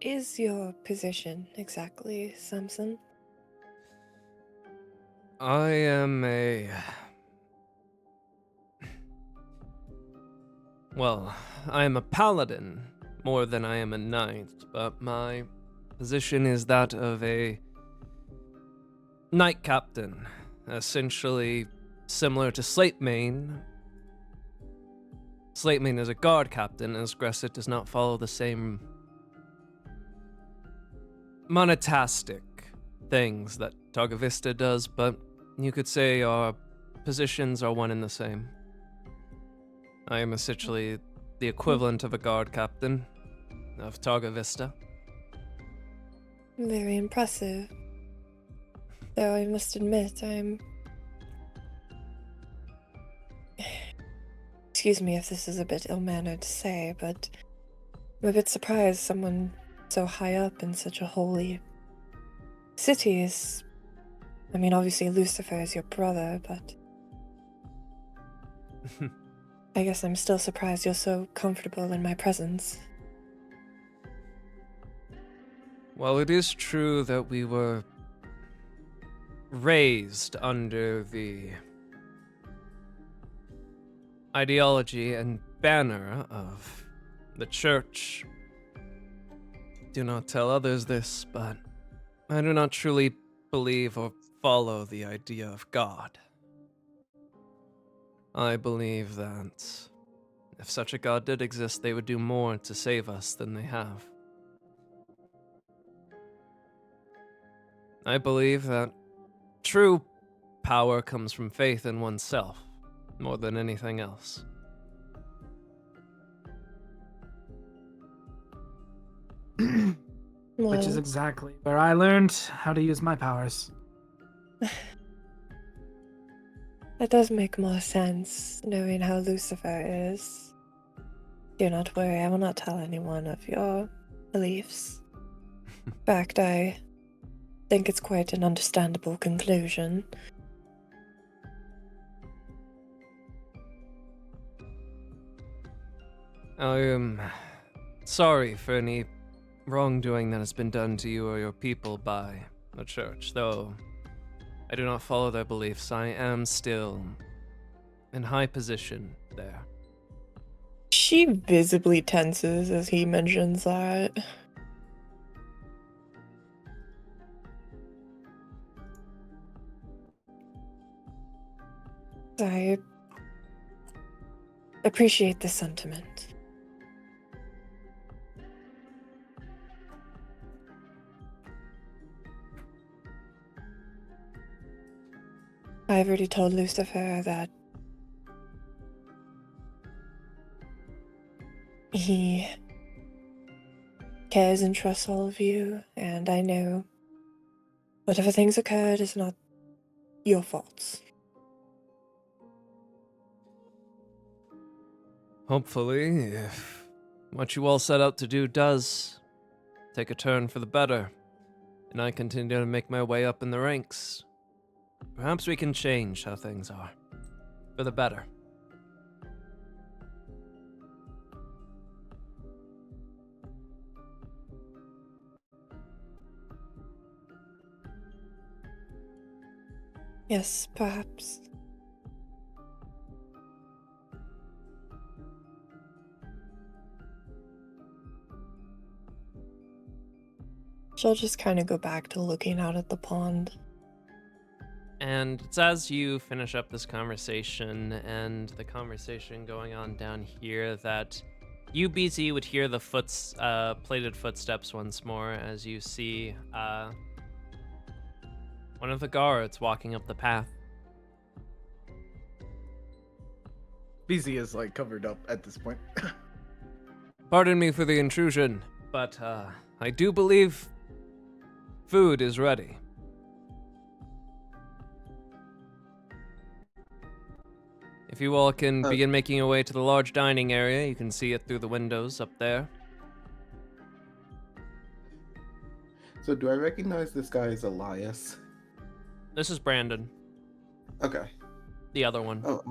Speaker 5: is your position exactly, Samson?
Speaker 8: I am a... Well, I am a paladin more than I am a knight, but my position is that of a knight captain, essentially similar to Slatemane. Slatemane is a guard captain, as Gresset does not follow the same monotastic things that Targovista does, but you could say our positions are one and the same. I am essentially the equivalent of a guard captain of Targovista.
Speaker 5: Very impressive. Though I must admit, I'm... Excuse me if this is a bit ill-mannered to say, but I'm a bit surprised someone so high up in such a holy city is... I mean, obviously Lucifer is your brother, but... I guess I'm still surprised you're so comfortable in my presence.
Speaker 8: Well, it is true that we were raised under the ideology and banner of the church. Do not tell others this, but I do not truly believe or follow the idea of God. I believe that if such a God did exist, they would do more to save us than they have. I believe that true power comes from faith in oneself, more than anything else.
Speaker 3: Which is
Speaker 5: Well,
Speaker 3: exactly where I learned how to use my powers.
Speaker 5: that does make more sense, knowing how Lucifer is. Do not worry, I will not tell anyone of your beliefs. In fact, I think it's quite an understandable conclusion.
Speaker 8: I am sorry for any wrongdoing that has been done to you or your people by the church, though I do not follow their beliefs. I am still in high position there.
Speaker 5: She visibly tenses as he mentions that. I appreciate the sentiment. I've already told Lucifer that he cares and trusts all of you, and I know whatever things occurred is not your faults.
Speaker 8: Hopefully, if what you all set out to do does take a turn for the better, and I continue to make my way up in the ranks, perhaps we can change how things are for the better.
Speaker 5: Yes, perhaps. She'll just kind of go back to looking out at the pond.
Speaker 2: And it's as you finish up this conversation and the conversation going on down here that you, BZ, would hear the plated footsteps once more as you see one of the guards walking up the path.
Speaker 6: BZ is like covered up at this point.
Speaker 8: Pardon me for the intrusion, but I do believe food is ready. If you all can begin making your way to the large dining area, you can see it through the windows up there.
Speaker 4: So do I recognize this guy as Elias?
Speaker 2: This is Brandon,
Speaker 4: Okay.
Speaker 2: the other one.
Speaker 4: Oh,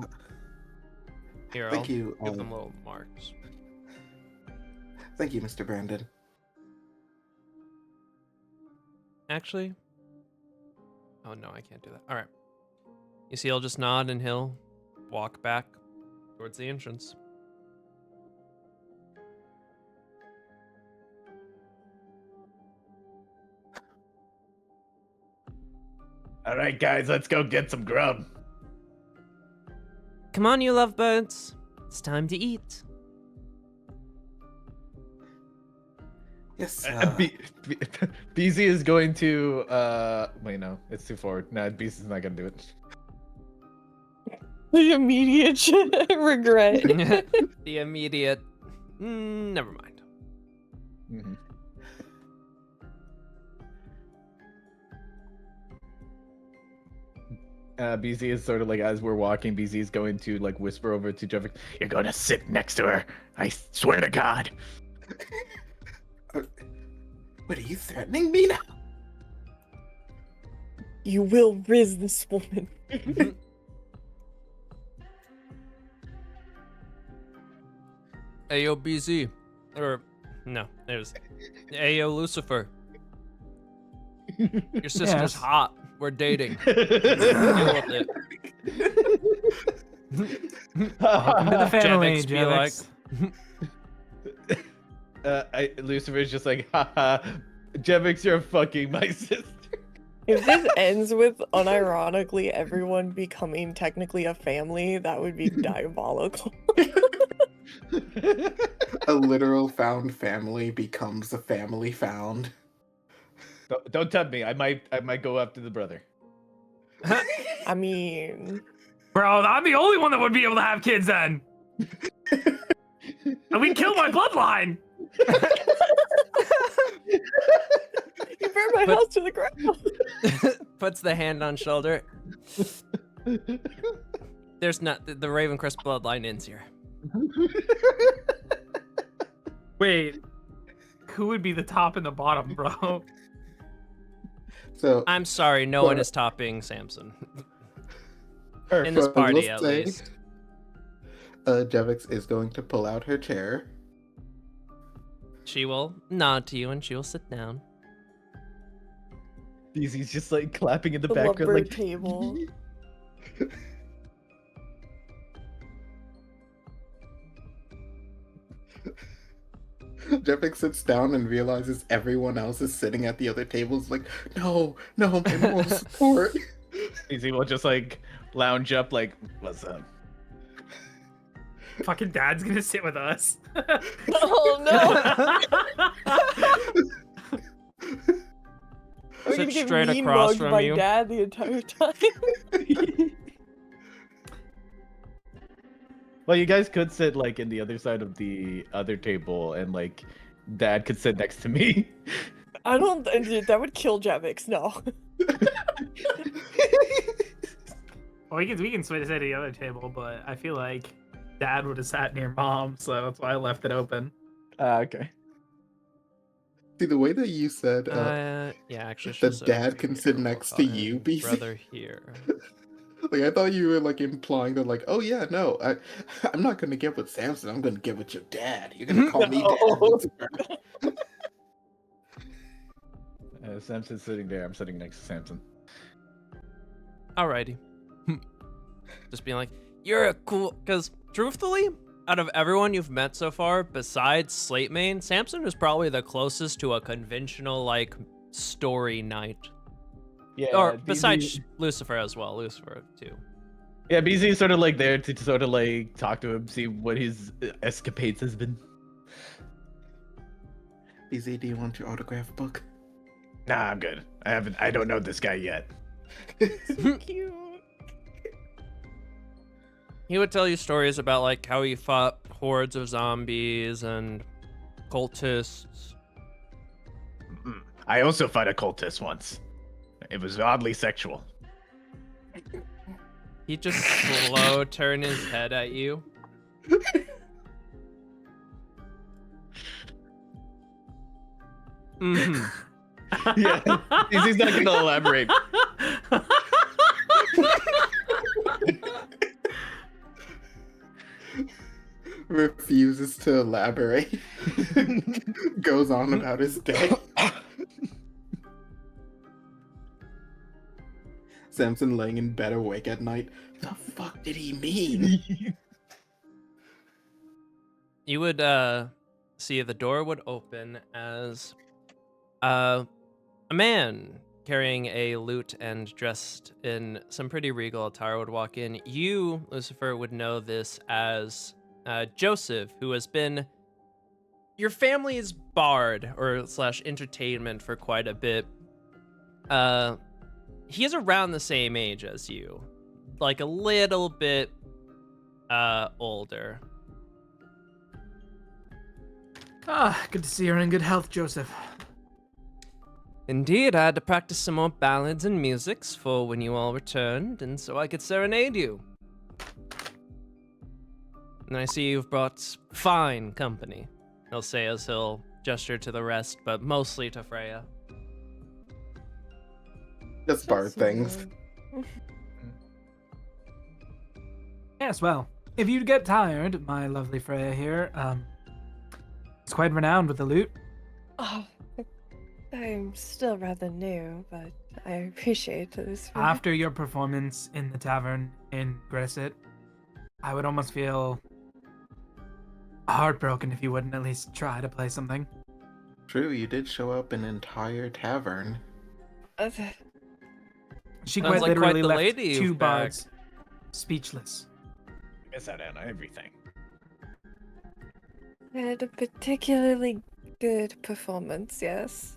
Speaker 2: Here,
Speaker 4: thank
Speaker 2: I'll
Speaker 4: you.
Speaker 2: give them little marks.
Speaker 4: Thank you, Mr. Brandon.
Speaker 2: Actually, oh no, I can't do that. All right. You see, he'll just nod and he'll walk back towards the entrance.
Speaker 6: All right, guys, let's go get some grub.
Speaker 2: Come on, you lovebirds. It's time to eat.
Speaker 4: Yes.
Speaker 6: BZ is going to. Wait, no, it's too forward. No, BZ is not gonna do it.
Speaker 5: The immediate regret.
Speaker 2: The immediate. Never mind.
Speaker 6: Mm-hmm. BZ is sort of like, as we're walking, BZ is going to like whisper over to Jeffrey, "You're gonna sit next to her. I swear to God."
Speaker 4: What are you threatening me now?
Speaker 5: You will riz this woman.
Speaker 8: Ayo BZ. Or, no, it was Ayo Lucifer. Your sister's
Speaker 3: Yes.
Speaker 8: hot. We're dating. Deal with it.
Speaker 3: Welcome to the family,
Speaker 8: Javix be like,
Speaker 3: Javix.
Speaker 6: Lucifer's just like, haha, Jevix, you're fucking my sister.
Speaker 5: If this ends with unironically everyone becoming technically a family, that would be diabolical.
Speaker 4: A literal found family becomes a family found.
Speaker 6: Don't tempt me. I might go after the brother.
Speaker 5: I mean,
Speaker 3: Bro, I'm the only one that would be able to have kids then. And we'd kill my bloodline.
Speaker 5: you burned my house to the ground.
Speaker 8: puts the hand on shoulder. There's not the Ravencrest bloodline ends here.
Speaker 3: Wait, who would be the top and the bottom, bro?
Speaker 4: So
Speaker 8: I'm sorry, no one is topping Samson. In this
Speaker 4: I will
Speaker 8: party, at
Speaker 4: say,
Speaker 8: least.
Speaker 4: Jevix is going to pull out her chair.
Speaker 8: She will nod to you and she will sit down.
Speaker 6: He's just like clapping in the
Speaker 5: The
Speaker 6: background,
Speaker 5: lumber
Speaker 6: like
Speaker 5: table.
Speaker 4: Jevix sits down and realizes everyone else is sitting at the other tables. Like, no, my moral support.
Speaker 6: Easy will just like lounge up, like, what's up?
Speaker 3: Fucking dad's gonna sit with us.
Speaker 5: Oh no! Are we
Speaker 8: Sit
Speaker 5: gonna get
Speaker 8: straight
Speaker 5: mean
Speaker 8: across
Speaker 5: mugged
Speaker 8: from
Speaker 5: by
Speaker 8: you.
Speaker 5: dad the entire time?
Speaker 6: Well, you guys could sit like in the other side of the other table, and like Dad could sit next to me.
Speaker 5: I don't. That would kill Javix. No.
Speaker 3: Well, we can switch to the other table, but I feel like dad would have sat near mom, so that's why I left it open.
Speaker 6: Okay.
Speaker 4: See, the way that you said
Speaker 8: Yeah, actually,
Speaker 4: the
Speaker 8: she'll sit
Speaker 4: dad
Speaker 8: over
Speaker 4: can
Speaker 8: here.
Speaker 4: sit
Speaker 8: We'll
Speaker 4: next
Speaker 8: call
Speaker 4: to
Speaker 8: him
Speaker 4: you, BC.
Speaker 8: brother here.
Speaker 4: Like, I thought you were like implying that, like, oh yeah, no, I'm not gonna get with Samson. I'm gonna get with your dad. You're gonna call me dad.
Speaker 6: Samson's sitting there. I'm sitting next to Samson.
Speaker 8: Alrighty. Just being like, you're a cool. Because truthfully, out of everyone you've met so far, besides Slate Main, Samson is probably the closest to a conventional like story knight.
Speaker 6: Yeah.
Speaker 8: Or
Speaker 6: BZ
Speaker 8: besides Lucifer as well, Lucifer too.
Speaker 6: Yeah, BZ is sort of like there to sort of like talk to him, see what his escapades has been.
Speaker 4: BZ, do you want your autograph book?
Speaker 6: Nah, I'm good. I don't know this guy yet.
Speaker 5: Cute.
Speaker 8: He would tell you stories about like how he fought hordes of zombies and cultists.
Speaker 6: I also fought a cultist once. It was oddly sexual.
Speaker 8: He'd just slow turn his head at you. Mm-hmm.
Speaker 6: Yeah, he's not gonna elaborate.
Speaker 4: Refuses to elaborate. Goes on about his day. Samson laying in bed awake at night. The fuck did he mean?
Speaker 8: You would see the door would open as a man carrying a lute and dressed in some pretty regal attire would walk in. You, Lucifer, would know this as Joseph, who has been your family's bard or slash entertainment for quite a bit. He is around the same age as you, like a little bit older.
Speaker 7: Ah, good to see you're in good health, Joseph.
Speaker 8: Indeed, I had to practice some more ballads and musics for when you all returned, and so I could serenade you. And I see you've brought fine company, he'll say as he'll
Speaker 2: gesture to the rest, but mostly to Freya.
Speaker 4: Just bar things.
Speaker 3: Yes, well, if you get tired, my lovely Freya here, it's quite renowned with the loot.
Speaker 5: Oh, I'm still rather new, but I appreciate this.
Speaker 3: After your performance in the tavern in Grisset, I would almost feel heartbroken if you wouldn't at least try to play something.
Speaker 4: True, you did show up an entire tavern.
Speaker 3: She
Speaker 2: Sounds
Speaker 3: quite
Speaker 2: like
Speaker 3: literally
Speaker 2: quite the
Speaker 3: left
Speaker 2: lady
Speaker 3: two
Speaker 2: you've bagged.
Speaker 3: bards speechless.
Speaker 6: Miss out on everything.
Speaker 5: I had a particularly good performance, yes.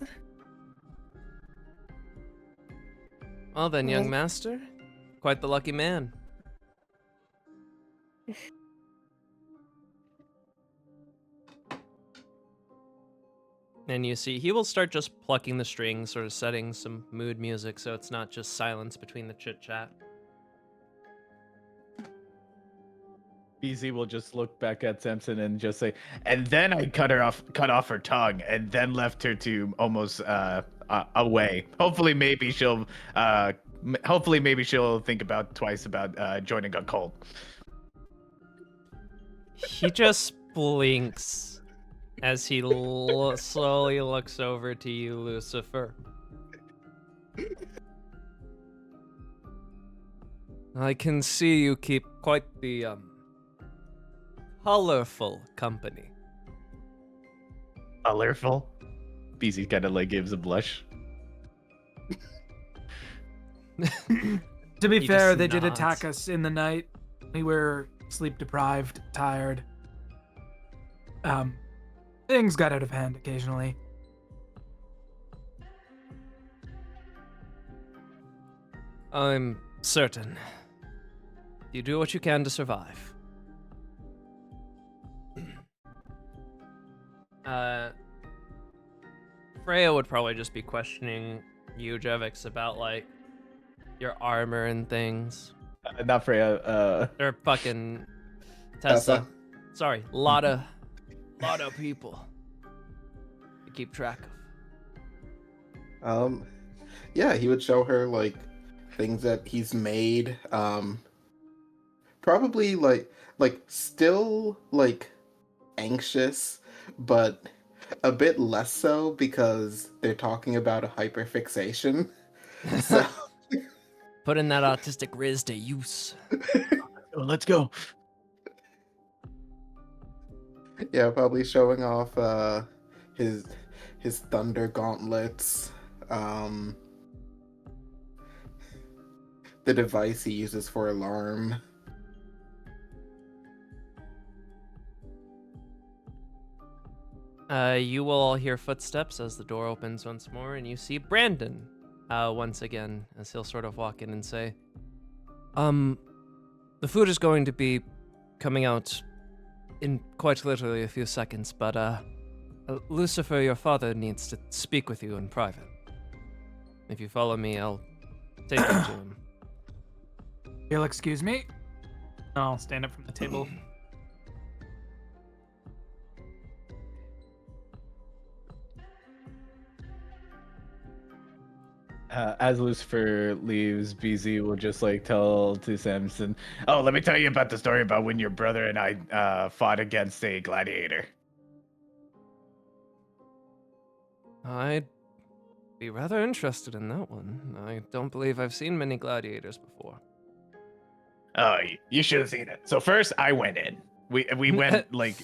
Speaker 2: Well then, young
Speaker 5: Well-
Speaker 2: master, quite the lucky man. And you see, he will start just plucking the strings, sort of setting some mood music, so it's not just silence between the chit chat.
Speaker 6: BZ will just look back at Samson and just say, and then I cut off her tongue, and then left her to almost away. Hopefully, maybe she'll think about twice about joining a cult.
Speaker 2: He just blinks as he slowly looks over to you, Lucifer. I can see you keep quite the colorful company.
Speaker 6: Colorful. BZ kind of like gives a blush.
Speaker 3: To be
Speaker 2: He
Speaker 3: fair,
Speaker 2: just
Speaker 3: they did
Speaker 2: nods.
Speaker 3: attack us in the night. We were sleep deprived, tired. Things got out of hand occasionally.
Speaker 2: I'm certain. You do what you can to survive. Freya would probably just be questioning you, Jevix, about like your armor and things.
Speaker 6: Not Freya.
Speaker 2: Or fucking Tessa.
Speaker 4: Tessa.
Speaker 2: Sorry, lot of people to keep track of.
Speaker 4: Yeah, he would show her like things that he's made. Probably like still like anxious, but a bit less so because they're talking about a hyperfixation. So
Speaker 2: Putting that autistic riz to use.
Speaker 6: Oh, let's go.
Speaker 4: yeah, probably showing off his thunder gauntlets, the device he uses for alarm.
Speaker 2: You will all hear footsteps as the door opens once more, and you see Brandon once again, as he'll sort of walk in and say, the food is going to be coming out in quite literally a few seconds, but Lucifer, your father, needs to speak with you in private. If you follow me, I'll take you to him.
Speaker 3: You'll excuse me? I'll stand up from the table.
Speaker 6: As Lucifer leaves, BZ will just like tell to Samson, "Oh, let me tell you about the story about when your brother and I fought against a gladiator."
Speaker 2: I'd be rather interested in that one. I don't believe I've seen many gladiators before.
Speaker 6: Oh, you should have seen it. So first, I went in. We went like,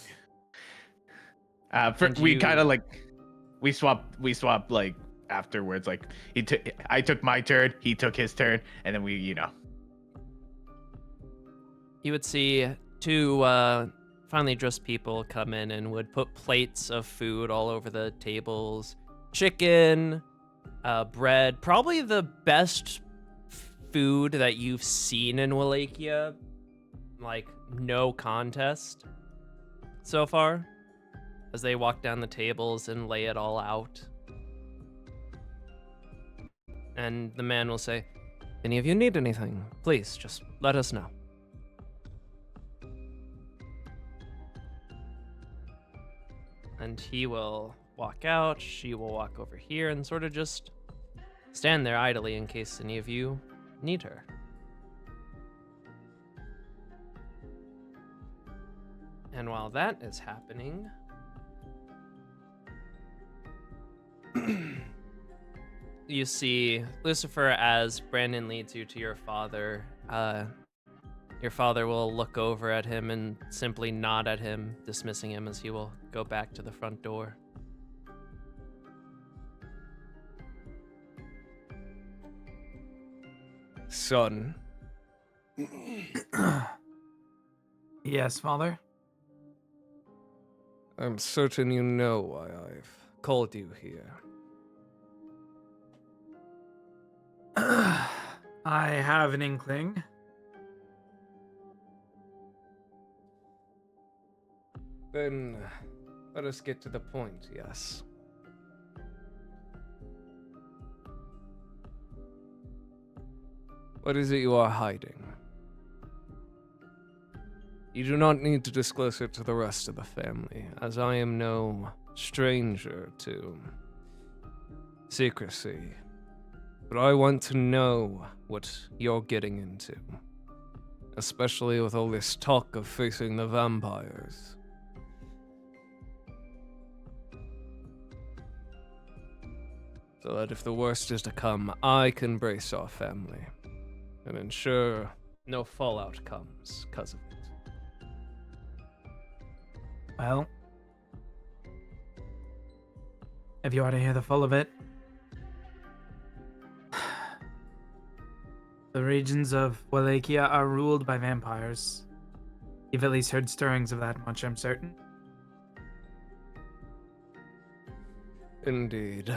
Speaker 2: And
Speaker 6: we
Speaker 2: you-
Speaker 6: kind of like, we swapped like afterwards. Like I took my turn, he took his turn, and then we,
Speaker 2: You would see two finely dressed people come in and would put plates of food all over the tables. Chicken, bread, probably the best food that you've seen in Wallachia. Like, no contest so far. As they walk down the tables and lay it all out. And the man will say, "If any of you need anything, please just let us know." And he will walk out. She will walk over here and sort of just stand there idly in case any of you need her. And while that is happening, you see Lucifer, as Brandon leads you to your father. Your father will look over at him and simply nod at him, dismissing him as he will go back to the front door.
Speaker 8: Son,
Speaker 3: Yes, father.
Speaker 8: I'm certain you know why I've called you here.
Speaker 3: I have an inkling.
Speaker 8: Then let us get to the point, yes. What is it you are hiding? You do not need to disclose it to the rest of the family, as I am no stranger to secrecy. But I want to know what you're getting into, especially with all this talk of facing the vampires. So that if the worst is to come, I can brace our family and ensure no fallout comes because of it.
Speaker 3: Well, if you want to hear the full of it, the regions of Wallachia are ruled by vampires. You've at least heard stirrings of that much, I'm certain.
Speaker 8: Indeed.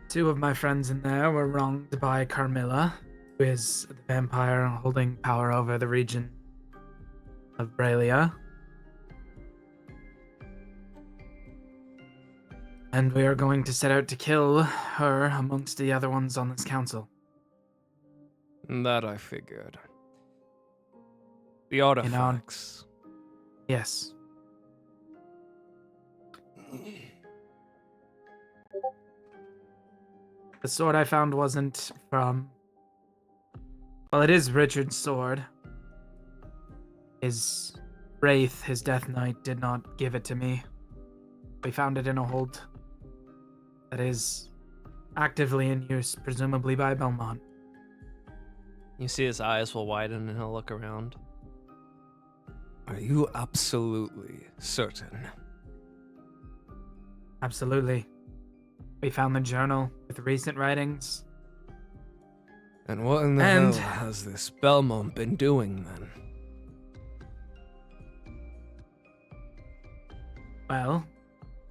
Speaker 3: Two of my friends in there were wronged by Carmilla, who is the vampire holding power over the region of Bralia. And we are going to set out to kill her amongst the other ones on this council.
Speaker 8: That I figured. The artifacts.
Speaker 3: Yes. The sword I found wasn't from... Well, it is Richard's sword. His wraith, his death knight, did not give it to me. We found it in a hold that is actively in use, presumably by Belmont.
Speaker 2: You see his eyes will widen and he'll look around.
Speaker 8: Are you absolutely certain?
Speaker 3: Absolutely. We found the journal with recent writings.
Speaker 8: And what in the hell has this Belmont been doing then?
Speaker 3: Well,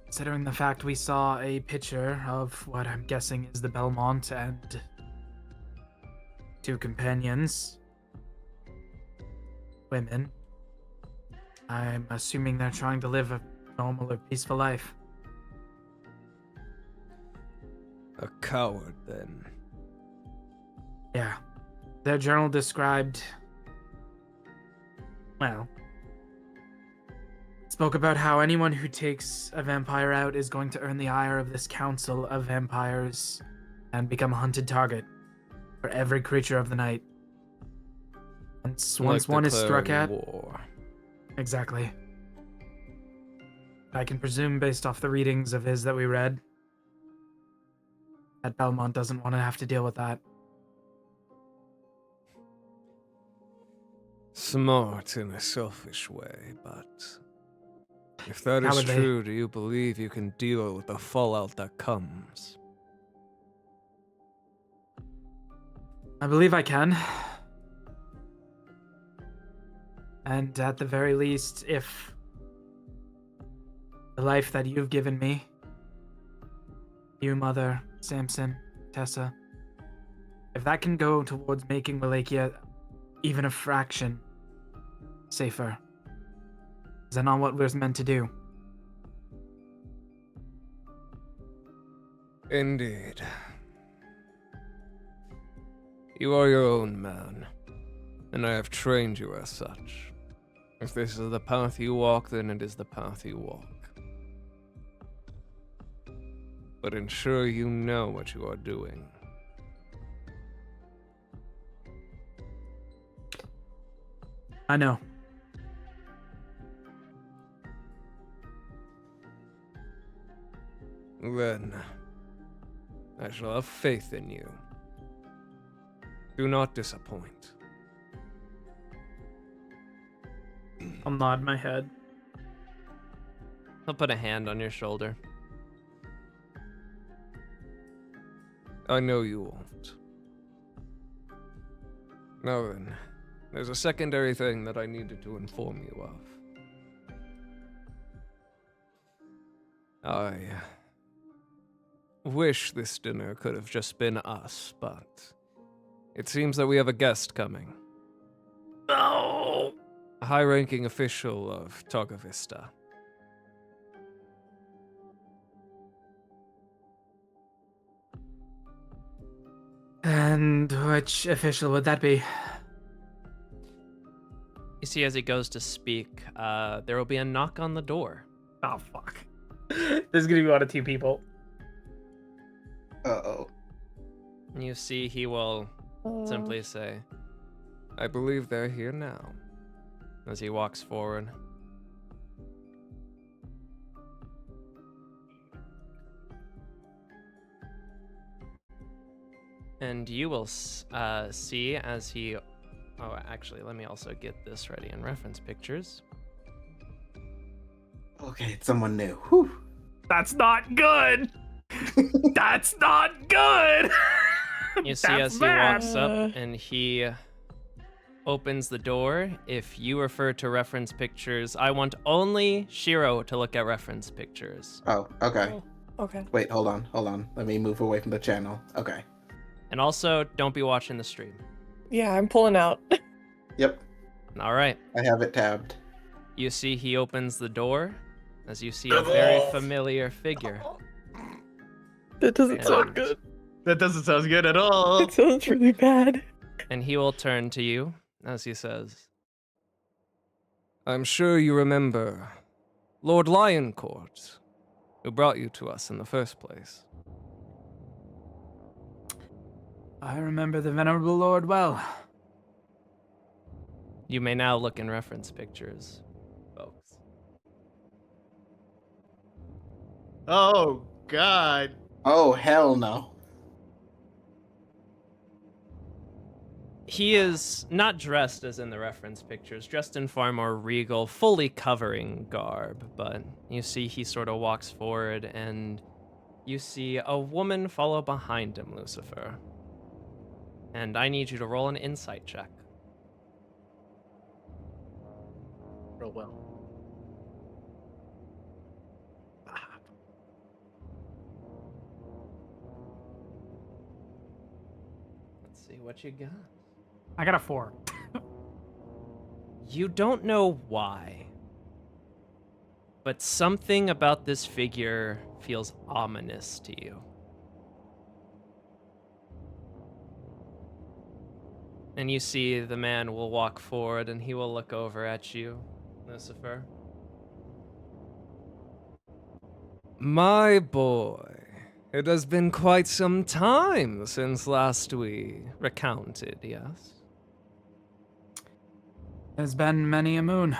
Speaker 3: considering the fact we saw a picture of what I'm guessing is the Belmont and two companions, women, I'm assuming they're trying to live a normal or peaceful life.
Speaker 8: A coward, then.
Speaker 3: Yeah. Their journal described... Well... spoke about how anyone who takes a vampire out is going to earn the ire of this council of vampires and become a hunted target for every creature of the night. And once one is struck at...
Speaker 8: war.
Speaker 3: Exactly. I can presume, based off the readings of his that we read, that Belmont doesn't want to have to deal with that.
Speaker 8: Smart in a selfish way, but if that is true, do you believe you can deal with the fallout that comes?
Speaker 3: I believe I can. And at the very least, if the life that you've given me, you, Mother, Samson, Tessa, if that can go towards making Wallachia even a fraction safer, is that not what we're meant to do?
Speaker 8: Indeed. You are your own man, and I have trained you as such. If this is the path you walk, then it is the path you walk. But ensure you know what you are doing.
Speaker 7: I know.
Speaker 8: Then, I shall have faith in you. Do not disappoint.
Speaker 7: I'll nod my head.
Speaker 2: He'll put a hand on your shoulder.
Speaker 8: I know you won't. Now then, there's a secondary thing that I needed to inform you of. I wish this dinner could have just been us, but it seems that we have a guest coming.
Speaker 7: No.
Speaker 8: A high-ranking official of Togavista.
Speaker 7: And which official would that be?
Speaker 2: You see, as he goes to speak, there will be a knock on the door.
Speaker 7: Oh, fuck. There's gonna be one of two people.
Speaker 4: Uh-oh.
Speaker 2: You see, he will simply say,
Speaker 8: I believe they're here now.
Speaker 2: as he walks forward. And you will see as he... Oh, actually, let me also get this ready in reference pictures.
Speaker 4: Okay, it's someone new. Whew.
Speaker 7: That's not good. That's not good.
Speaker 2: You see
Speaker 7: That's
Speaker 2: as he
Speaker 7: bad.
Speaker 2: walks up and he opens the door. If you refer to reference pictures, I want only Shiro to look at reference pictures.
Speaker 4: Oh, okay.
Speaker 5: Okay.
Speaker 4: Wait, hold on. Let me move away from the channel. Okay.
Speaker 2: And also, don't be watching the stream.
Speaker 5: Yeah, I'm pulling out.
Speaker 4: Yep,
Speaker 2: All right.
Speaker 4: I have it tabbed.
Speaker 2: You see he opens the door as you see a very familiar figure.
Speaker 5: That doesn't
Speaker 2: Yeah.
Speaker 5: sound good.
Speaker 6: That doesn't sound good at all.
Speaker 5: It sounds really bad.
Speaker 2: And he will turn to you as he says,
Speaker 8: I'm sure you remember Lord Lioncourt, who brought you to us in the first place.
Speaker 7: I remember the Venerable Lord well.
Speaker 2: you may now look in reference pictures, folks.
Speaker 6: Oh, God.
Speaker 4: Oh, hell no.
Speaker 2: He is not dressed as in the reference pictures, dressed in far more regal, fully covering garb, but you see he sort of walks forward and you see a woman follow behind him, Lucifer. And I need you to roll an insight check.
Speaker 6: Real well.
Speaker 2: Let's see what you got.
Speaker 7: I got a 4.
Speaker 2: You don't know why, but something about this figure feels ominous to you. And you see the man will walk forward and he will look over at you, Lucifer.
Speaker 8: My boy, it has been quite some time since last we recounted, yes?
Speaker 7: There's been many a moon.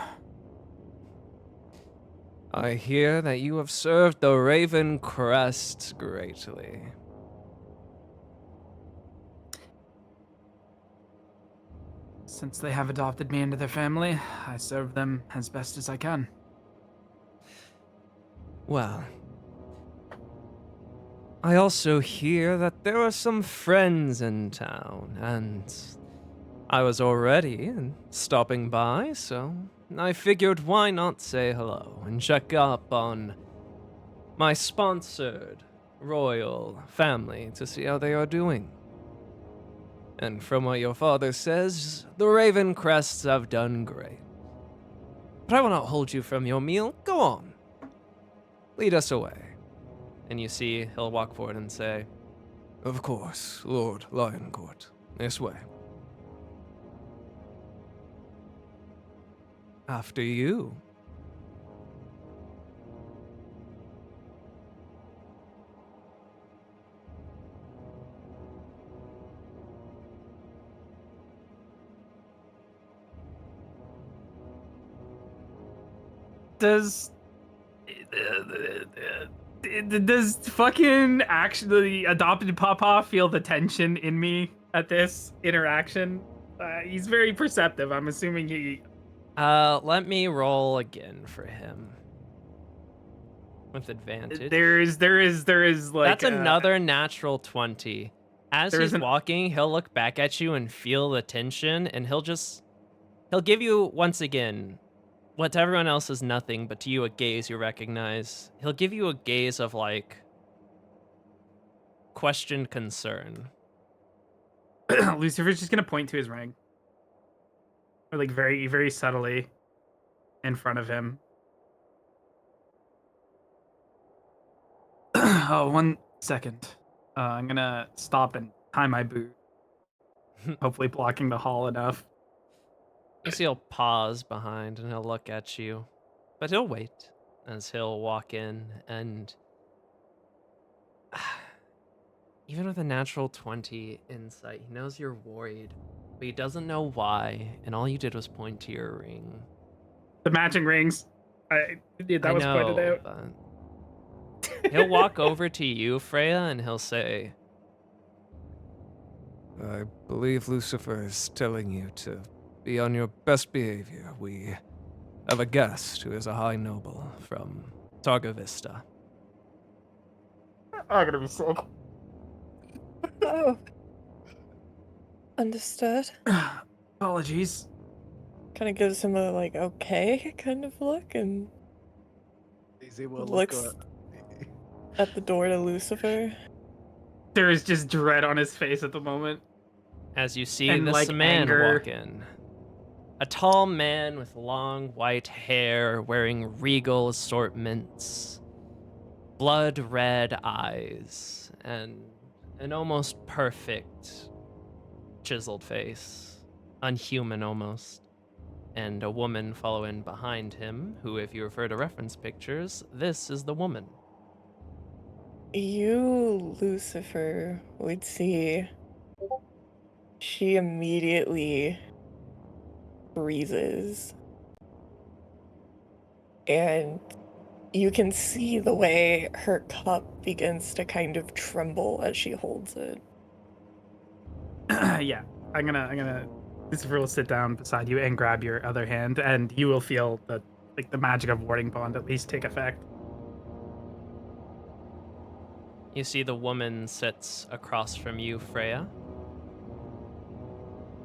Speaker 8: I hear that you have served the Raven Crest greatly.
Speaker 7: Since they have adopted me into their family, I serve them as best as I can.
Speaker 8: Well, I also hear that there are some friends in town, and I was already stopping by, so I figured why not say hello and check up on my sponsored royal family to see how they are doing. And from what your father says, the Raven Crests have done great. But I will not hold you from your meal. Go on. Lead us away.
Speaker 2: And you see he'll walk forward and say,
Speaker 8: Of course, Lord Lioncourt. This way. After you.
Speaker 3: Does fucking actually adopted Papa feel the tension in me at this interaction? He's very perceptive. I'm assuming he.
Speaker 2: Let me roll again for him. With advantage.
Speaker 3: There is like
Speaker 2: That's another natural 20. As
Speaker 3: There's
Speaker 2: he's
Speaker 3: an-
Speaker 2: walking, he'll look back at you and feel the tension, and he'll give you, once again, what to everyone else is nothing, but to you a gaze you recognize. He'll give you a gaze of, like, questioned concern.
Speaker 3: Lucifer's just gonna point to his ring, or like very very subtly, in front of him. Oh, 1 second. I'm gonna stop and tie my boot. Hopefully blocking the hall enough.
Speaker 2: You see he'll pause behind and he'll look at you, but he'll wait as he'll walk in, and even with a natural 20 insight, he knows you're worried, but he doesn't know why, and all you did was point to your ring.
Speaker 3: The matching rings. That was pointed out.
Speaker 2: But he'll walk over to you, Freya, and he'll say,
Speaker 8: I believe Lucifer is telling you to be on your best behavior. We have a guest who is a high noble from Targa Vista.
Speaker 3: I'm gonna be sick.
Speaker 5: Oh. Understood.
Speaker 3: Apologies.
Speaker 5: Kind of gives him a, like, okay kind of look and looks at the door to Lucifer.
Speaker 3: There is just dread on his face at the moment.
Speaker 2: as you see
Speaker 3: And,
Speaker 2: this
Speaker 3: like,
Speaker 2: man
Speaker 3: anger.
Speaker 2: walk in. A tall man with long white hair, wearing regal assortments, blood red eyes, and an almost perfect chiseled face, unhuman almost. And a woman following behind him, who, if you refer to reference pictures, this is the woman.
Speaker 5: You, Lucifer, would see. She immediately freezes. And you can see the way her cup begins to kind of tremble as she holds it.
Speaker 3: Yeah, I'm gonna. Lucifer will sit down beside you and grab your other hand, and you will feel the magic of warding bond at least take effect.
Speaker 2: You see the woman sits across from you, Freya.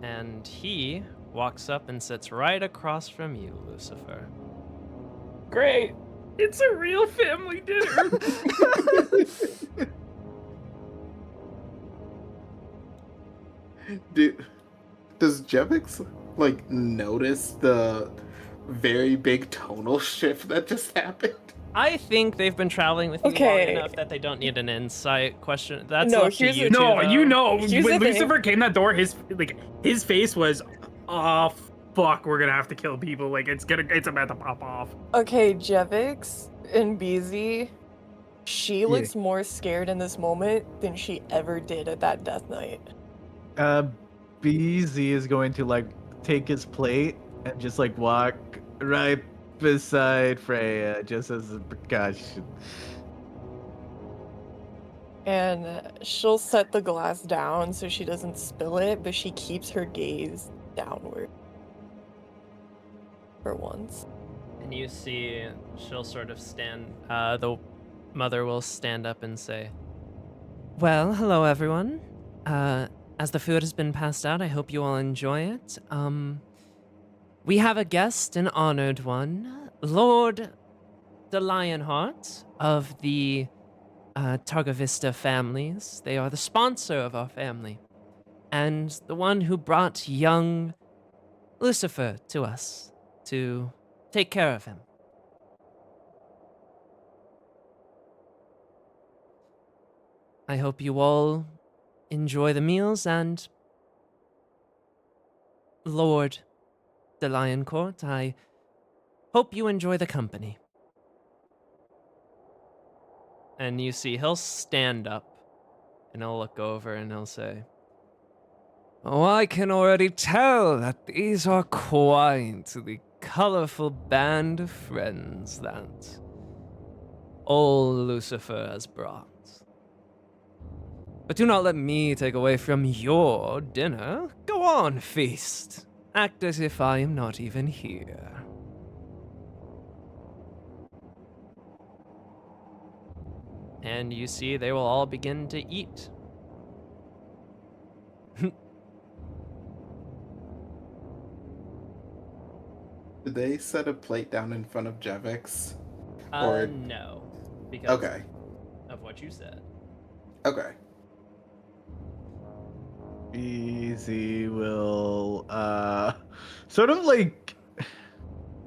Speaker 2: And he walks up and sits right across from you, Lucifer.
Speaker 3: Great, it's a real family dinner.
Speaker 4: Does Jevix like notice the very big tonal shift that just happened?
Speaker 2: I think they've been traveling with you long
Speaker 5: Okay.
Speaker 2: enough that they don't need an insight question. That's
Speaker 5: No,
Speaker 2: up to
Speaker 5: here's
Speaker 2: you
Speaker 5: the-
Speaker 2: two,
Speaker 3: No,
Speaker 2: though.
Speaker 3: you know,
Speaker 5: Here's
Speaker 3: when
Speaker 5: the thing.
Speaker 3: Lucifer came that door, his face was, oh fuck, we're gonna have to kill people. Like it's about to pop off.
Speaker 5: Okay, Jevix and BZ, she looks more scared in this moment than she ever did at that death night.
Speaker 6: BZ is going to like take his plate and just like walk right beside Freya just as a precaution.
Speaker 5: And she'll set the glass down so she doesn't spill it, but she keeps her gaze downward. For once.
Speaker 2: And you see she'll sort of stand, the mother will stand up and say, well, hello everyone. As the food has been passed out, I hope you all enjoy it. We have a guest, an honored one, Lord the Lionheart of the Targa Vista families. They are the sponsor of our family, and the one who brought young Lucifer to us to take care of him. I hope you all enjoy the meals, and Lord the Lion Court, I Hope you enjoy the company. And you see he'll stand up and he'll look over and he'll say,
Speaker 8: Oh, I can already tell that these are quite the colorful band of friends that old Lucifer has brought. But do not let me take away from your dinner. Go on, feast. Act as if I am not even here.
Speaker 2: and you see they will all begin to eat.
Speaker 4: Did they set a plate down in front of Jevix? Or-
Speaker 2: No, because
Speaker 4: Okay.
Speaker 2: of what you said.
Speaker 4: Okay.
Speaker 6: Easy will sort of like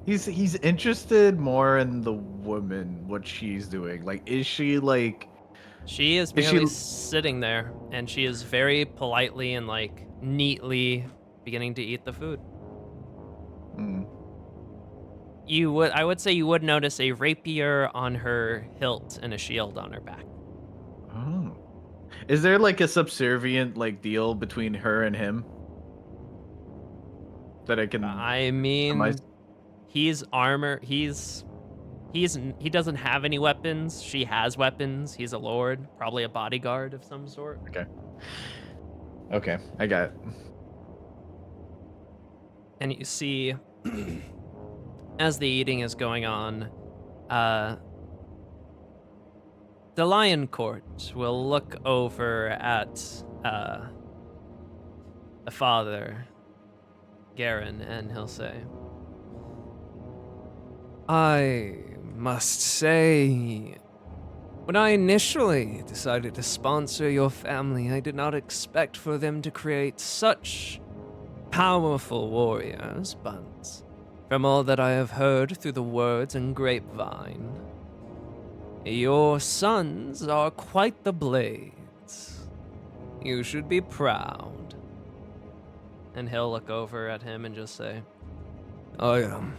Speaker 6: he's interested more in the woman, what she's doing. Like, is she like
Speaker 2: She is
Speaker 6: Is she
Speaker 2: merely
Speaker 6: l-
Speaker 2: sitting there, and she is very politely and like neatly beginning to eat the food.
Speaker 6: Hmm.
Speaker 2: I would say you would notice a rapier on her hilt and a shield on her back.
Speaker 6: Oh. Is there like a subservient like deal between her and him? That I can
Speaker 2: I mean,
Speaker 6: surmise?
Speaker 2: he's armor. He doesn't have any weapons. She has weapons. He's a lord, probably a bodyguard of some sort.
Speaker 6: Okay, I got it.
Speaker 2: And you see, as the eating is going on, the Lion Court will look over at the father, Garen, and he'll say,
Speaker 8: I must say, when I initially decided to sponsor your family, I did not expect for them to create such powerful warriors, but from all that I have heard through the words and grapevine, your sons are quite the blades. You should be proud.
Speaker 2: and he'll look over at him and just say,
Speaker 8: I am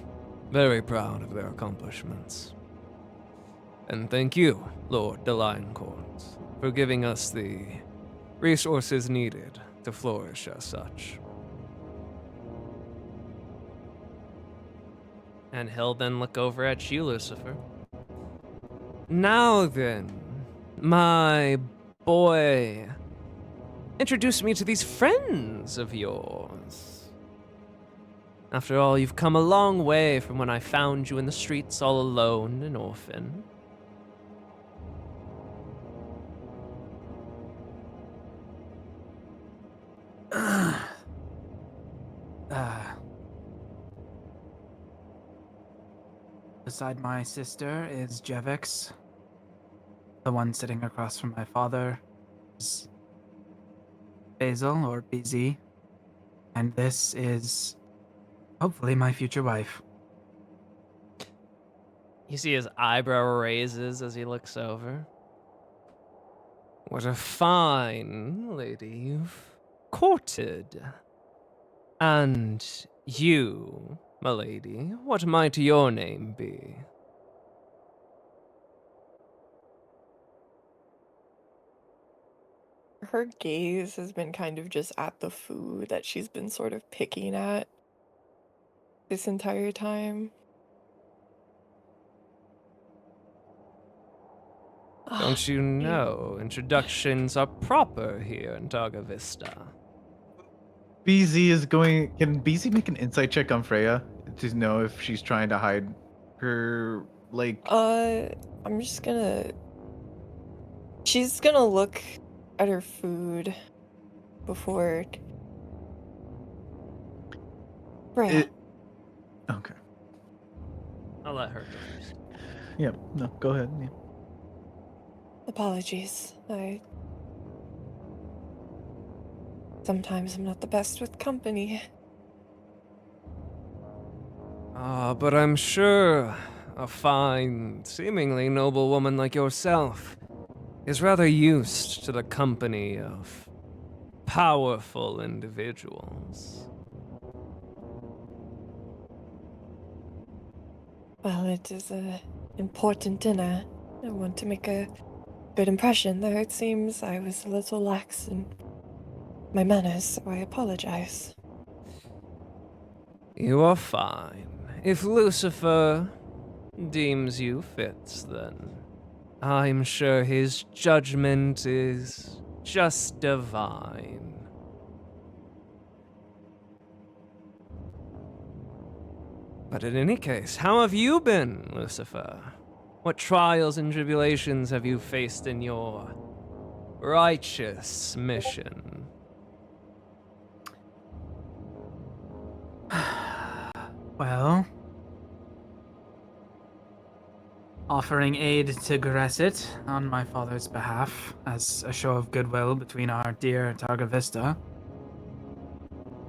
Speaker 8: very proud of their accomplishments. And thank you, Lord Delinecourt, for giving us the resources needed to flourish as such.
Speaker 2: and he'll then look over at you, Lucifer.
Speaker 8: Now then, my boy, introduce me to these friends of yours.
Speaker 2: After all, you've come a long way from when I found you in the streets all alone, an orphan.
Speaker 3: Beside my sister is Jevix. The one sitting across from my father is Basil, or BZ. And this is hopefully my future wife.
Speaker 2: You see his eyebrow raises as he looks over.
Speaker 8: What a fine lady you've courted. And you, my lady, what might your name be?
Speaker 5: Her gaze has been kind of just at the food that she's been sort of picking at this entire time.
Speaker 8: Don't you know introductions are proper here in Targa Vista?
Speaker 6: BZ is going. Can BZ make an insight check on Freya to know if she's trying to hide her like?
Speaker 5: I'm just gonna. She's gonna look at her food before. Freya,
Speaker 6: Okay.
Speaker 2: I'll let her go first.
Speaker 6: Yeah. No. Go ahead. Yeah.
Speaker 5: apologies. Sometimes I'm not the best with company.
Speaker 8: But I'm sure a fine, seemingly noble woman like yourself is rather used to the company of powerful individuals.
Speaker 5: Well, it is a important dinner. I want to make a good impression, though it seems I was a little lax in my manners, so I apologize.
Speaker 8: You are fine. If Lucifer deems you fit, then I'm sure his judgment is just divine. But in any case, how have you been, Lucifer? What trials and tribulations have you faced in your righteous mission?
Speaker 3: Well, offering aid to Gresset on my father's behalf as a show of goodwill between our dear Targa Vista.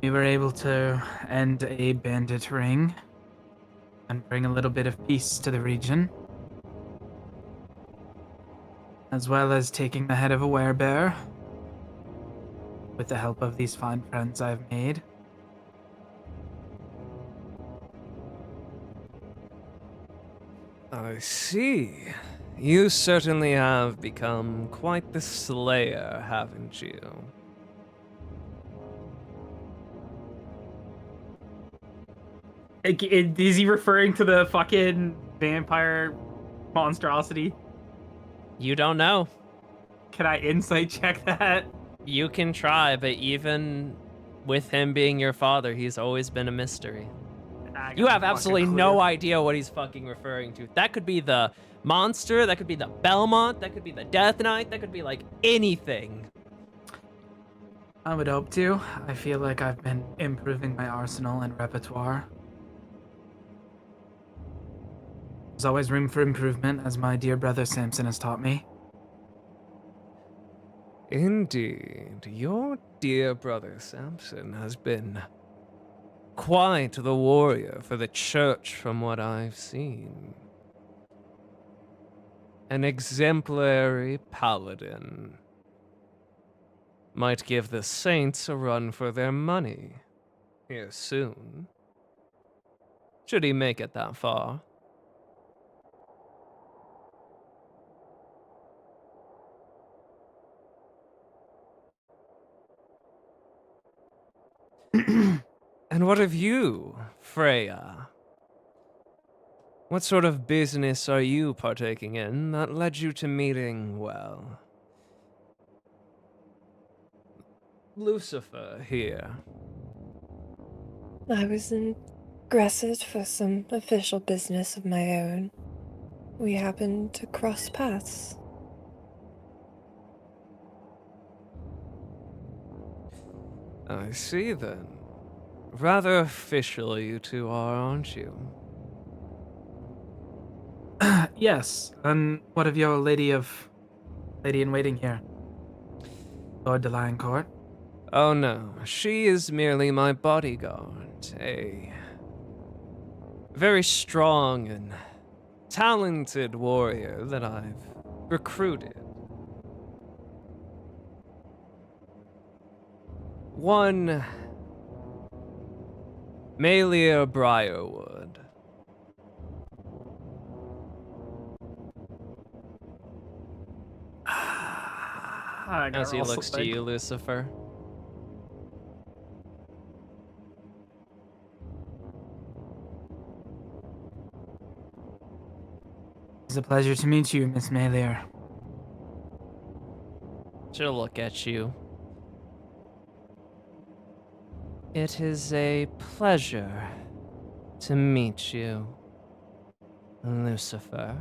Speaker 3: We were able to end a bandit ring and bring a little bit of peace to the region, as well as taking the head of a werebear with the help of these fine friends I've made.
Speaker 8: I see. You certainly have become quite the slayer, haven't you?
Speaker 7: Is he referring to the fucking vampire monstrosity?
Speaker 2: You don't know.
Speaker 7: Can I insight check that?
Speaker 2: You can try, but even with him being your father, he's always been a mystery.
Speaker 7: I
Speaker 2: You
Speaker 7: got
Speaker 2: have
Speaker 7: no fucking
Speaker 2: absolutely
Speaker 7: clue.
Speaker 2: no idea what he's fucking referring to. That could be the monster, that could be the Belmont, that could be the Death Knight, that could be like anything.
Speaker 3: I would hope to. I feel like I've been improving my arsenal and repertoire. There's always room for improvement, as my dear brother Samson has taught me.
Speaker 8: Indeed, your dear brother Samson has been quite the warrior for the church from what I've seen. An exemplary paladin. Might give the saints a run for their money here soon. Should he make it that far. And what of you, Freya? What sort of business are you partaking in that led you to meeting, well, Lucifer here?
Speaker 5: I was in Gresset for some official business of my own. We happened to cross paths.
Speaker 8: I see then. Rather official you two are, aren't you?
Speaker 3: Yes, and what of your lady in waiting here? Lord de Lioncourt?
Speaker 8: Oh no, she is merely my bodyguard, a very strong and talented warrior that I've recruited. One Malia Briarwood. As he looks to you, Lucifer.
Speaker 3: It's a pleasure to meet you, Miss Melier.
Speaker 2: She'll look at you. It is a pleasure to meet you, Lucifer.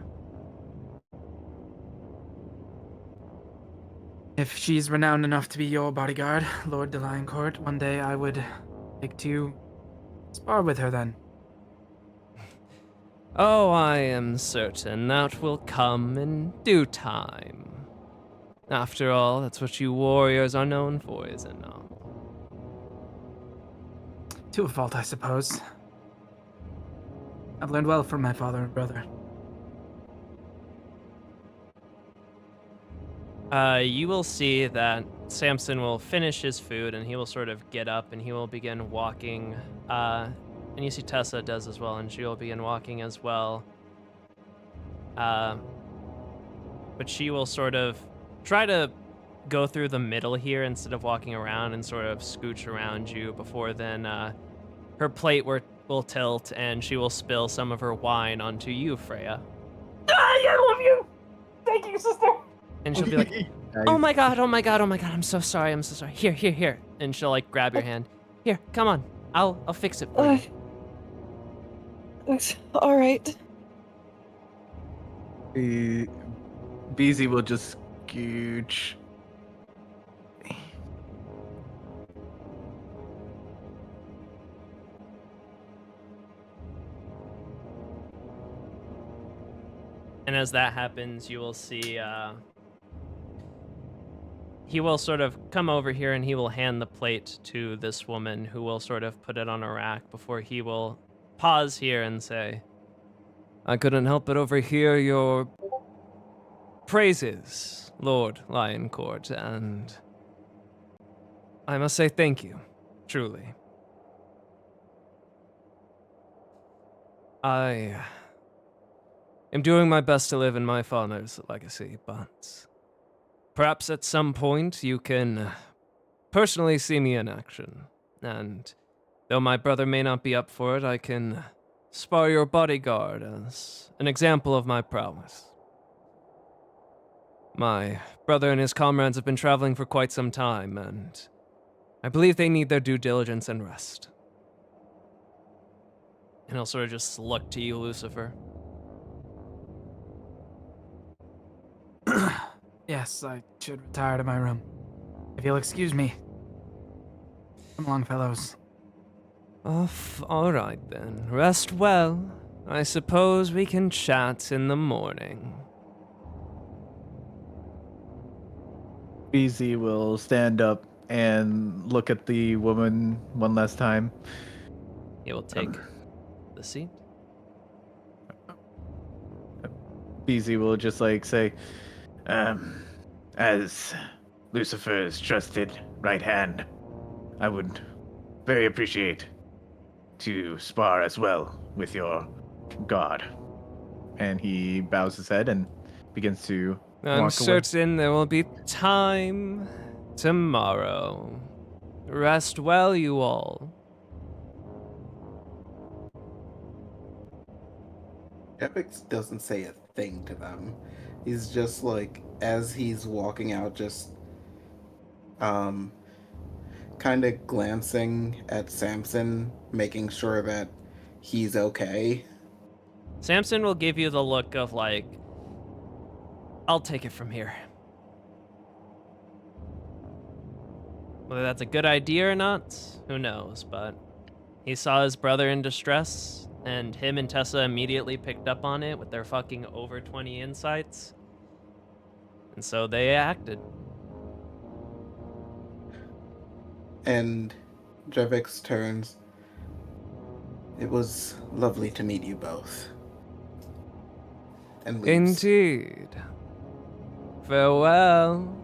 Speaker 3: If she's renowned enough to be your bodyguard, Lord de Lioncourt, one day I would like to spar with her then.
Speaker 2: Oh, I am certain that will come in due time. After all, that's what you warriors are known for, is it not?
Speaker 3: To a fault, I suppose. I've learned well from my father and brother.
Speaker 2: You will see that Samson will finish his food and he will sort of get up and he will begin walking And you see Tessa does as well, and she'll begin walking as well. But she will sort of try to go through the middle here instead of walking around and sort of scooch around you before then her plate will tilt and she will spill some of her wine onto you, Freya.
Speaker 7: I love you. Thank you, sister.
Speaker 2: And she'll be like, oh my god, oh my god, oh my god, I'm so sorry, I'm so sorry. Here, here, here. And she'll like grab your hand. Here, come on. I'll fix it for you.
Speaker 5: All right.
Speaker 6: Beezy will just scooch.
Speaker 2: And as that happens, you will see he will sort of come over here and he will hand the plate to this woman who will sort of put it on a rack before he will pause here and say,
Speaker 8: I couldn't help but overhear your praises, Lord Lioncourt, and I must say thank you, truly. I am doing my best to live in my father's legacy, but perhaps at some point you can personally see me in action, and though my brother may not be up for it, I can spar your bodyguard as an example of my prowess. My brother and his comrades have been traveling for quite some time, and I believe they need their due diligence and rest.
Speaker 2: and he'll sort of just look to you, Lucifer.
Speaker 7: Yes, I should retire to my room. If you'll excuse me. Come along, fellows.
Speaker 8: All right then. Rest well. I suppose we can chat in the morning.
Speaker 6: Beezy will stand up and look at the woman one last time.
Speaker 2: He will take the seat.
Speaker 6: Beezy will just like say, as Lucifer's trusted right hand, I would very appreciate to spar as well with your god. And he bows his head and begins to
Speaker 8: I'm
Speaker 6: walk away.
Speaker 8: certain there will be time tomorrow. Rest well, you all.
Speaker 4: Epix doesn't say a thing to them. He's just like, as he's walking out, just kind of glancing at Samson, making sure that he's okay.
Speaker 2: Samson will give you the look of like, I'll take it from here. Whether that's a good idea or not, who knows, but he saw his brother in distress, and him and Tessa immediately picked up on it with their fucking over 20 insights. And so they acted.
Speaker 4: And Jevix turns. It was lovely to meet you both. And leaves.
Speaker 8: Indeed. Farewell.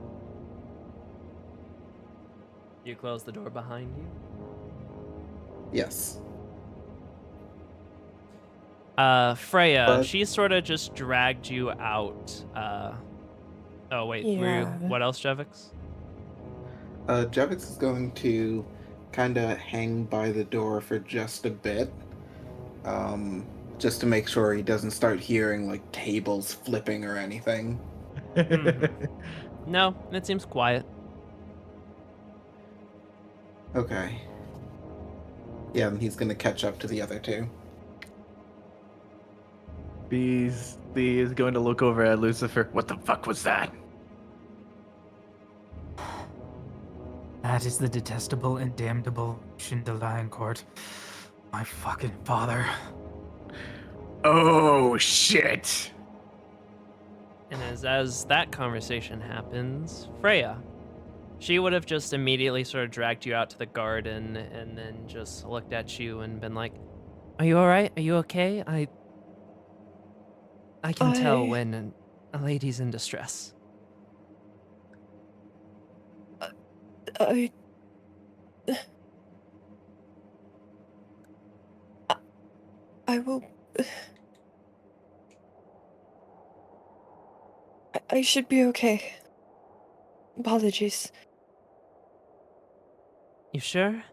Speaker 2: You close the door behind you.
Speaker 4: Yes.
Speaker 2: Freya,
Speaker 4: But-
Speaker 2: she sort of just dragged you out. Oh wait,
Speaker 5: Yeah.
Speaker 2: what else, Jevix?
Speaker 4: Jevix is going to kind of hang by the door for just a bit. Just to make sure he doesn't start hearing like tables flipping or anything.
Speaker 2: No, it seems quiet.
Speaker 4: Okay. Yeah, and he's gonna catch up to the other two.
Speaker 6: Beezy is going to look over at Lucifer. What the fuck was that?
Speaker 7: That is the detestable and damnable Shindalion Court. My fucking father.
Speaker 6: Oh shit!
Speaker 2: And as that conversation happens, Freya, she would have just immediately sort of dragged you out to the garden and then just looked at you and been like,
Speaker 8: Are you alright? Are you okay? I can tell
Speaker 5: I-
Speaker 8: when a lady's in distress.
Speaker 5: I will. I should be okay. Apologies.
Speaker 2: You sure?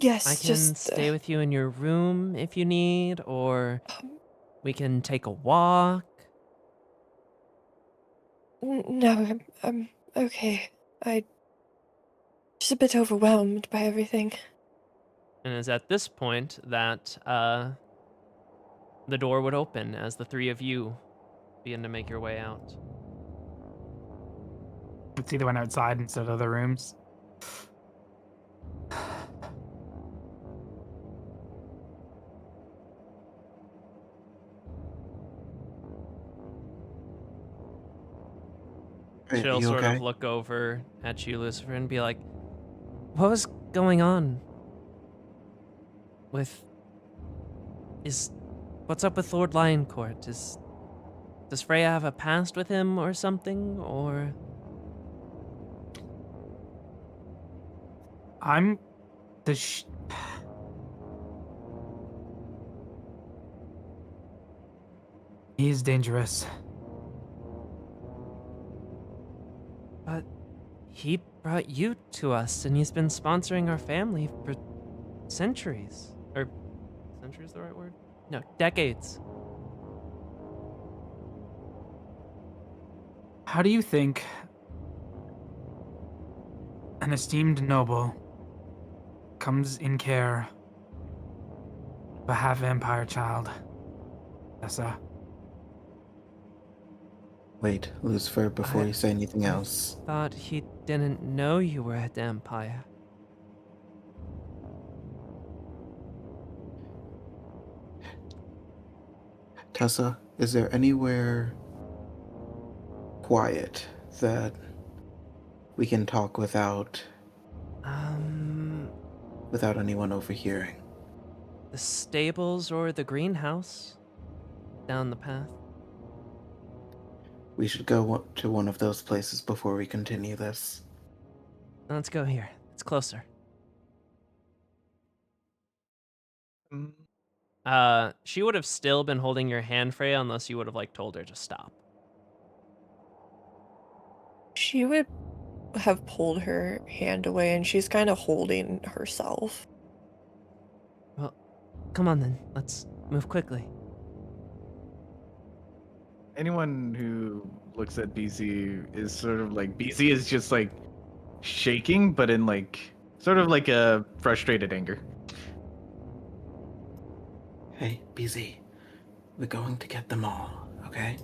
Speaker 5: Yes,
Speaker 2: I can
Speaker 5: just.
Speaker 2: stay with you in your room if you need, or
Speaker 5: Um,
Speaker 2: we can take a walk.
Speaker 5: no, I'm okay. I just a bit overwhelmed by everything.
Speaker 2: And it's at this point that the door would open as the three of you begin to make your way out.
Speaker 7: It's either went outside instead of the rooms.
Speaker 4: Hey,
Speaker 2: She'll
Speaker 4: you
Speaker 2: sort
Speaker 4: okay?
Speaker 2: of look over at you, Lucifer, and be like, "What was going on with? What's up with Lord Lioncourt? Does Freya have a past with him or something? Or
Speaker 7: I'm the He's dangerous.
Speaker 2: but he brought you to us, and he's been sponsoring our family for centuries. Or centuries, the right word? No, decades."
Speaker 7: How do you think an esteemed noble comes in care of a half-vampire child, Tessa?
Speaker 4: Wait, Lucifer, before you say anything else.
Speaker 2: Thought he didn't know you were a vampire.
Speaker 4: Tessa, is there anywhere quiet that we can talk without anyone overhearing?
Speaker 2: The stables or the greenhouse down the path.
Speaker 4: We should go to one of those places before we continue this.
Speaker 2: Let's go here. It's closer. She would have still been holding your hand, Freya, unless you would have like told her to stop.
Speaker 5: She would have pulled her hand away, and she's kind of holding herself.
Speaker 2: Well, come on then. Let's move quickly.
Speaker 6: Anyone who looks at BZ is sort of like BZ is just like shaking, but in like sort of like a frustrated anger.
Speaker 4: Hey, BZ, we're going to get them all, okay?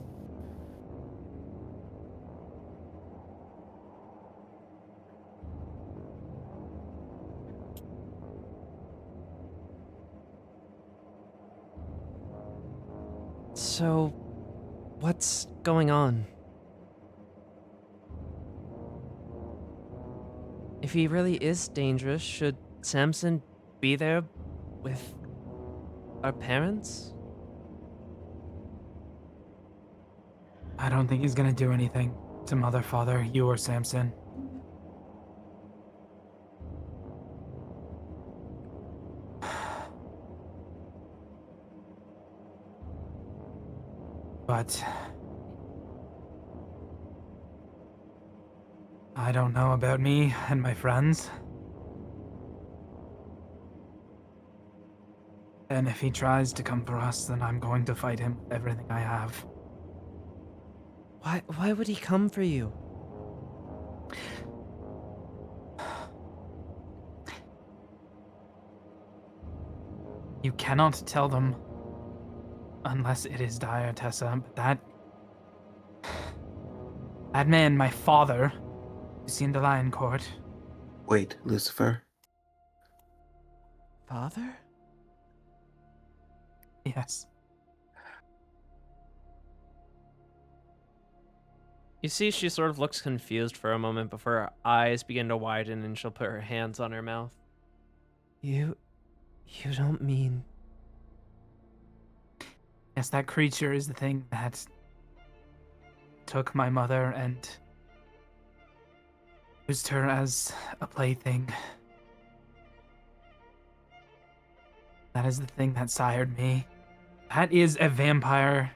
Speaker 2: So, what's going on? If he really is dangerous, should Samson be there with our parents?
Speaker 7: I don't think he's gonna do anything to Mother, Father, you, or Samson. But I don't know about me and my friends. And if he tries to come for us, then I'm going to fight him with everything I have.
Speaker 2: Why would he come for you?
Speaker 7: You cannot tell them unless it is dire, Tessa, but that man, my father, who's seen the Lion Court.
Speaker 4: Wait, Lucifer.
Speaker 2: Father?
Speaker 7: Yes.
Speaker 2: You see, she sort of looks confused for a moment before her eyes begin to widen and she'll put her hands on her mouth. You don't mean...
Speaker 7: Yes, that creature is the thing that took my mother and used her as a plaything. That is the thing that sired me. That is a vampire.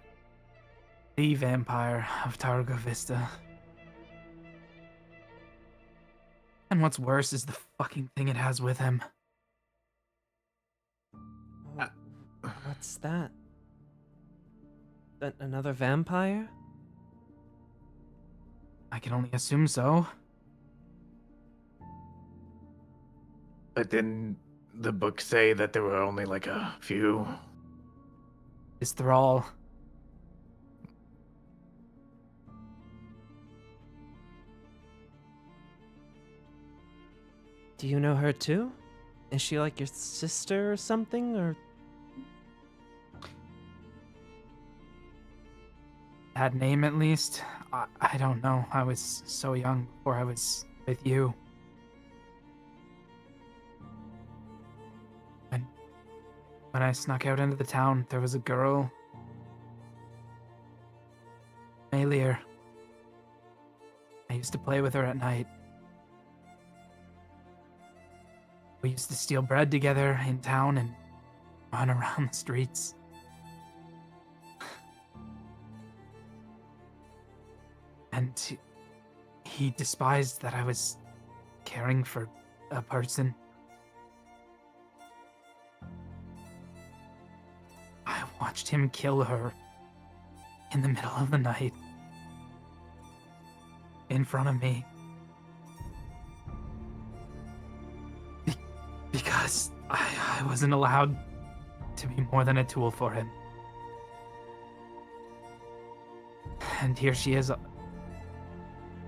Speaker 7: The vampire of Targa Vista. And what's worse is the fucking thing it has with him.
Speaker 2: What's that? Another vampire?
Speaker 7: I can only assume so.
Speaker 6: But didn't the book say that there were only like a few?
Speaker 7: Is Thrall.
Speaker 2: Do you know her too? Is she like your sister or something, or?
Speaker 7: That name at least? I don't know. I was so young before I was with you. When I snuck out into the town, there was a girl. Malier. I used to play with her at night. We used to steal bread together in town and run around the streets. And he despised that I was caring for a person. I watched him kill her in the middle of the night in front of me. Because I wasn't allowed to be more than a tool for him. And here she is,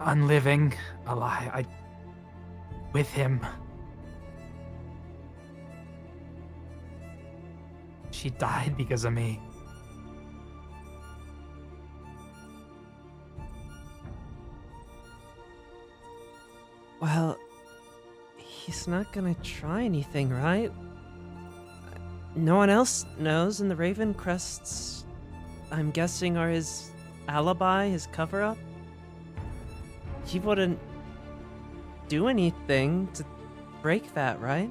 Speaker 7: unliving, alive, with him. She died because of me.
Speaker 2: Well, he's not gonna try anything, right? No one else knows, and the Raven Crests, I'm guessing, are his alibi, his cover-up? He wouldn't do anything to break that, right?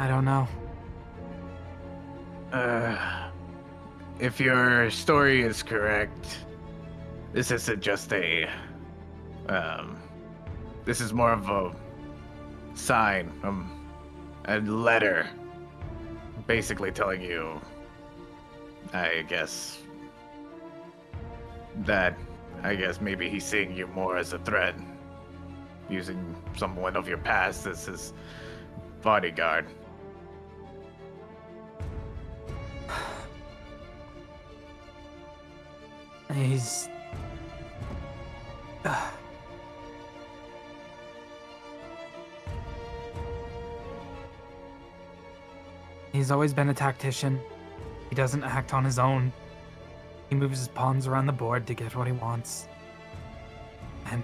Speaker 7: I don't know.
Speaker 6: If your story is correct, this isn't just a, this is more of a sign, a letter, basically telling you, I guess maybe he's seeing you more as a threat, using someone of your past as his bodyguard.
Speaker 7: He's always been a tactician. He doesn't act on his own. He moves his pawns around the board to get what he wants. And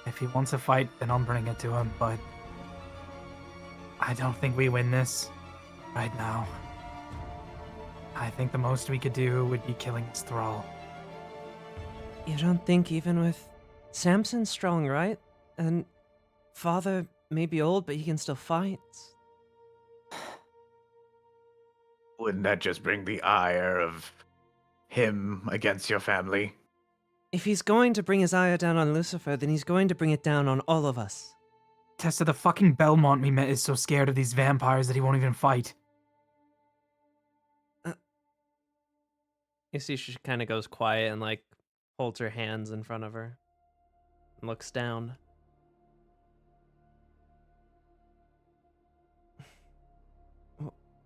Speaker 7: if he wants a fight, then I'll bring it to him, but I don't think we win this right now. I think the most we could do would be killing his thrall.
Speaker 2: You don't think even with Samson's strong, right? And father may be old, but he can still fight.
Speaker 6: Wouldn't that just bring the ire of him against your family?
Speaker 2: If he's going to bring his ire down on Lucifer, then he's going to bring it down on all of us.
Speaker 7: Tessa, the fucking Belmont we met is so scared of these vampires that he won't even fight.
Speaker 2: You see, she kind of goes quiet and like holds her hands in front of her and looks down.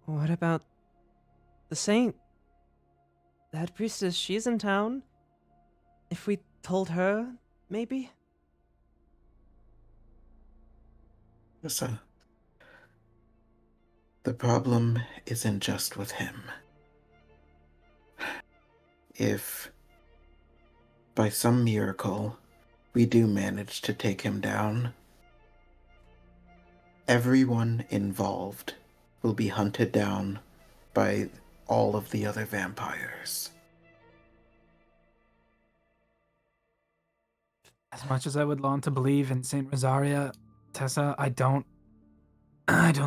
Speaker 2: What about the saint? The head priestess, she's in town. If we told her, maybe?
Speaker 4: Listen, the problem isn't just with him. If, by some miracle, we do manage to take him down, everyone involved will be hunted down by all of the other vampires.
Speaker 7: As much as I would long to believe in Saint Rosaria, Tessa, I don't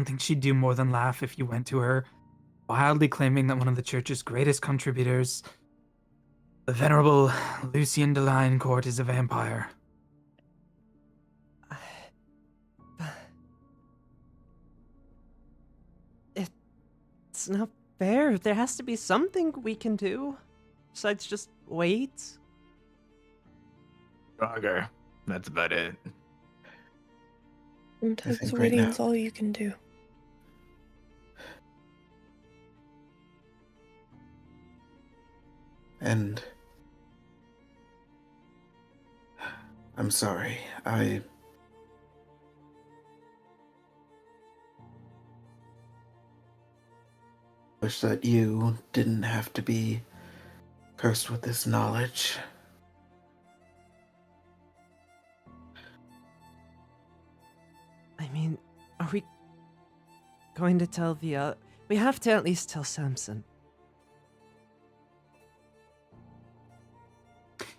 Speaker 7: think she'd do more than laugh if you went to her, wildly claiming that one of the church's greatest contributors, the venerable Lucien de Liancourt, is a vampire.
Speaker 2: It's not fair. There has to be something we can do besides just wait.
Speaker 6: Stronger. That's about it.
Speaker 5: Sometimes
Speaker 4: think right
Speaker 5: waiting's
Speaker 4: now-
Speaker 5: all you can do.
Speaker 4: And I'm sorry. I wish that you didn't have to be cursed with this knowledge.
Speaker 2: I mean, are we going to tell the we have to at least tell Samson.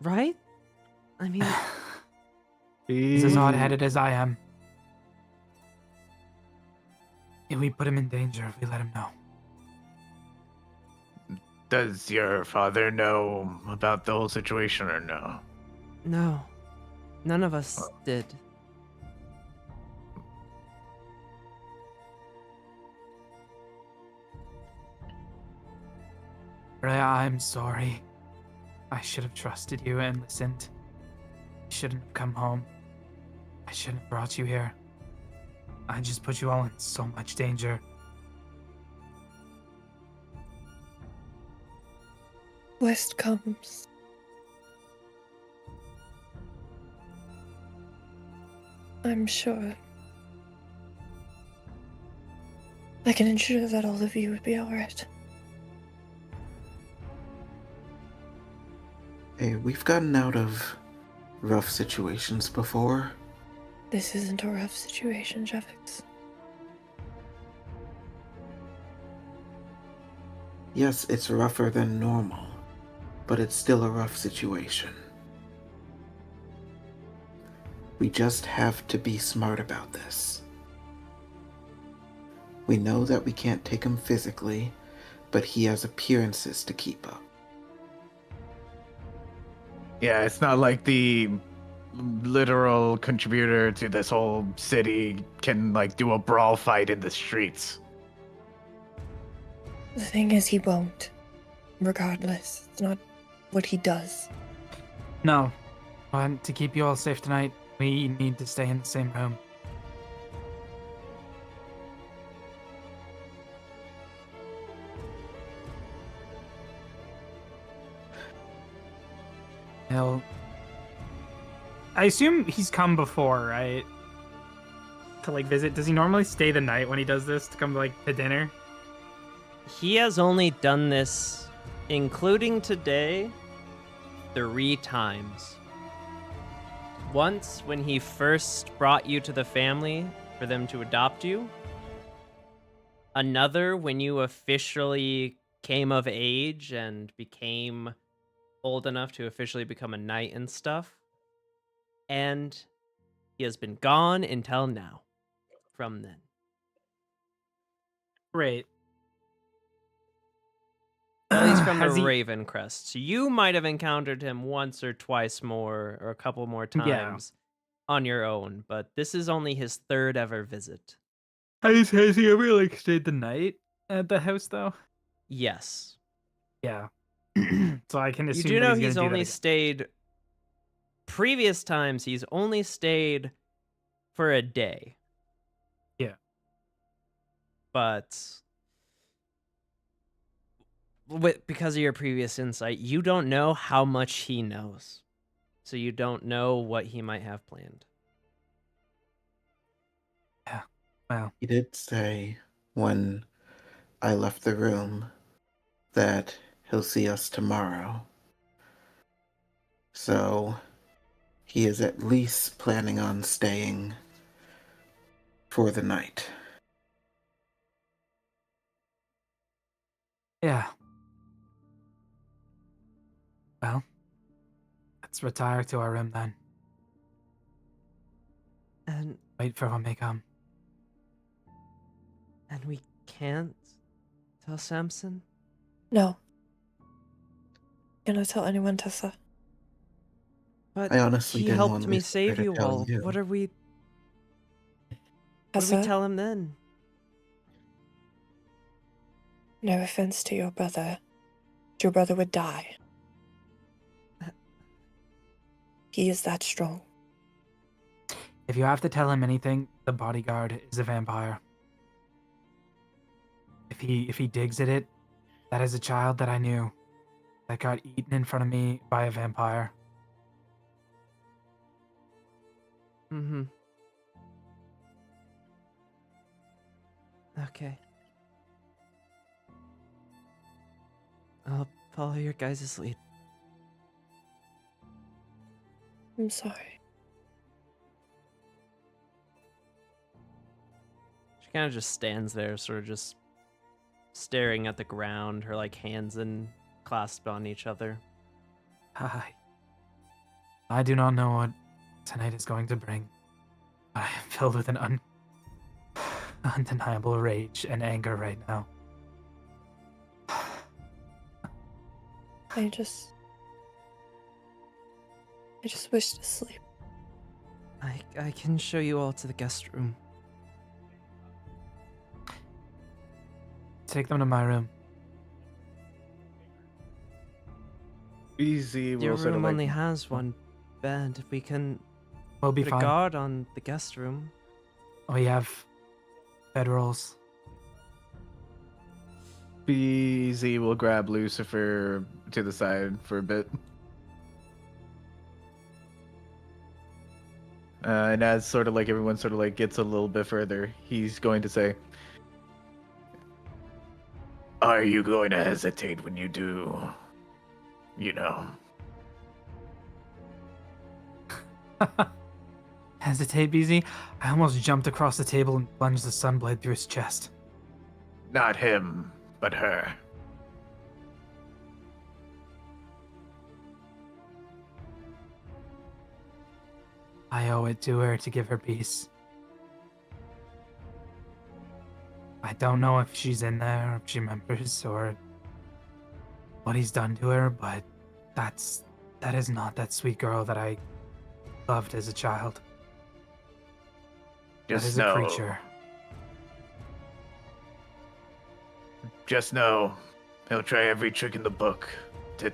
Speaker 2: Right? I mean,
Speaker 7: He's as hot-headed as I am. If we put him in danger if we let him know.
Speaker 6: Does your father know about the whole situation or no?
Speaker 2: no. None of us did.
Speaker 7: Rhea, I'm sorry. I should have trusted you and listened. I shouldn't have come home. I shouldn't have brought you here. I just put you all in so much danger.
Speaker 5: Worst comes. I'm sure. I can ensure that all of you would be alright.
Speaker 4: Hey, we've gotten out of rough situations before.
Speaker 5: This isn't a rough situation, Jevix.
Speaker 4: Yes, it's rougher than normal, but it's still a rough situation. We just have to be smart about this. We know that we can't take him physically, but he has appearances to keep up.
Speaker 6: Yeah, it's not like the literal contributor to this whole city can like do a brawl fight in the streets.
Speaker 5: The thing is, he won't. Regardless, it's not what he does.
Speaker 7: No. But to keep you all safe tonight, we need to stay in the same room. He'll...
Speaker 3: I assume he's come before, right? To like visit. Does he normally stay the night when he does this to come like to dinner?
Speaker 2: He has only done this, including today, 3 times. Once when he first brought you to the family for them to adopt you. Another when you officially came of age and became old enough to officially become a knight and stuff. And he has been gone until now. From then.
Speaker 3: Great.
Speaker 2: At least from the
Speaker 3: Has he-
Speaker 2: Raven Crest. So you might have encountered him once or twice more, or a couple more times on your own, but this is only his 3rd ever visit.
Speaker 3: Has he ever like stayed the night at the house though?
Speaker 2: Yes.
Speaker 3: Yeah. So I can
Speaker 2: You
Speaker 3: assume
Speaker 2: do
Speaker 3: that
Speaker 2: know
Speaker 3: he's
Speaker 2: he's
Speaker 3: gonna do
Speaker 2: only
Speaker 3: that
Speaker 2: stayed. Previous times, he's only stayed for a day.
Speaker 3: Yeah.
Speaker 2: But because of your previous insight, you don't know how much he knows. So you don't know what he might have planned.
Speaker 7: Well,
Speaker 4: He did say when I left the room that he'll see us tomorrow. So he is at least planning on staying for the night.
Speaker 7: Yeah. Well, let's retire to our room then.
Speaker 2: And
Speaker 7: Wait for when they come.
Speaker 2: we can't tell Samson?
Speaker 5: No. Cannot tell anyone, Tessa.
Speaker 2: But
Speaker 4: I honestly
Speaker 2: he
Speaker 4: didn't
Speaker 2: helped
Speaker 4: want
Speaker 2: me
Speaker 4: Lucifer
Speaker 2: save
Speaker 4: to
Speaker 2: you
Speaker 4: tell
Speaker 2: all.
Speaker 4: you.
Speaker 2: What do we
Speaker 5: Tessa,
Speaker 2: tell him then?
Speaker 5: no offense to your brother. Your brother would die. He is that strong.
Speaker 7: If you have to tell him anything, the bodyguard is a vampire. If he digs at it, that is a child that I knew that got eaten in front of me by a vampire.
Speaker 2: Mm-hmm. Okay. I'll follow your guys' lead.
Speaker 5: I'm sorry.
Speaker 2: She kind of just stands there, sort of just staring at the ground, her like hands clasped on each other.
Speaker 7: I do not know what tonight is going to bring. I am filled with an undeniable rage and anger right now.
Speaker 5: I just wish to sleep.
Speaker 2: I can show you all to the guest room.
Speaker 7: Take them to my room.
Speaker 6: Easy.
Speaker 2: Your
Speaker 6: Will sort of
Speaker 2: room
Speaker 6: like
Speaker 2: only has one bed. We can
Speaker 7: We'll be
Speaker 2: put a
Speaker 7: fine.
Speaker 2: guard on the guest room.
Speaker 7: We have bedrolls.
Speaker 6: BZ will grab Lucifer to the side for a bit. And as sort of like everyone sort of like gets a little bit further, he's going to say, "Are you going to hesitate when you do, you know?"
Speaker 7: Hesitate, BZ? I almost jumped across the table and plunged the sunblade through his chest.
Speaker 6: Not him, but her.
Speaker 7: I owe it to her to give her peace. I don't know if she's in there, or if she remembers, or what he's done to her, but that is not that sweet girl that I loved as a child. That
Speaker 6: Just
Speaker 7: is
Speaker 6: know.
Speaker 7: a creature.
Speaker 6: Just know, he'll try every trick in the book to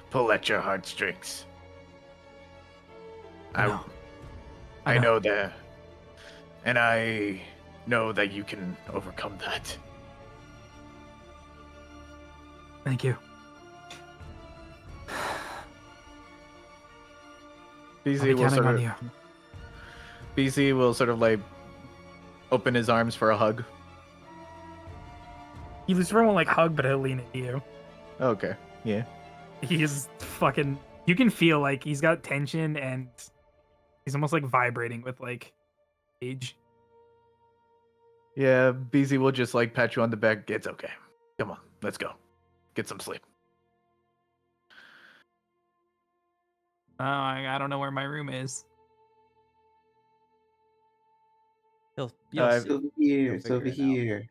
Speaker 6: pull at your heartstrings.
Speaker 7: No.
Speaker 6: I know that. And I know that you can overcome that.
Speaker 7: Thank you. I'll be
Speaker 6: BZ will
Speaker 7: counting
Speaker 6: sort
Speaker 7: on
Speaker 6: of
Speaker 7: you.
Speaker 6: BZ will sort of like open his arms for a hug.
Speaker 3: Lucifer won't like hug, but he'll lean into you.
Speaker 6: Okay. Yeah.
Speaker 3: He's fucking. You can feel like he's got tension and he's almost like vibrating with like age.
Speaker 6: Yeah, BZ will just like pat you on the back. It's okay. Come on, let's go. Get some sleep.
Speaker 3: Oh, I don't know where my room is.
Speaker 2: You'll
Speaker 6: I've-
Speaker 2: see.
Speaker 4: It's over here.
Speaker 2: You'll
Speaker 4: It's over
Speaker 2: figure it out.
Speaker 4: here.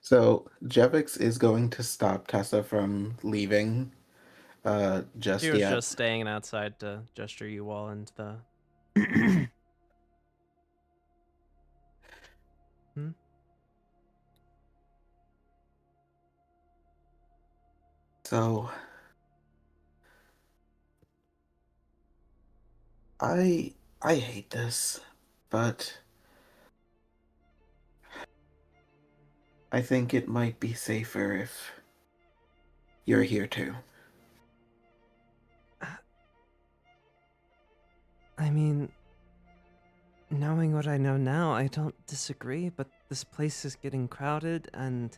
Speaker 4: So Jevix is going to stop Tessa from leaving just
Speaker 2: She was
Speaker 4: yet.
Speaker 2: just staying outside to gesture you all into the.
Speaker 4: So I hate this, but I think it might be safer if you're here too.
Speaker 2: I mean, knowing what I know now, I don't disagree, but this place is getting crowded and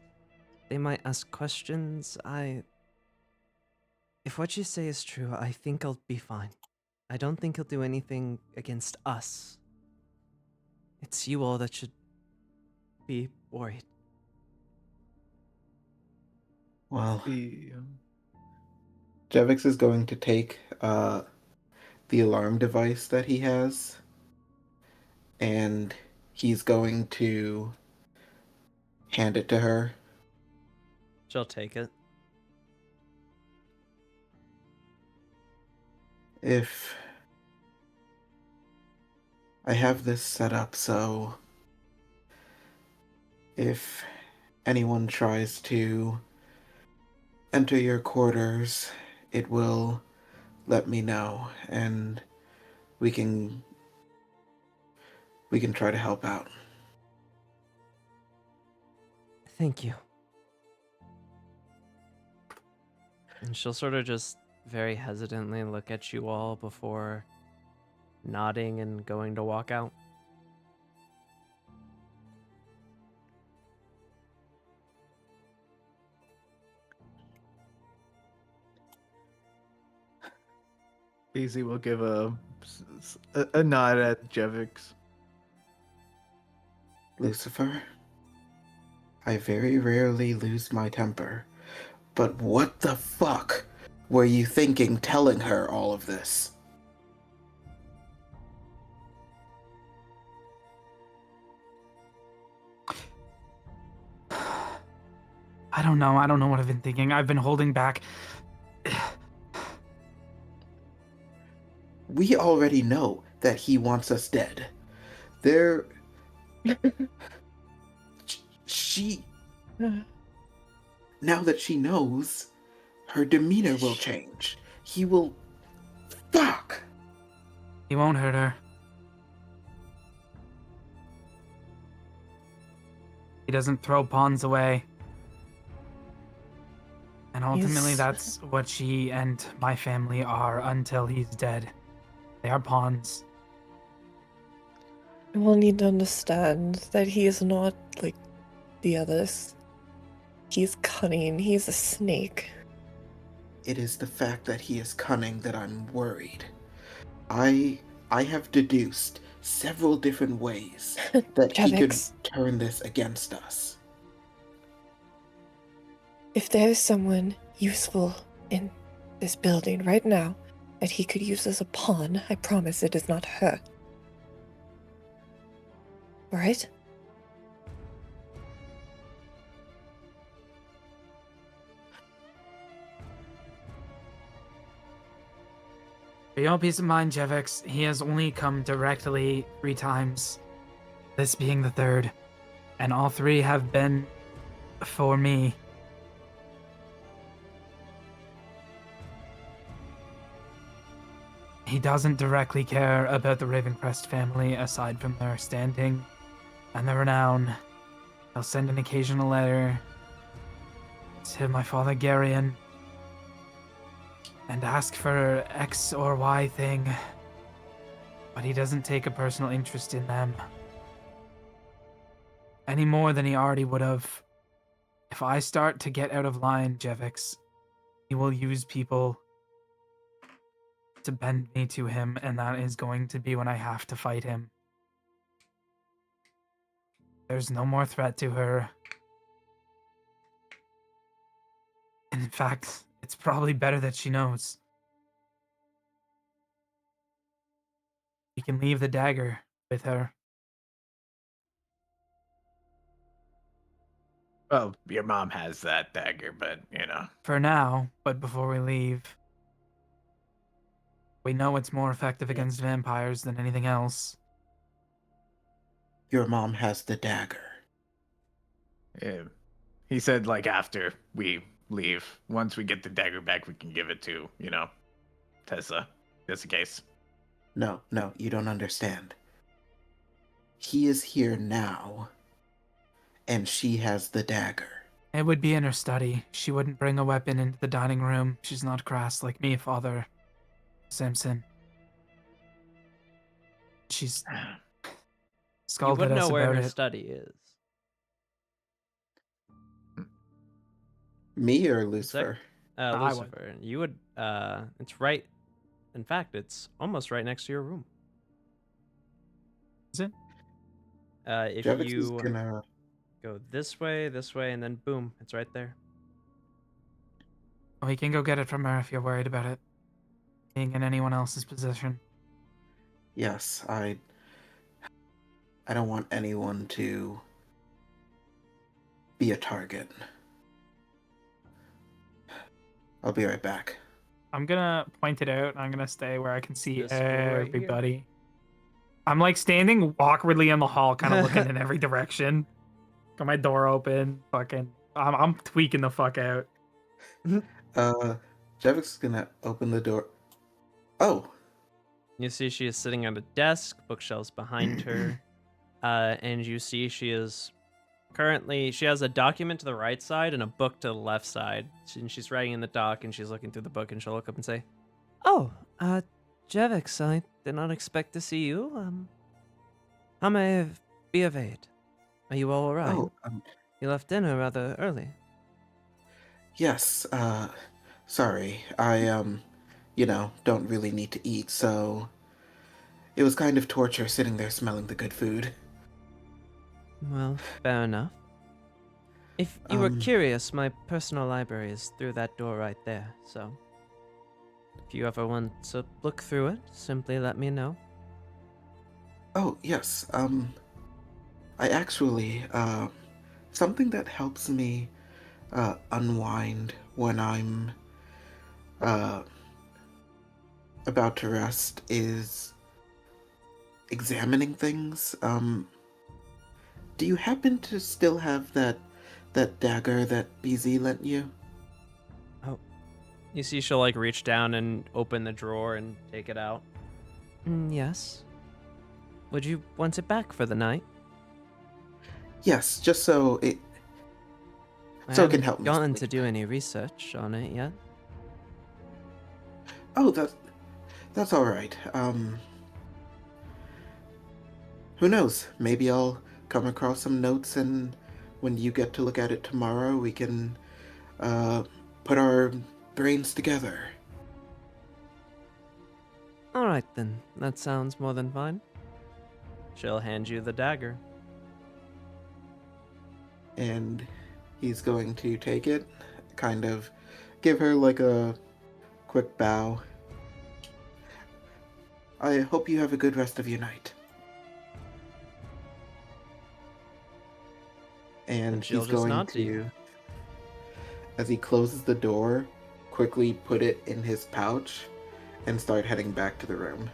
Speaker 2: they might ask questions. If what you say is true, I think I'll be fine. I don't think he'll do anything against us. It's you all that should be worried.
Speaker 4: Well,
Speaker 6: The
Speaker 4: Jevix is going to take the alarm device that he has, and he's going to hand it to her.
Speaker 2: She'll take it.
Speaker 4: If I have this set up so if anyone tries to enter your quarters, it will let me know, and we can try to help out.
Speaker 2: Thank you. And she'll sort of just very hesitantly look at you all before nodding and going to walk out.
Speaker 6: Daisy will give a nod at Jevix.
Speaker 4: Lucifer, I very rarely lose my temper, but what the fuck were you thinking telling her all of this?
Speaker 7: I don't know. I don't know what I've been thinking. I've been holding back.
Speaker 4: We already know that he wants us dead. There... she... Now that she knows, her demeanor will change. He will... Fuck!
Speaker 7: He won't hurt her. He doesn't throw pawns away. And ultimately,
Speaker 5: Yes.
Speaker 7: that's what she and my family are until he's dead. They are pawns.
Speaker 5: You will need to understand that he is not like the others. He's cunning. He's a snake.
Speaker 4: It is the fact that he is cunning that I'm worried. I have deduced several different ways that he could
Speaker 5: Jevix,
Speaker 4: turn this against us.
Speaker 5: if there is someone useful in this building right now that he could use as a pawn, I promise it is not her. Alright?
Speaker 7: For your peace of mind, Jevix, he has only come directly 3 times. This being the 3rd. And all 3 have been for me. He doesn't directly care about the Ravencrest family aside from their standing and their renown. He'll send an occasional letter to my father Garion and ask for X or Y thing, but he doesn't take a personal interest in them. Any more than he already would have. If I start to get out of line, Jevix, he will use people to bend me to him, and that is going to be when I have to fight him. There's no more threat to her. And in fact, it's probably better that she knows. We can leave the dagger with her.
Speaker 6: Well, your mom has that dagger, but
Speaker 7: For now, but before we leave, we know it's more effective against vampires than anything else.
Speaker 4: Your mom has the dagger.
Speaker 6: yeah. He said like after we leave, once we get the dagger back, we can give it to Tessa, just in case.
Speaker 4: No, you don't understand. He is here now, and she has the dagger.
Speaker 7: It would be in her study. She wouldn't bring a weapon into the dining room. She's not crass like me, Father Simpson. She's
Speaker 2: You
Speaker 7: scolded
Speaker 2: wouldn't
Speaker 7: us
Speaker 2: know where
Speaker 7: about
Speaker 2: her
Speaker 7: it.
Speaker 2: study is.
Speaker 4: Me or Lucifer?
Speaker 7: I would.
Speaker 2: Lucifer. You would. It's right. In fact, it's almost right next to your room.
Speaker 7: Is it?
Speaker 2: If
Speaker 4: Jevix is
Speaker 2: you
Speaker 4: gonna...
Speaker 2: go this way, and then boom, it's right there.
Speaker 7: We can go get it from her if you're worried about it being in anyone else's possession.
Speaker 4: Yes, I don't want anyone to be a target. I'll be right back.
Speaker 3: I'm gonna point it out. I'm gonna stay where I can see
Speaker 2: This one right here.
Speaker 3: everybody. I'm like standing awkwardly in the hall, kind of looking in every direction. Got my door open. Fucking, I'm tweaking the fuck out.
Speaker 4: Jevik's gonna open the door. Oh,
Speaker 2: You see she is sitting at a desk, bookshelves behind her, and you see she has a document to the right side and a book to the left side. And she's writing in the doc, and she's looking through the book, and she'll look up and say, "Oh, Jevix, I did not expect to see you. How may I be of aid? Are you all right?
Speaker 4: oh,
Speaker 2: You left dinner rather early."
Speaker 4: yes. Sorry. I don't really need to eat, so it was kind of torture sitting there smelling the good food.
Speaker 2: Well, fair enough. If you were curious, my personal library is through that door right there, so if you ever want to look through it, simply let me know.
Speaker 4: Oh, yes. I actually, something that helps me unwind when I'm about to rest is examining things. Do you happen to still have that dagger that BZ lent you?
Speaker 2: You see she'll like reach down and open the drawer and take it out. Yes. Would you want it back for the night?
Speaker 4: Yes, just so it
Speaker 2: I
Speaker 4: can
Speaker 2: haven't
Speaker 4: help me
Speaker 2: gotten
Speaker 4: sleep.
Speaker 2: to do any research on it yet.
Speaker 4: Oh, that's all right. Who knows? Maybe I'll come across some notes, and when you get to look at it tomorrow, we can put our brains together.
Speaker 2: All right then, that sounds more than fine. She'll hand you the dagger.
Speaker 4: And he's going to take it, kind of give her like a quick bow. I hope you have a good rest of your night. And
Speaker 2: she'll
Speaker 4: he's
Speaker 2: just
Speaker 4: going
Speaker 2: nod to you.
Speaker 4: to, as he closes the door, quickly put it in his pouch and start heading back to the room.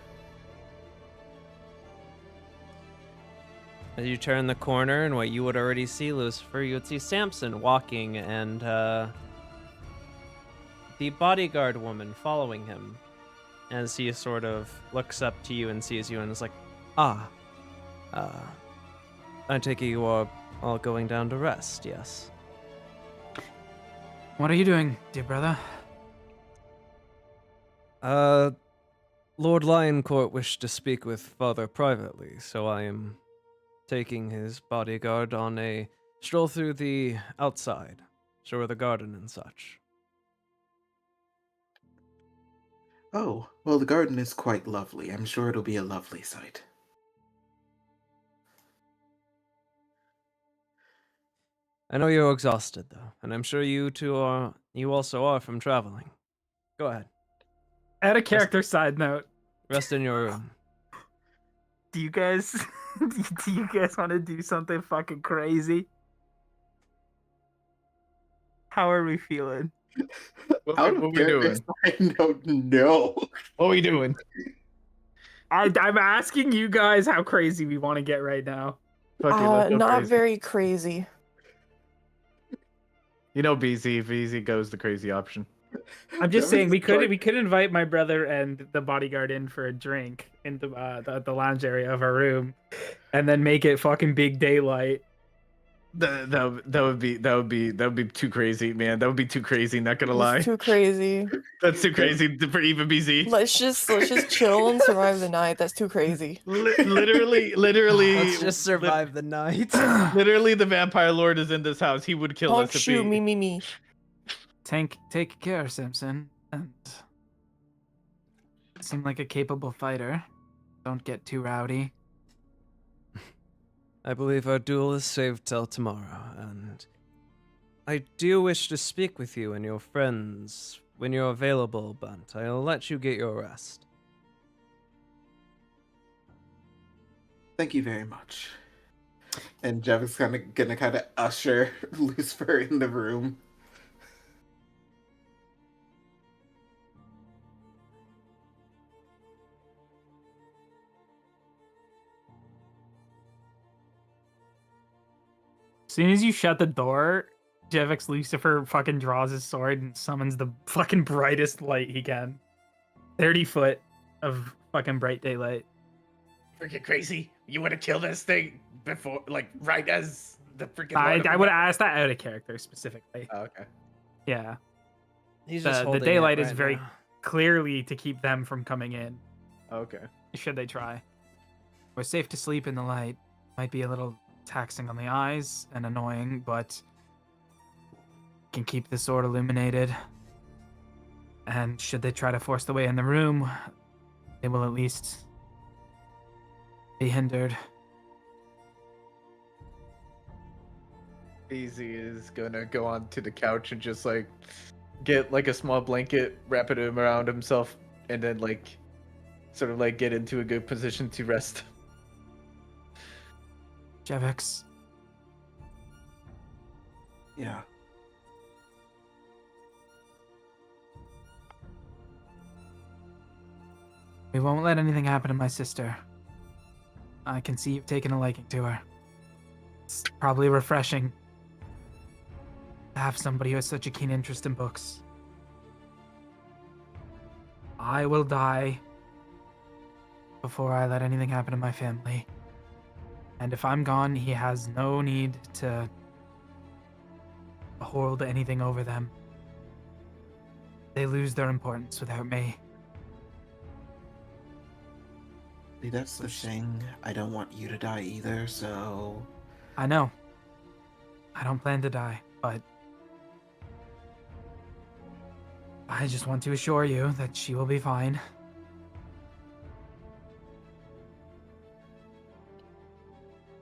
Speaker 2: As you turn the corner and what you would already see, Lucifer, you would see Samson walking and the bodyguard woman following him as he sort of looks up to you and sees you and is like, I take it you are all going down to rest, yes?
Speaker 7: What are you doing, dear brother?
Speaker 8: Lord Lioncourt wished to speak with Father privately, so I am taking his bodyguard on a stroll through the outside, show her the garden and such.
Speaker 4: Oh, well, the garden is quite lovely. I'm sure it'll be a lovely sight.
Speaker 8: I know you're exhausted, though, and I'm sure you also are from traveling. Go ahead.
Speaker 3: Add a character side note.
Speaker 8: Rest in your room.
Speaker 3: Do you guys want to do something fucking crazy? How are we feeling?
Speaker 6: What we doing?
Speaker 4: I don't know.
Speaker 6: What we doing?
Speaker 3: I'm asking you guys how crazy we want to get right now.
Speaker 6: Fuck it, let's go
Speaker 5: Not
Speaker 6: crazy.
Speaker 5: very crazy.
Speaker 6: You know, BZ goes the crazy option.
Speaker 3: I'm just saying we
Speaker 4: Jevik's
Speaker 3: could invite my brother and the bodyguard in for a drink in the lounge area of our room, and then make it fucking big daylight.
Speaker 6: That would be too crazy, man. That would be too crazy. Not gonna lie,
Speaker 5: It's too crazy.
Speaker 6: that's too crazy for even BZ.
Speaker 5: Let's just chill and survive the night. That's too crazy.
Speaker 6: Literally.
Speaker 2: Let's just survive the night.
Speaker 6: Literally, the vampire lord is in this house. He would kill
Speaker 5: Don't
Speaker 6: us if
Speaker 5: shoot
Speaker 6: he...
Speaker 5: me.
Speaker 7: Take care, Simpson, and seem like a capable fighter. Don't get too rowdy.
Speaker 8: I believe our duel is saved till tomorrow, and I do wish to speak with you and your friends when you're available, but I'll let you get your rest.
Speaker 4: Thank you very much. And Jeff is gonna usher Lucifer in the room.
Speaker 3: As soon as you shut the door, Jevix Lucifer fucking draws his sword and summons the fucking brightest light he can. 30 foot of fucking bright daylight.
Speaker 6: Freaking crazy. You want to kill this thing before, like, right as the freaking.
Speaker 3: I would have asked that out of character specifically.
Speaker 6: Oh, okay.
Speaker 3: Yeah.
Speaker 8: He's
Speaker 3: The
Speaker 8: just holding
Speaker 3: daylight
Speaker 8: it
Speaker 3: is
Speaker 8: right
Speaker 3: very
Speaker 8: now.
Speaker 3: clearly to keep them from coming in,
Speaker 6: Okay.
Speaker 3: should they try. We're safe to sleep in the light. Might be a little taxing on the eyes and annoying, but can keep the sword illuminated. And should they try to force the way in the room, they will at least be hindered.
Speaker 6: Easy is gonna go onto the couch and just like get like a small blanket, wrap it around himself, and then like sort of like get into a good position to rest.
Speaker 3: Jevix,
Speaker 4: Yeah.
Speaker 3: we won't let anything happen to my sister. I can see you've taken a liking to her. It's probably refreshing to have somebody who has such a keen interest in books. I will die before I let anything happen to my family. And if I'm gone, he has no need to hold anything over them. They lose their importance without me.
Speaker 4: See, that's the thing. I don't want you to die either, so...
Speaker 3: I know. I don't plan to die, but I just want to assure you that she will be fine.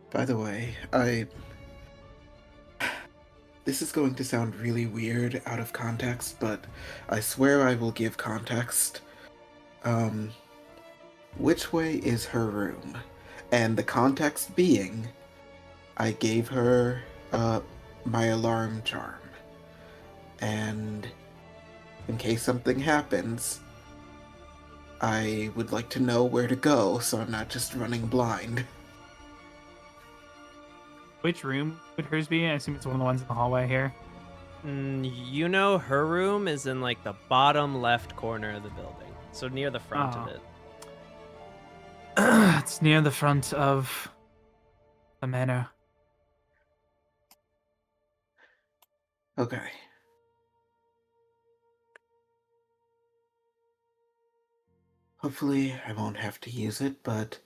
Speaker 4: By the way, This is going to sound really weird out of context, but I swear I will give context. Which way is her room? And the context being, I gave her my alarm charm. And in case something happens, I would like to know where to go so I'm not just running blind.
Speaker 3: Which room would hers be? I assume it's one of the ones in the hallway here.
Speaker 2: You know, her room is in like the bottom left corner of the building, so near the front of
Speaker 3: Oh.
Speaker 2: it.
Speaker 3: It's near the front of the manor.
Speaker 4: Okay. Hopefully I won't have to use it, but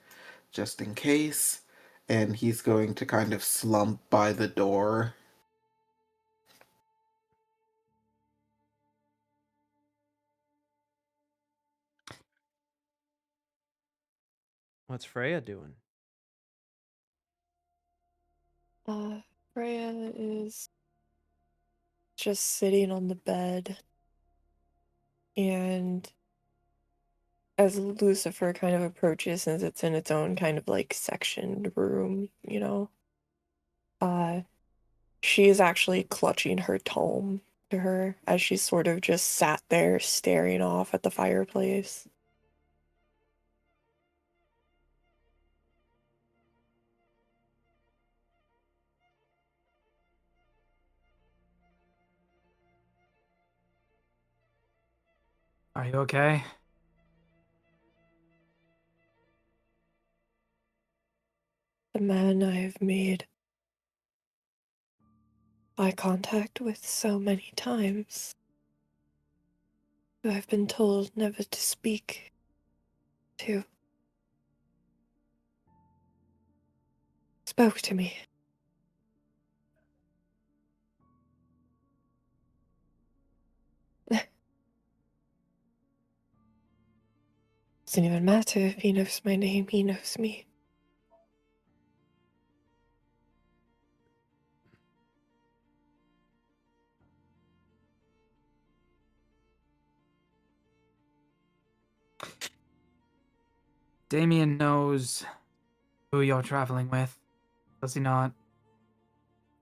Speaker 4: just in case. And he's going to kind of slump by the door.
Speaker 2: What's Freya doing?
Speaker 5: Freya is just sitting on the bed, and as Lucifer kind of approaches, since it's in its own kind of like sectioned room, she is actually clutching her tome to her as she sort of just sat there staring off at the fireplace.
Speaker 3: Are you okay?
Speaker 5: The man I've made eye contact with so many times, who I've been told never to speak to, spoke to me. Doesn't even matter if he knows my name, he knows me.
Speaker 7: Damien knows who you're traveling with, does he not?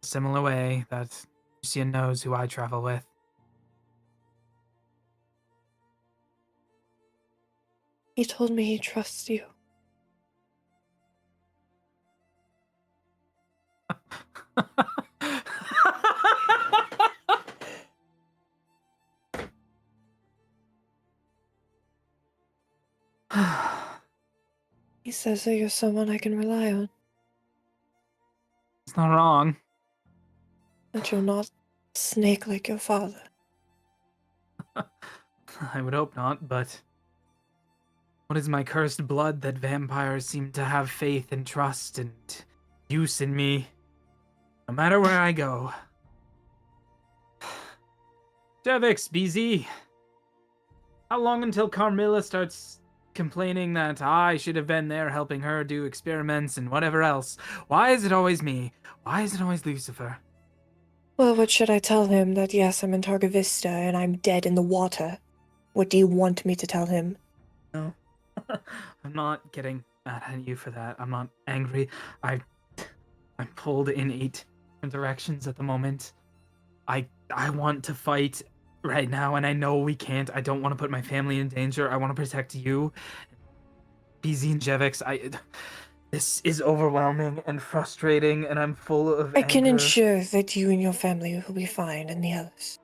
Speaker 7: Similar way that Lucian knows who I travel with.
Speaker 5: He told me he trusts you. He says that you're someone I can rely on.
Speaker 7: It's not wrong.
Speaker 5: That you're not a snake like your father.
Speaker 7: I would hope not, but what is my cursed blood that vampires seem to have faith and trust and use in me, no matter where I go? Devix, BZ, how long until Carmilla starts complaining that I should have been there helping her do experiments and whatever else? Why is it always me? Why is it always Lucifer?
Speaker 5: Well, what should I tell him? That yes, I'm in Targa Vista and I'm dead in the water. What do you want me to tell him?
Speaker 7: No. I'm not getting mad at you for that. I'm not angry. I'm pulled in 8 different directions at the moment. I want to fight right now, and I know we can't. I don't want to put my family in danger. I want to protect you. BZ and Jevix, this is overwhelming and frustrating, and I'm full of
Speaker 5: I can
Speaker 7: anger.
Speaker 5: ensure that you and your family will be fine, and the others.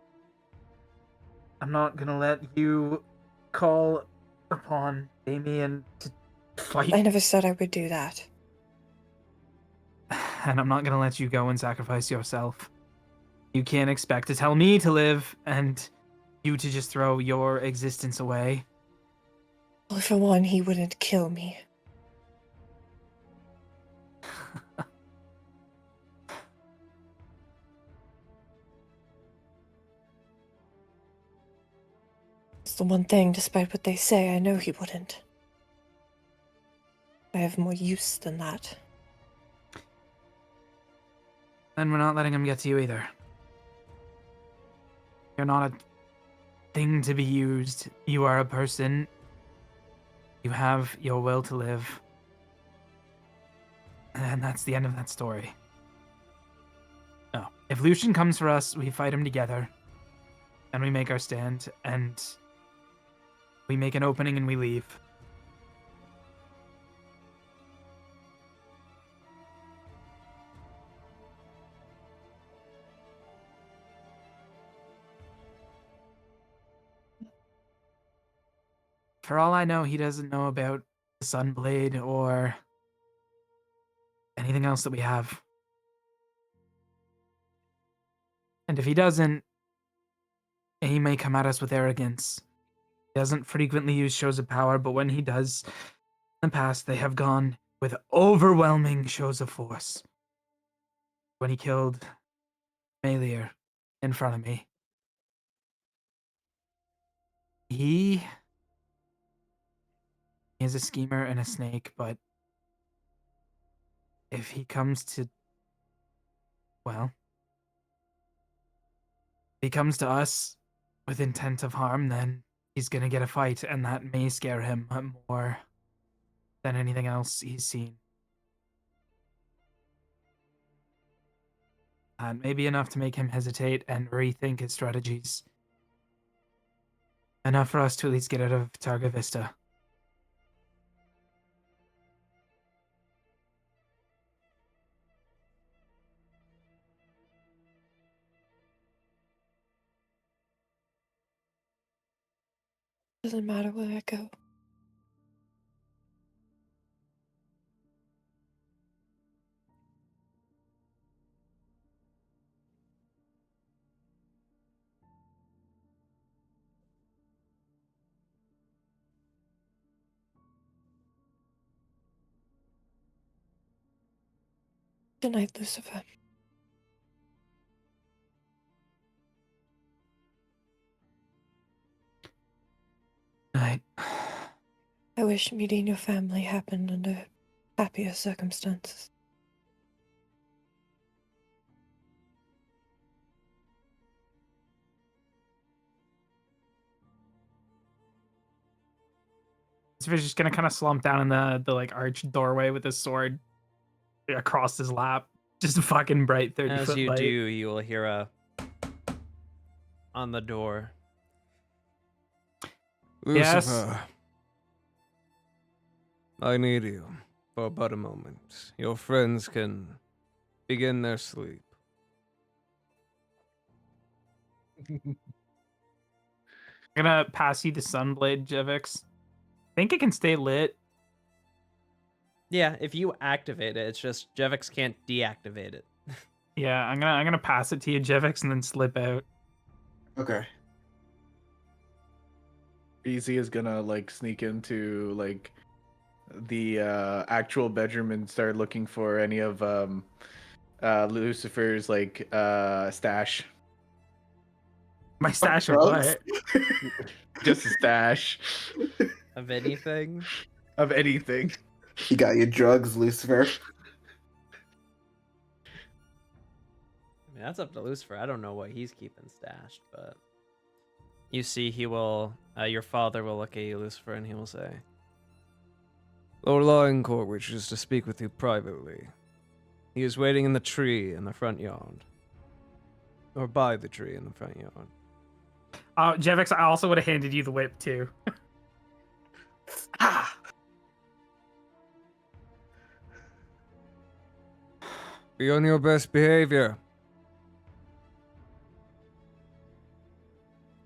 Speaker 7: I'm not gonna let you call upon Damien to fight.
Speaker 5: I never said I would do that.
Speaker 7: And I'm not gonna let you go and sacrifice yourself. You can't expect to tell me to live and you to just throw your existence away.
Speaker 5: Well, for one, he wouldn't kill me. It's the one thing, despite what they say, I know he wouldn't. I have more use than that.
Speaker 7: Then we're not letting him get to you either. You're not a thing to be used. You are a person. You have your will to live. And that's the end of that story. No. If Lucian comes for us, we fight him together. And we make our stand. And we make an opening and we leave. For all I know, he doesn't know about the Sunblade or anything else that we have. And if he doesn't, he may come at us with arrogance. He doesn't frequently use shows of power, but when he does, in the past, they have gone with overwhelming shows of force. When he killed Malier in front of me. He is a schemer and a snake, but if he comes to, well, if he comes to us with intent of harm, then he's gonna get a fight, and that may scare him more than anything else he's seen. That may be enough to make him hesitate and rethink his strategies. Enough for us to at least get out of Targa Vista.
Speaker 5: Doesn't matter where I go. Good night, Lucifer.
Speaker 7: Right.
Speaker 5: I wish meeting your family happened under happier circumstances.
Speaker 3: Lucifer's just gonna kind of slump down in the like arched doorway with his sword across his lap. Just a fucking bright 30
Speaker 2: As
Speaker 3: foot
Speaker 2: you
Speaker 3: light.
Speaker 2: do, you will hear a on the door.
Speaker 3: Yes?
Speaker 8: Lucifer, I need you for but a moment. Your friends can begin their sleep.
Speaker 3: I'm gonna pass you the Sunblade, Jevix. Think it can stay lit.
Speaker 2: Yeah, if you activate it, it's just Jevix can't deactivate it.
Speaker 3: Yeah, I'm gonna pass it to you, Jevix, and then slip out.
Speaker 4: Okay.
Speaker 6: Easy is gonna like sneak into like the actual bedroom and start looking for any of Lucifer's like stash.
Speaker 3: My stash of
Speaker 4: Drugs?
Speaker 3: what?
Speaker 6: Just a stash
Speaker 2: Of anything?
Speaker 6: of anything.
Speaker 4: You got your drugs, Lucifer.
Speaker 2: I mean, that's up to Lucifer. I don't know what he's keeping stashed, but you see, he will. Your father will look at you, Lucifer, and he will say,
Speaker 8: Lord Lioncourt wishes to speak with you privately. He is waiting in the tree in the front yard. Or by the tree in the front yard.
Speaker 3: Jevix, I also would have handed you the whip too.
Speaker 8: Be on your best behavior.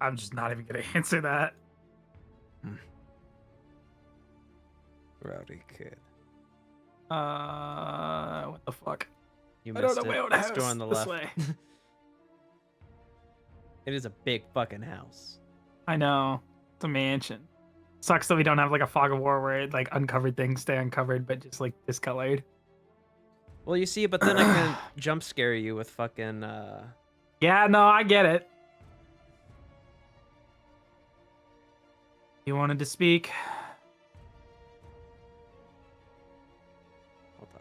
Speaker 3: I'm just not even gonna answer that.
Speaker 8: Rowdy kid.
Speaker 3: What the fuck?
Speaker 2: "You
Speaker 3: I
Speaker 2: missed
Speaker 3: don't know
Speaker 2: it.
Speaker 3: my own
Speaker 2: It's
Speaker 3: house.
Speaker 2: door on the
Speaker 3: This
Speaker 2: left."
Speaker 3: way.
Speaker 2: It is a big fucking house.
Speaker 3: I know. It's a mansion. Sucks that we don't have like a fog of war where like uncovered things stay uncovered, but just like discolored.
Speaker 2: Well, you see, but then I can jump scare you with fucking.
Speaker 3: Yeah, no, I get it. You wanted to speak?
Speaker 2: Hold on.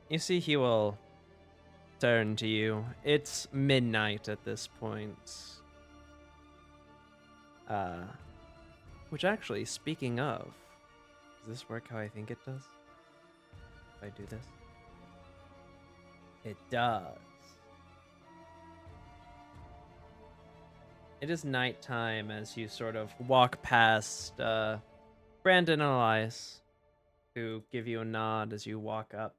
Speaker 2: You see, he will turn to you. It's midnight at this point. Which actually, speaking of, does this work how I think it does? If I do this? It does. It is nighttime as you sort of walk past Brandon and Elias, who give you a nod as you walk up.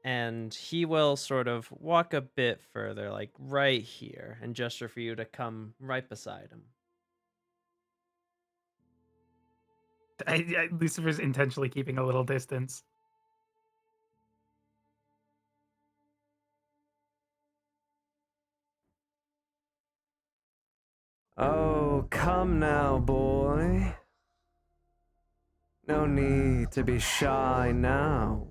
Speaker 2: And he will sort of walk a bit further, like right here, and gesture for you to come right beside him.
Speaker 3: Lucifer's intentionally keeping a little distance.
Speaker 8: Oh, come now, boy. No need to be shy now.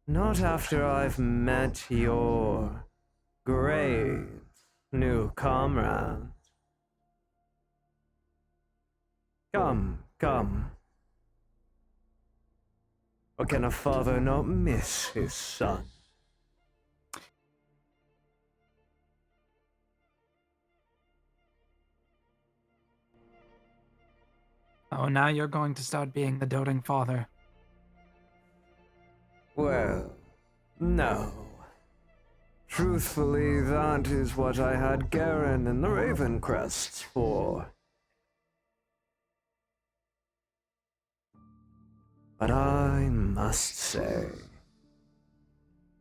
Speaker 8: Not after I've met your great new comrade. Come, come. Or can a father not miss his son?
Speaker 7: Oh, now you're going to start being the doting father.
Speaker 8: Well, no. Truthfully, that is what I had Garen and the Ravencrests for. But I must say,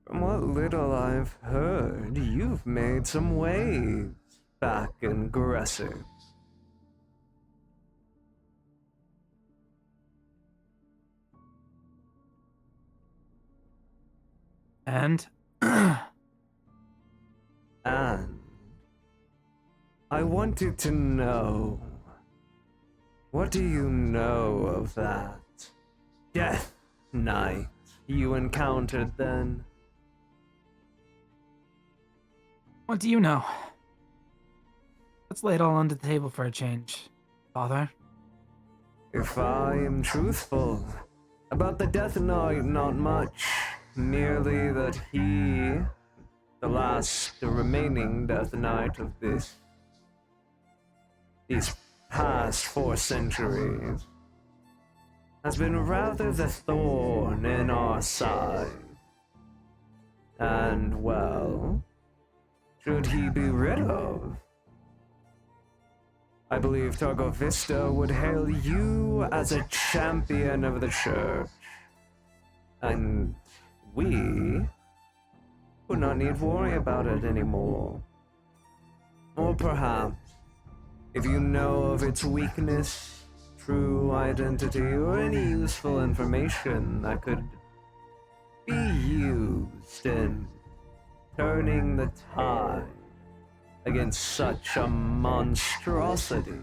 Speaker 8: from what little I've heard, you've made some waves back in Gresset.
Speaker 7: And
Speaker 8: And I wanted to know, what do you know of that Death Knight you encountered then?
Speaker 7: what do you know? Let's lay it all on the table for a change, father.
Speaker 8: If I am truthful about the Death Knight, not much. Merely that he
Speaker 1: the remaining Death Knight of these past 4 centuries, has been rather the thorn in our side. And, well, should he be rid of, I believe Targo Vista would hail you as a champion of the church. And we would not need worry about it anymore. Or perhaps, if you know of its weakness, true identity, or any useful information that could be used in turning the tide against such a monstrosity,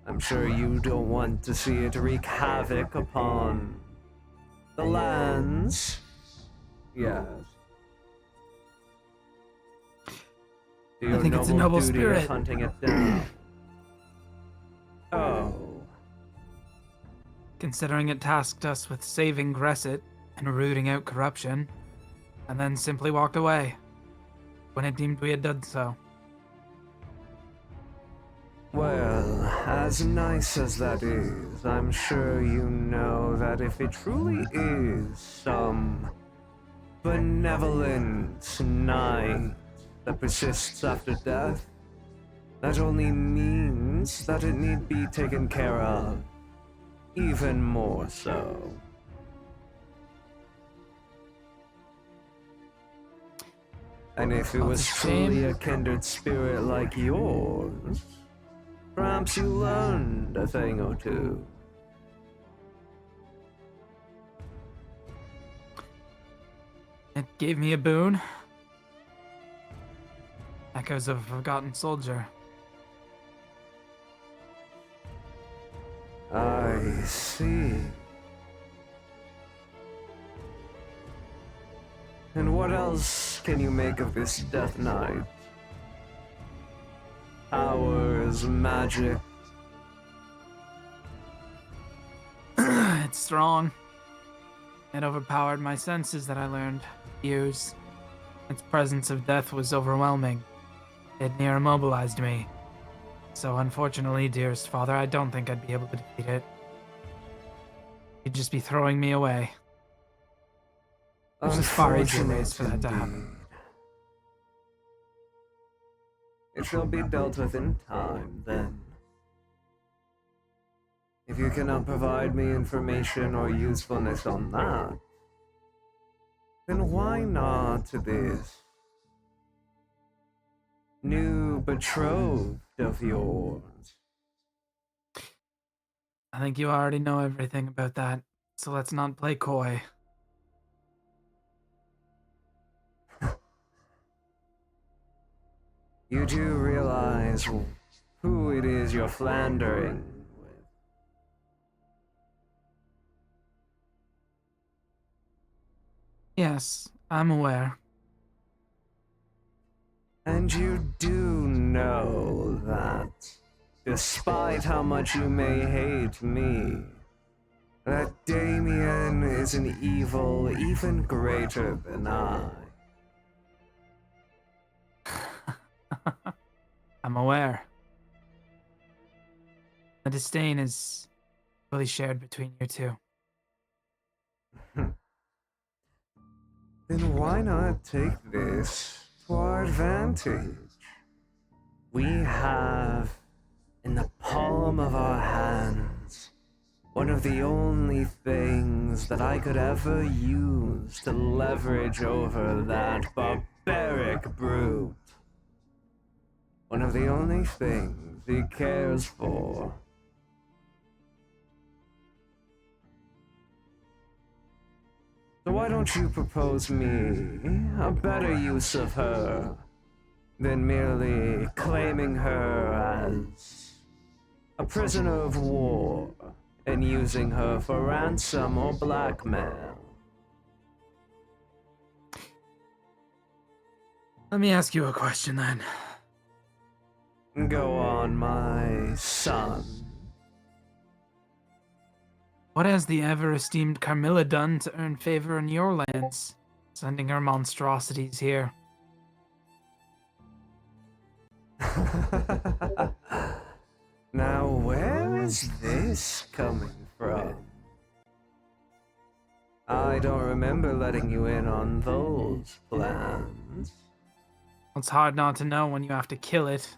Speaker 1: I'm sure you don't want to see it wreak havoc upon the lands. Yes.
Speaker 7: I think it's a noble
Speaker 1: duty
Speaker 7: spirit.
Speaker 1: of hunting it down. Oh.
Speaker 7: Considering it tasked us with saving Gresset and rooting out corruption, and then simply walked away when it deemed we had done so.
Speaker 1: Well, as nice as that is, I'm sure you know that if it truly is some benevolent knight that persists after death, that only means that it need be taken care of, even more so. And if it was truly a kindred spirit like yours, perhaps you learned a thing or two.
Speaker 7: It gave me a boon. Echoes of a forgotten soldier.
Speaker 1: I see. And what else can you make of this Death Knight? Powers, magic.
Speaker 7: It's strong. It overpowered my senses that I learned to use. Its presence of death was overwhelming. It near immobilized me. So unfortunately, dearest father, I don't think I'd be able to defeat it. You'd just be throwing me away. There's just far easier ways for that to happen.
Speaker 1: It shall be dealt with in time, then. If you cannot provide me information or usefulness on that, then why not this new betrothed of yours?
Speaker 7: I think you already know everything about that, so let's not play coy.
Speaker 1: You do realize who it is you're flandering with?
Speaker 7: Yes, I'm aware.
Speaker 1: And you do know that, despite how much you may hate me, that Damien is an evil even greater than I.
Speaker 7: I'm aware. The disdain is fully shared between you two.
Speaker 1: Then why not take this to our advantage? We have, in the palm of our hands, one of the only things that I could ever use to leverage over that barbaric brute. One of the only things he cares for. So why don't you propose me a better use of her than merely claiming her as a prisoner of war and using her for ransom or blackmail?
Speaker 7: Let me ask you a question then.
Speaker 1: Go on, my son.
Speaker 7: What has the ever-esteemed Carmilla done to earn favor in your lands, sending her monstrosities here?
Speaker 8: Now, where is this coming from? I don't remember letting you in on those plans.
Speaker 7: It's hard not to know when you have to kill it.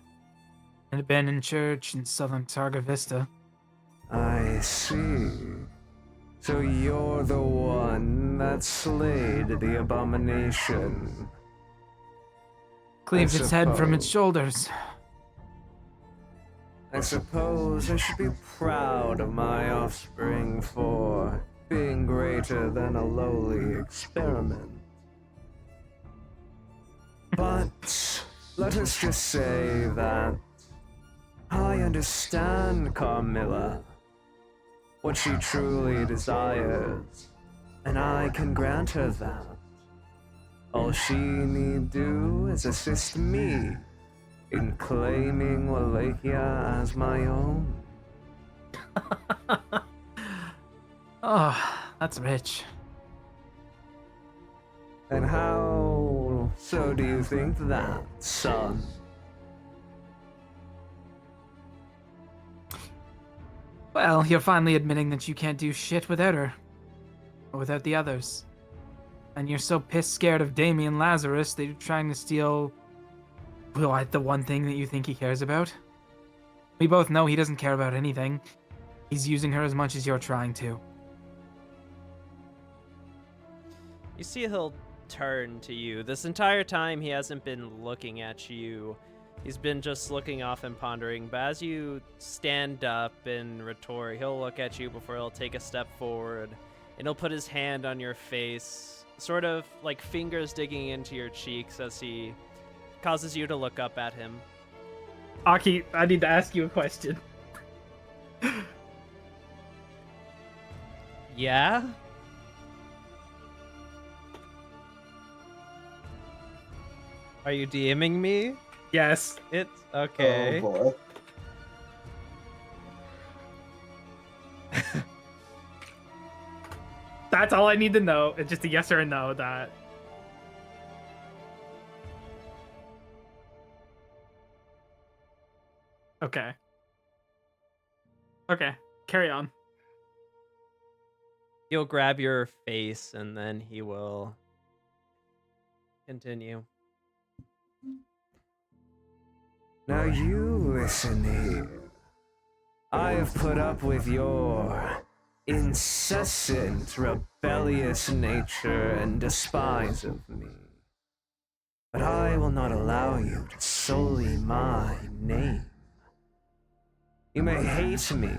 Speaker 7: An abandoned church in southern Targa Vista.
Speaker 8: I see. So you're the one that slayed the abomination.
Speaker 7: Cleaved its head from its
Speaker 8: suppose.
Speaker 7: shoulders.
Speaker 8: I suppose I should be proud of my offspring for being greater than a lowly experiment. But let us just say that I understand Carmilla, what she truly desires, and I can grant her that. All she need do is assist me in claiming Wallachia as my own.
Speaker 7: Oh, that's rich.
Speaker 8: And how so do you think that, son?
Speaker 7: Well, you're finally admitting that you can't do shit without her. Or without the others. And you're so pissed scared of Damien Lazarus that you're trying to steal... well, the one thing that you think he cares about? We both know he doesn't care about anything. He's using her as much as you're trying to.
Speaker 2: You see he'll turn to you. This entire time he hasn't been looking at you. He's been just looking off and pondering, but as you stand up and retort, he'll look at you before he'll take a step forward, and he'll put his hand on your face, sort of like fingers digging into your cheeks as he causes you to look up at him.
Speaker 3: Aki, I need to ask you a question.
Speaker 2: Yeah? Are you DMing me?
Speaker 3: Yes.
Speaker 2: It's okay.
Speaker 4: Oh boy.
Speaker 3: That's all I need to know. It's just a yes or a no that. Okay. Okay. Carry on.
Speaker 2: He'll grab your face and then he will continue.
Speaker 8: Now you listen here. I have put up with your incessant rebellious nature and despise of me. But I will not allow you to sully my name. You may hate me,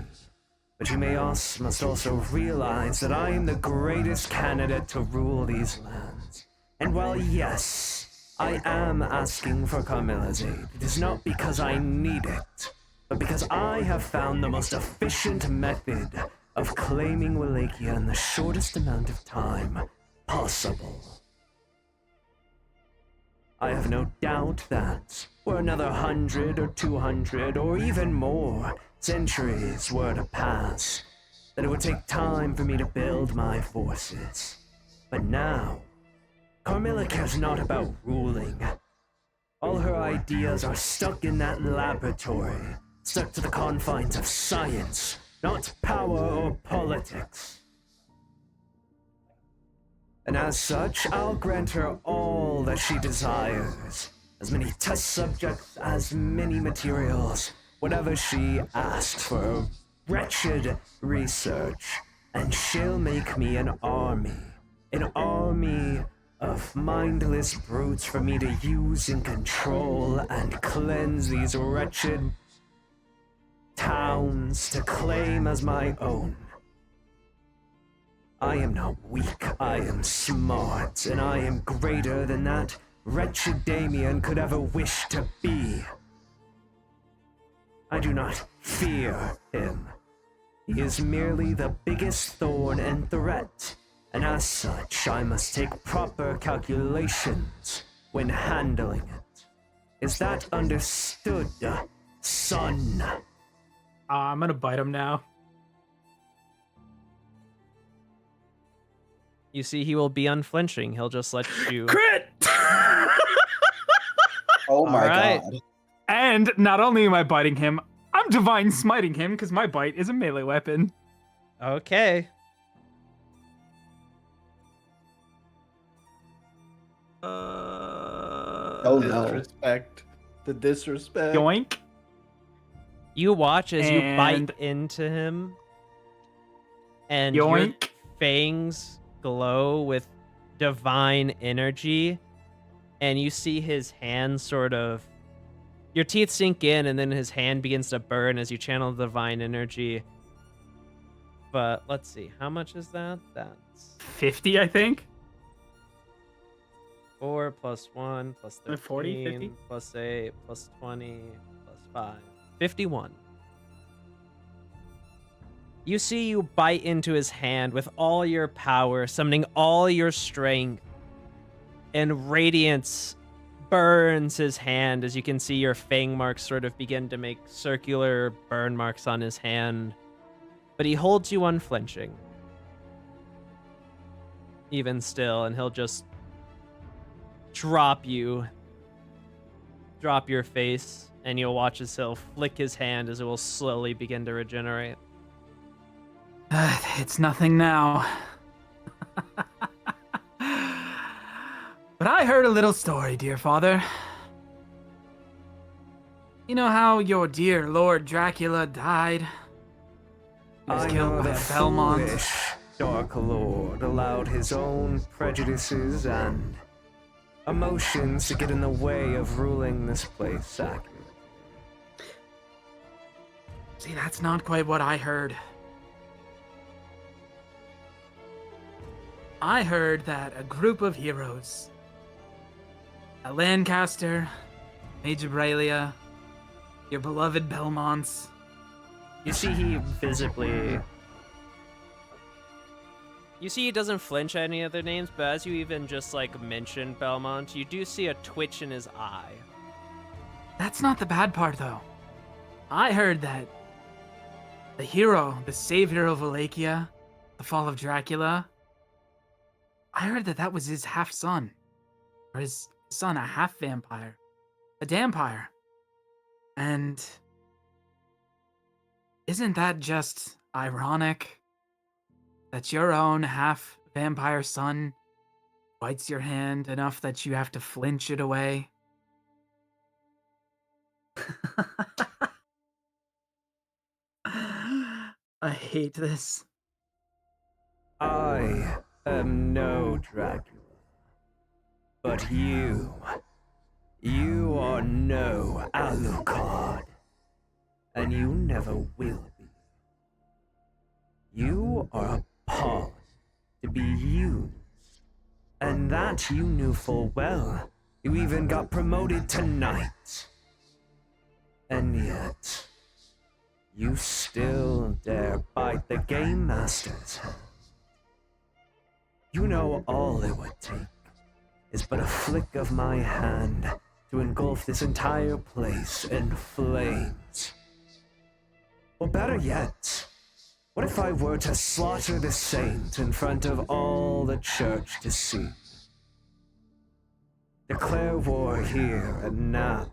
Speaker 8: but you must also realize that I am the greatest candidate to rule these lands. And while yes, I am asking for Carmilla's aid, it is not because I need it, but because I have found the most efficient method of claiming Wallachia in the shortest amount of time possible. I have no doubt that, were another 100 or 200 or even more centuries were to pass, that it would take time for me to build my forces. But now, Carmilla cares not about ruling. All her ideas are stuck in that laboratory, stuck to the confines of science, not power or politics. And as such, I'll grant her all that she desires. As many test subjects, as many materials, whatever she asks for her wretched research. And she'll make me an army of mindless brutes for me to use and control and cleanse these wretched towns to claim as my own. I am not weak, I am smart, and I am greater than that wretched Damien could ever wish to be. I do not fear him. He is merely the biggest thorn and threat, and as such, I must take proper calculations when handling it. Is that understood, son?
Speaker 3: I'm gonna bite him now.
Speaker 2: You see, he will be unflinching. He'll just let you.
Speaker 3: Crit!
Speaker 4: Oh my
Speaker 2: right.
Speaker 4: god.
Speaker 3: And not only am I biting him, I'm divine smiting him because my bite is a melee weapon.
Speaker 2: Okay.
Speaker 4: Oh no.
Speaker 6: Disrespect. The disrespect.
Speaker 3: Yoink.
Speaker 2: You watch as you bite
Speaker 3: And-
Speaker 2: into him, and your
Speaker 3: Yoink.
Speaker 2: fangs glow with divine energy, and you see his hand sort of. Your teeth sink in, and then his hand begins to burn as you channel the divine energy. But let's see, how much is that? That's
Speaker 3: 50, I think.
Speaker 2: 4 plus 1 plus 13
Speaker 3: 40, 50?
Speaker 2: plus 8 plus 20 plus 5. 51. You see you bite into his hand with all your power, summoning all your strength, and radiance burns his hand as you can see your fang marks sort of begin to make circular burn marks on his hand. But he holds you unflinching. Even still, and he'll just drop your face, and you'll watch as he'll flick his hand as it will slowly begin to regenerate.
Speaker 3: It's nothing now. But I heard a little story, dear father. You know how your dear Lord Dracula died? He was killed by a Belmont.
Speaker 1: foolish Dark Lord allowed his own prejudices and emotions to get in the way of ruling this place accurately.
Speaker 3: See, that's not quite what I heard. I heard that a group of heroes, a Lancaster, Major Bralia, your beloved Belmonts.
Speaker 2: You see he visibly... You see he doesn't flinch at any other names, but as you even just, like, mention Belmont, you do see a twitch in his eye.
Speaker 3: That's not the bad part, though. I heard that the hero, the savior of Wallachia, the fall of Dracula, I heard that that was his half-son. Or his son, a half-vampire. A dampire. And isn't that just ironic? That your own half-vampire son bites your hand enough that you have to flinch it away? I hate this.
Speaker 1: I am no Dracula, but you are no Alucard, and you never will be. You are a pawn to be used, and that you knew full well. You even got promoted tonight, and yet you still dare bite the Game Master's hand. You know all it would take is but a flick of my hand to engulf this entire place in flames. Or better yet, what if I were to slaughter the saint in front of all the church to see? Declare war here and now.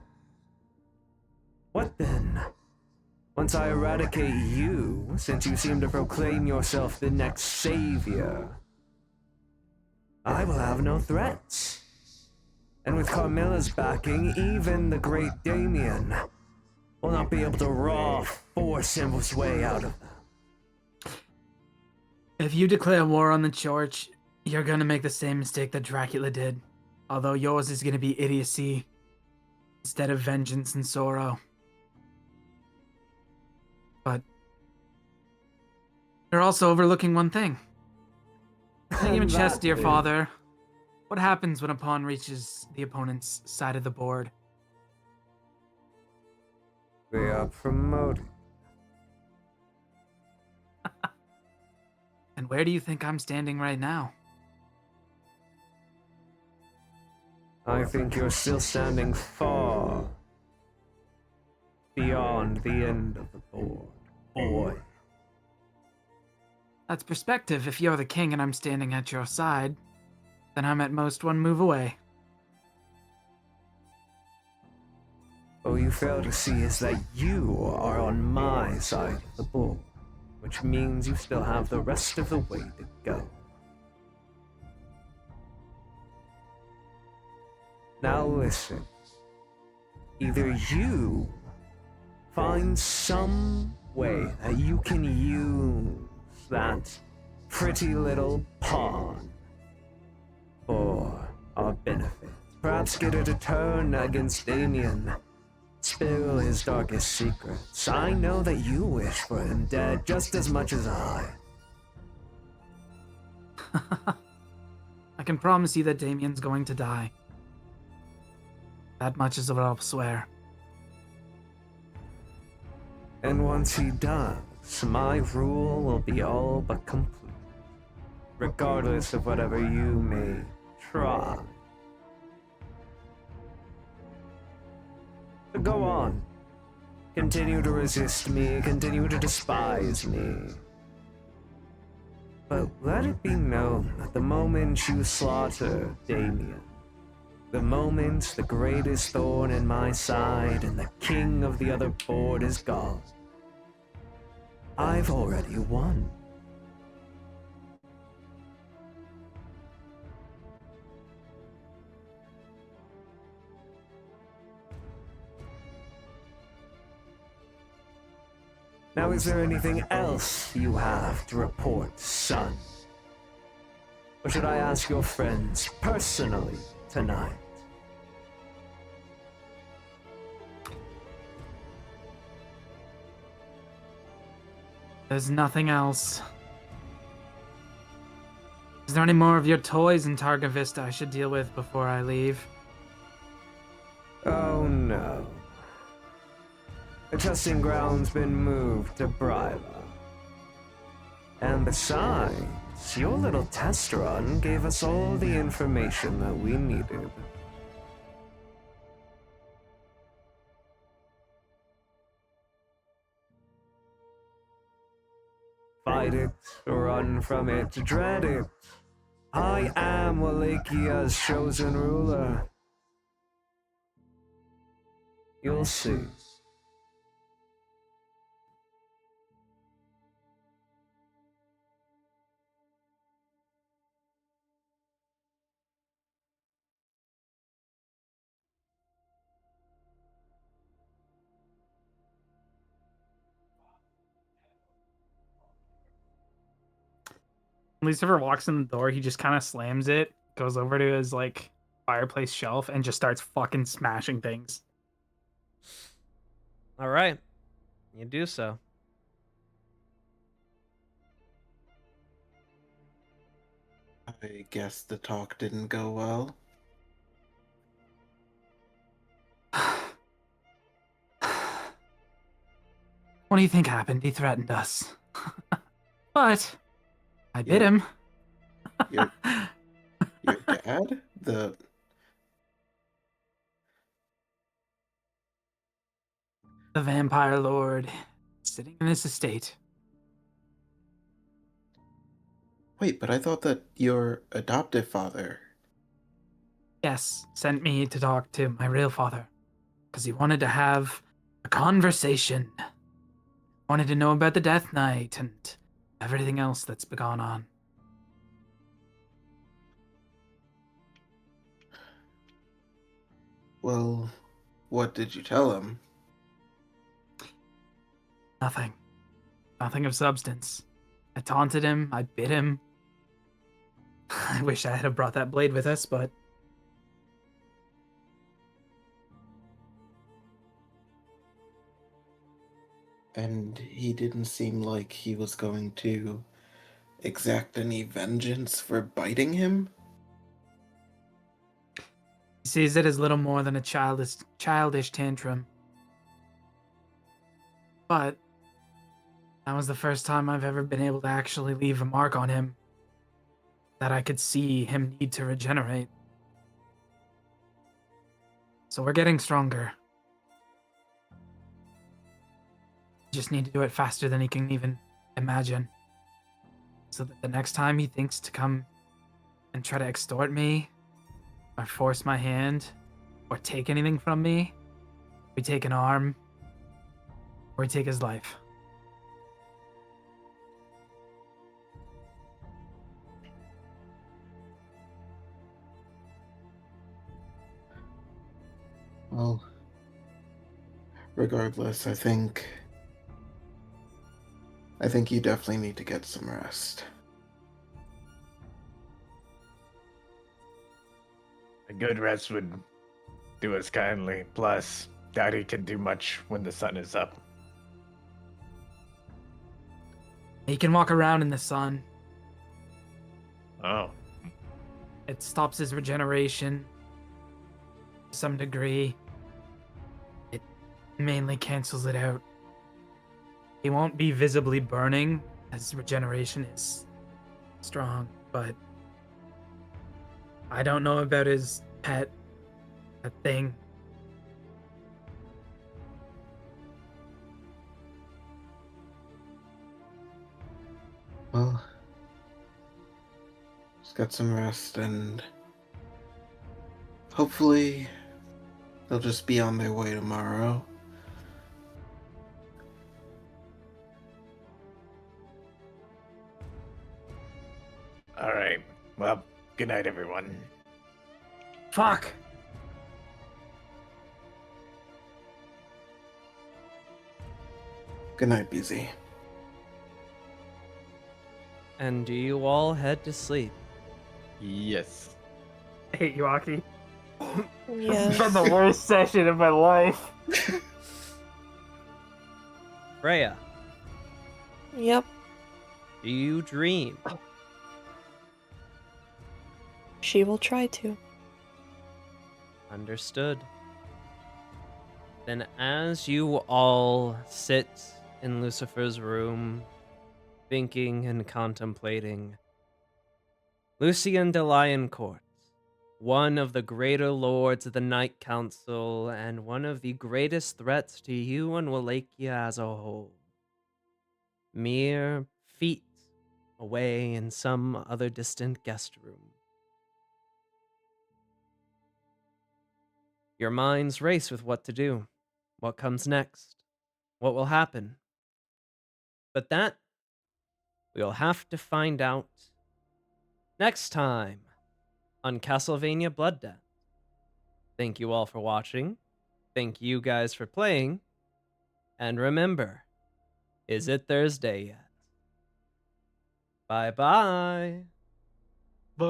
Speaker 1: What then? Once I eradicate you, since you seem to proclaim yourself the next savior, I will have no threats. And with Carmilla's backing, even the great Damien will not be able to force his way out of them.
Speaker 3: If you declare war on the church, you're gonna make the same mistake that Dracula did. Although yours is gonna be idiocy instead of vengeance and sorrow. But you're also overlooking one thing. Game of chess, dear father. What happens when a pawn reaches the opponent's side of the board?
Speaker 1: We are promoted.
Speaker 3: And where do you think I'm standing right now?
Speaker 1: I think you're still standing far beyond the end of the board, boy.
Speaker 7: That's perspective. If you're the king and I'm standing at your side, then I'm at most one move away.
Speaker 1: What you fail to see is that you are on my side of the board, which means you still have the rest of the way to go. Now listen. Either you find some way that you can use that pretty little pawn for our benefit. Perhaps get her to turn against Damien. Spill his darkest secrets. I know that you wish for him dead just as much as I.
Speaker 7: I can promise you that Damien's going to die. That much is what I'll swear.
Speaker 1: And once he does, my rule will be all but complete, regardless of whatever you may try. So go on. Continue to resist me, continue to despise me. But let it be known that the moment you slaughter Damien, the moment the greatest thorn in my side and the king of the other board is gone, I've already won. Now, is there anything else you have to report, son? Or should I ask your friends personally tonight?
Speaker 7: There's nothing else. Is there any more of your toys in Targa Vista I should deal with before I leave?
Speaker 1: Oh no. The testing ground's been moved to Bryla. And besides, your little test run gave us all the information that we needed. Fight it, run from it, dread it. I am Wallachia's chosen ruler. You'll see.
Speaker 3: Lucifer walks in the door, he just kind of slams it, goes over to his like fireplace shelf, and just starts fucking smashing things.
Speaker 2: All right. You do so.
Speaker 4: I guess the talk didn't go well.
Speaker 7: What do you think happened? He threatened us. But I bit him.
Speaker 4: Your dad? The
Speaker 7: vampire lord sitting in his estate.
Speaker 4: Wait, but I thought that your adoptive father...
Speaker 7: Yes, sent me to talk to my real father. Because he wanted to have a conversation. Wanted to know about the Death Knight and everything else that's been gone on.
Speaker 4: Well, what did you tell him?
Speaker 7: Nothing. Nothing of substance. I taunted him, I bit him. I wish I had brought that blade with us, but...
Speaker 4: And he didn't seem like he was going to exact any vengeance for biting him?
Speaker 7: He sees it as little more than a childish tantrum. But that was the first time I've ever been able to actually leave a mark on him that I could see him need to regenerate. So we're getting stronger. Just need to do it faster than he can even imagine. so that the next time he thinks to come and try to extort me, or force my hand, or take anything from me, we take an arm, or we take his life.
Speaker 4: Well, regardless, I think you definitely need to get some rest.
Speaker 9: A good rest would do us kindly. Plus, Daddy can do much when the sun is up.
Speaker 7: He can walk around in the sun.
Speaker 9: Oh.
Speaker 7: It stops his regeneration to some degree. It mainly cancels it out. He won't be visibly burning, as regeneration is strong, but I don't know about his pet, that thing.
Speaker 4: Well, just get some rest, and hopefully they'll just be on their way tomorrow.
Speaker 9: All right. Well, good night, everyone.
Speaker 7: Fuck!
Speaker 4: Good night, BZ.
Speaker 2: And do you all head to sleep?
Speaker 6: Yes.
Speaker 3: I hate you, Aki.
Speaker 5: Yes.
Speaker 3: It's been the worst session of my life.
Speaker 2: Freya,
Speaker 5: Yep.
Speaker 2: do you dream?
Speaker 5: She will try to.
Speaker 2: Understood. Then as you all sit in Lucifer's room, thinking and contemplating, Lucien de Lioncourt, one of the greater lords of the Night Council and one of the greatest threats to you and Wallachia as a whole, mere feet away in some other distant guest room. Your minds race with what to do, what comes next, what will happen. But that we'll have to find out next time on Castlevania Blood Debt. Thank you all for watching. Thank you guys for playing. And remember, is it Thursday yet? Bye-bye.
Speaker 9: Bye.